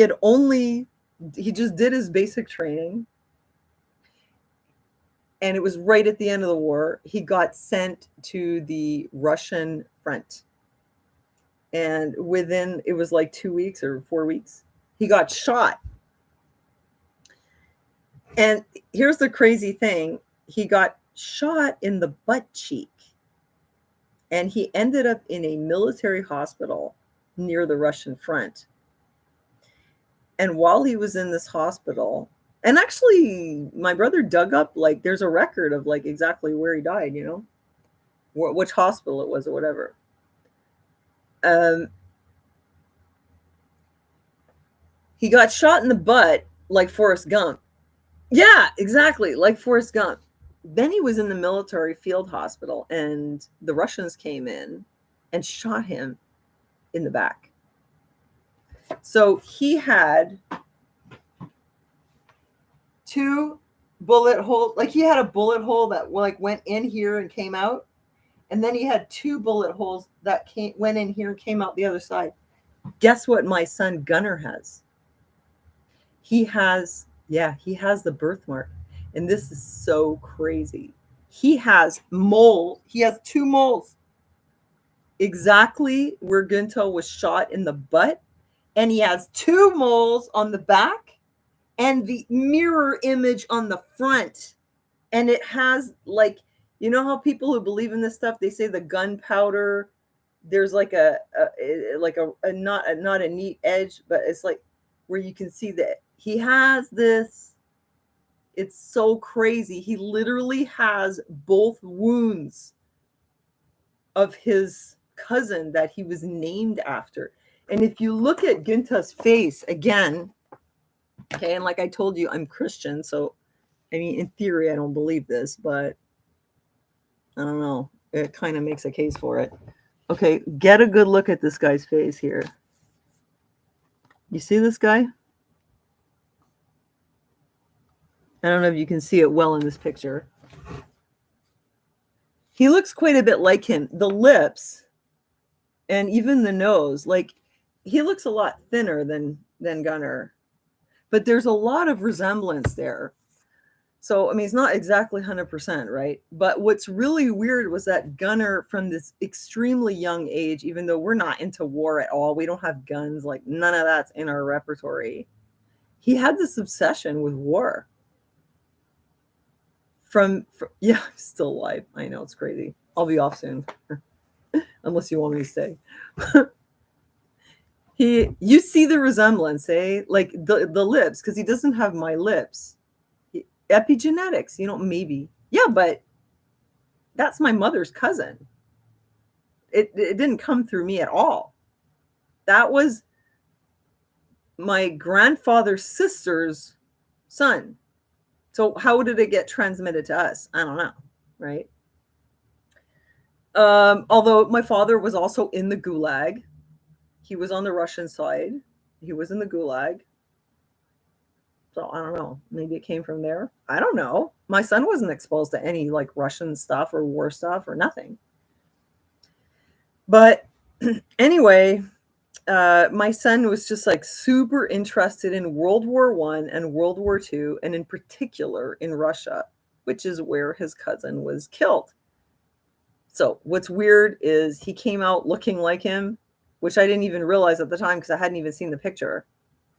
just did his basic training. And it was right at the end of the war. He got sent to the Russian front. And it was like 2 weeks or 4 weeks, he got shot. And here's the crazy thing. He got shot in the butt cheek. And he ended up in a military hospital near the Russian front. And while he was in this hospital, and actually my brother dug up, like, there's a record of like exactly where he died, which hospital it was or whatever. He got shot in the butt like Forrest Gump. Yeah, exactly, like Forrest Gump. Then he was in the military field hospital, and the Russians came in and shot him in the back. So he had 2 bullet holes. Like he had a bullet hole that like went in here and came out. And then he had 2 bullet holes that went in here and came out the other side. Guess what my son Gunnar has? He has the birthmark. And this is so crazy. He has 2 moles exactly where Gunto was shot in the butt. And he has 2 moles on the back and the mirror image on the front. And it has like, you know how people who believe in this stuff, they say the gunpowder, there's like a not a neat edge, but it's like where you can see that he has this. It's so crazy. He literally has both wounds of his cousin that he was named after. And if you look at Ginta's face again, okay, and like I told you, I'm Christian, so I mean, in theory, I don't believe this, but I don't know. It kind of makes a case for it. Okay, get a good look at this guy's face here. You see this guy? I don't know if you can see it well in this picture. He looks quite a bit like him. The lips and even the nose, like he looks a lot thinner than Gunnar, but there's a lot of resemblance there. So, I mean, it's not exactly 100%, right? But what's really weird was that Gunnar, from this extremely young age, even though we're not into war at all, we don't have guns, like none of that's in our repertory. He had this obsession with war. Yeah, I'm still alive. I know, it's crazy. I'll be off soon, unless you want me to stay. You see the resemblance, eh? Like the lips, because he doesn't have my lips. Epigenetics, maybe. Yeah, but that's my mother's cousin. It didn't come through me at all. That was my grandfather's sister's son. So how did it get transmitted to us? I don't know, right? Although my father was also in the Gulag. He was on the Russian side. He was in the Gulag. So I don't know. Maybe it came from there. I don't know. My son wasn't exposed to any like Russian stuff or war stuff or nothing. But anyway, my son was just like super interested in World War I and World War II, and in particular in Russia, which is where his cousin was killed. So what's weird is he came out looking like him, which I didn't even realize at the time because I hadn't even seen the picture.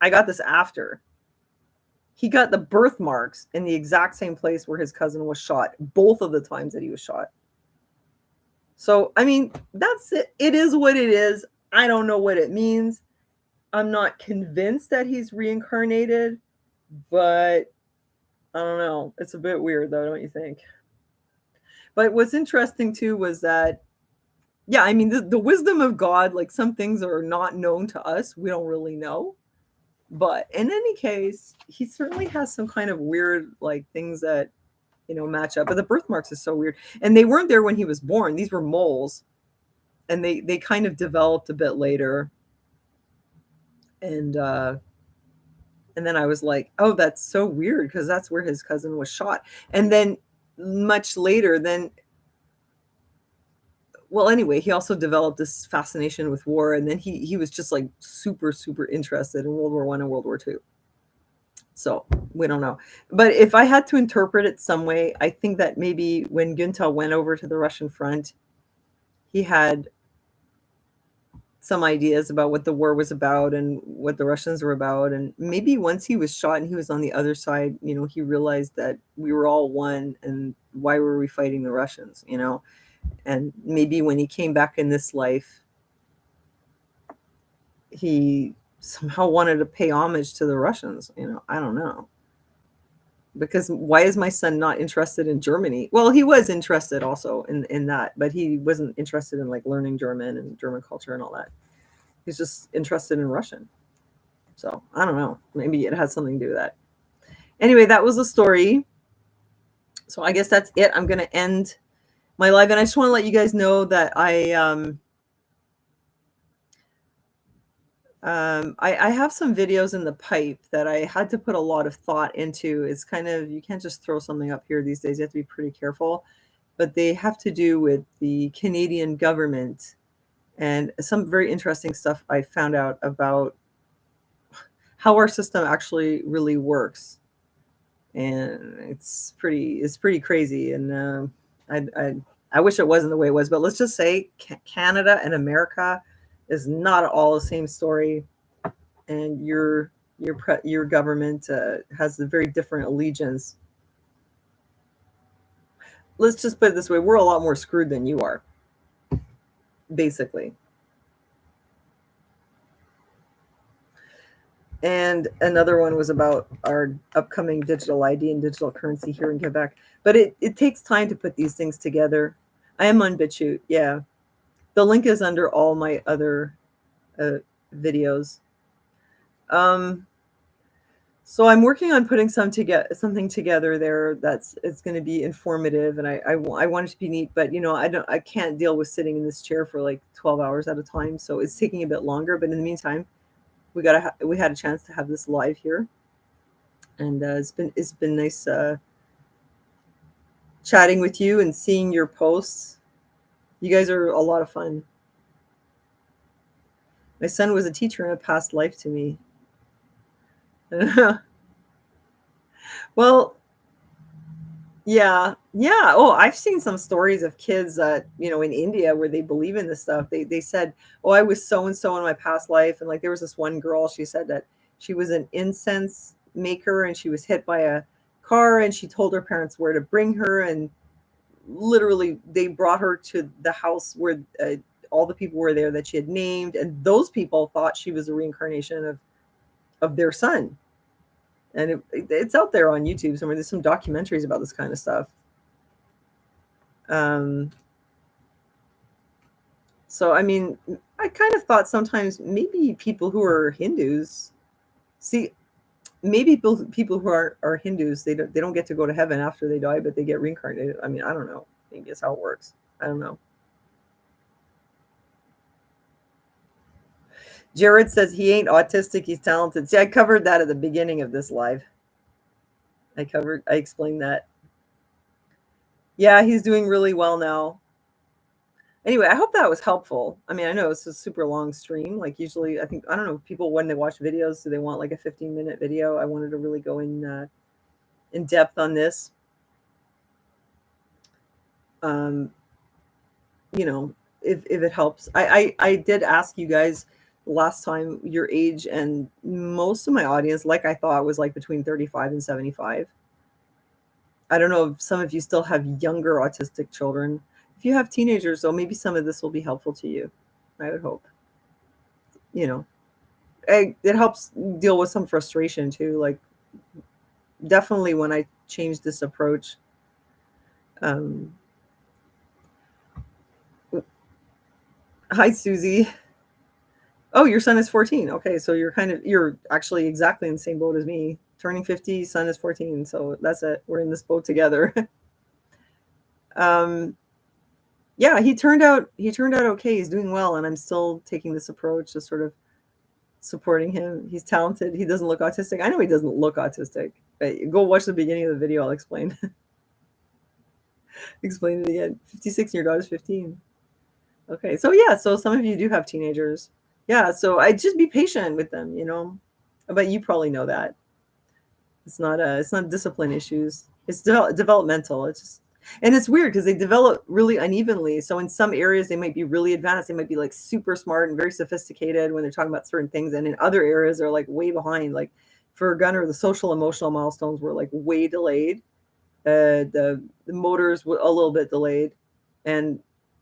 I got this after. He got the birthmarks in the exact same place where his cousin was shot, both of the times that he was shot. So, I mean, that's it. It is what it is. I don't know what it means. I'm not convinced that he's reincarnated, but I don't know. It's a bit weird, though, don't you think? But what's interesting, too, was that, yeah, I mean, the wisdom of God, like some things are not known to us. We don't really know. But in any case, he certainly has some kind of weird, like, things that, match up. But the birthmarks is so weird. And they weren't there when he was born. These were moles. And they kind of developed a bit later. And then I was like, oh, that's so weird, because that's where his cousin was shot. And then much later, well, anyway, he also developed this fascination with war. And then he was just like super, super interested in World War I and World War II. So we don't know. But if I had to interpret it some way, I think that maybe when Günther went over to the Russian front, he had some ideas about what the war was about and what the Russians were about. And maybe once he was shot and he was on the other side, he realized that we were all one, and why were we fighting the Russians, And maybe when he came back in this life, he somehow wanted to pay homage to the Russians, I don't know. Because why is my son not interested in Germany? Well, he was interested also in that, but he wasn't interested in like learning German and German culture and all that. He's just interested in Russian. So I don't know. Maybe it has something to do with that. Anyway, that was the story. So I guess that's it. I'm going to end my live. And I just want to let you guys know that I I have some videos in the pipe that I had to put a lot of thought into. It's kind of, you can't just throw something up here these days. You have to be pretty careful. But they have to do with the Canadian government and some very interesting stuff I found out about how our system actually really works. And it's pretty crazy. And I wish it wasn't the way it was. But let's just say Canada and America is not all the same story. And your government has a very different allegiance. Let's just put it this way: we're a lot more screwed than you are, basically. And another one was about our upcoming digital ID and digital currency here in Quebec. But it takes time to put these things together. I am on BitChute, yeah. The link is under all my other videos. So I'm working on putting something together there it's going to be informative, and I want it to be neat. But I can't deal with sitting in this chair for like 12 hours at a time, so it's taking a bit longer. But in the meantime, we had a chance to have this live here, and it's been nice chatting with you and seeing your posts. You guys are a lot of fun. My son was a teacher in a past life to me. Well, yeah. Oh, I've seen some stories of kids that, in India where they believe in this stuff. They said, oh, I was so and so in my past life. And like there was this one girl, she said that she was an incense maker and she was hit by a car, and she told her parents where to bring her, and literally they brought her to the house where all the people were there that she had named, and those people thought she was a reincarnation of their son. And it's out there on YouTube somewhere. There's some documentaries about this kind of stuff. So, I mean, I kind of thought sometimes maybe people who are Hindus, maybe people who are Hindus, they don't get to go to heaven after they die, but they get reincarnated. I mean, I don't know. Maybe that's how it works. I don't know. Jared says he ain't autistic, he's talented. See, I covered that at the beginning of this live. I explained that. Yeah, he's doing really well now. Anyway, I hope that was helpful. I mean, I know it's a super long stream. Like usually, I don't know, people, when they watch videos, do they want like a 15-minute video? I wanted to really go in depth on this. If it helps. I did ask you guys last time your age, and most of my audience, like I thought, was like between 35 and 75. I don't know if some of you still have younger autistic children. If you have teenagers, though, maybe some of this will be helpful to you. I would hope. It helps deal with some frustration too. Like, definitely when I changed this approach. Hi, Susie. Oh, your son is 14. Okay, so you're actually exactly in the same boat as me. Turning 50, son is 14. So that's it. We're in this boat together. Yeah, he turned out okay. He's doing well, and I'm still taking this approach to sort of supporting him. He's talented. He doesn't look autistic. I know he doesn't look autistic. But go watch the beginning of the video. I'll explain. Explain it again. 56 and your daughter's 15. Okay, so yeah, so some of you do have teenagers. Yeah, so I just be patient with them, But you probably know that. It's not discipline issues. It's developmental. And it's weird because they develop really unevenly. So in some areas they might be really advanced. They might be like super smart and very sophisticated when they're talking about certain things. And in other areas they're like way behind. Like for Gunnar, the social emotional milestones were like way delayed. The motors were a little bit delayed. And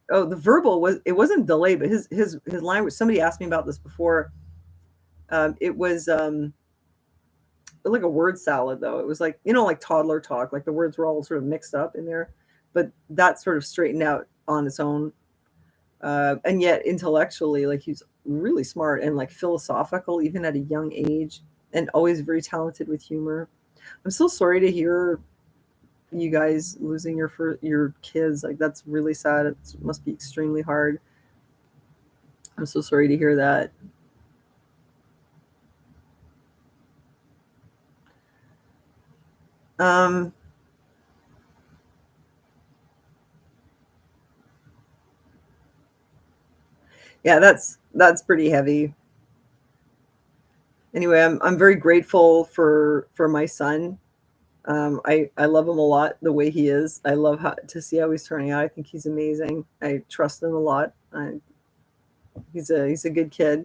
the verbal wasn't delayed, but his language. Somebody asked me about this before. It was like a word salad, though. It was like, like toddler talk, like the words were all sort of mixed up in there, but that sort of straightened out on its own. And yet intellectually, like he's really smart and like philosophical, even at a young age, and always very talented with humor. I'm so sorry to hear you guys losing your kids. Like that's really sad. It must be extremely hard. I'm so sorry to hear that. Um, yeah, that's pretty heavy. Anyway, I'm very grateful for my son. I love him a lot the way he is. I love to see how he's turning out. I think he's amazing. I trust him a lot. He's a good kid,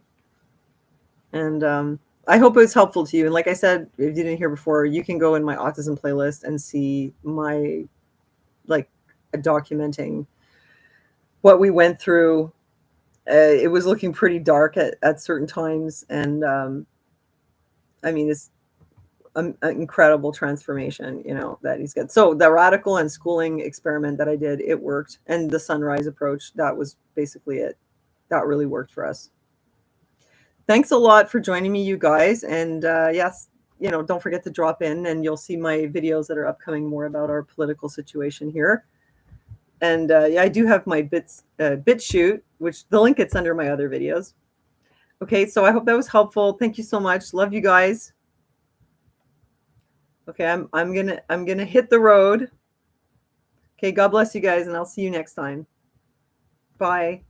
and I hope it was helpful to you. And like I said, if you didn't hear before, you can go in my autism playlist and see my like documenting what we went through. It was looking pretty dark at certain times, and I mean, it's an incredible transformation, that he's got. So the radical unschooling experiment that I did, it worked, and the sunrise approach, that was basically it. That really worked for us. Thanks a lot for joining me, you guys, and yes, don't forget to drop in, and you'll see my videos that are upcoming more about our political situation here. And yeah, I do have my BitChute, which the link is under my other videos. Okay, so I hope that was helpful. Thank you so much. Love you guys. Okay, I'm gonna hit the road. Okay, God bless you guys, and I'll see you next time. Bye.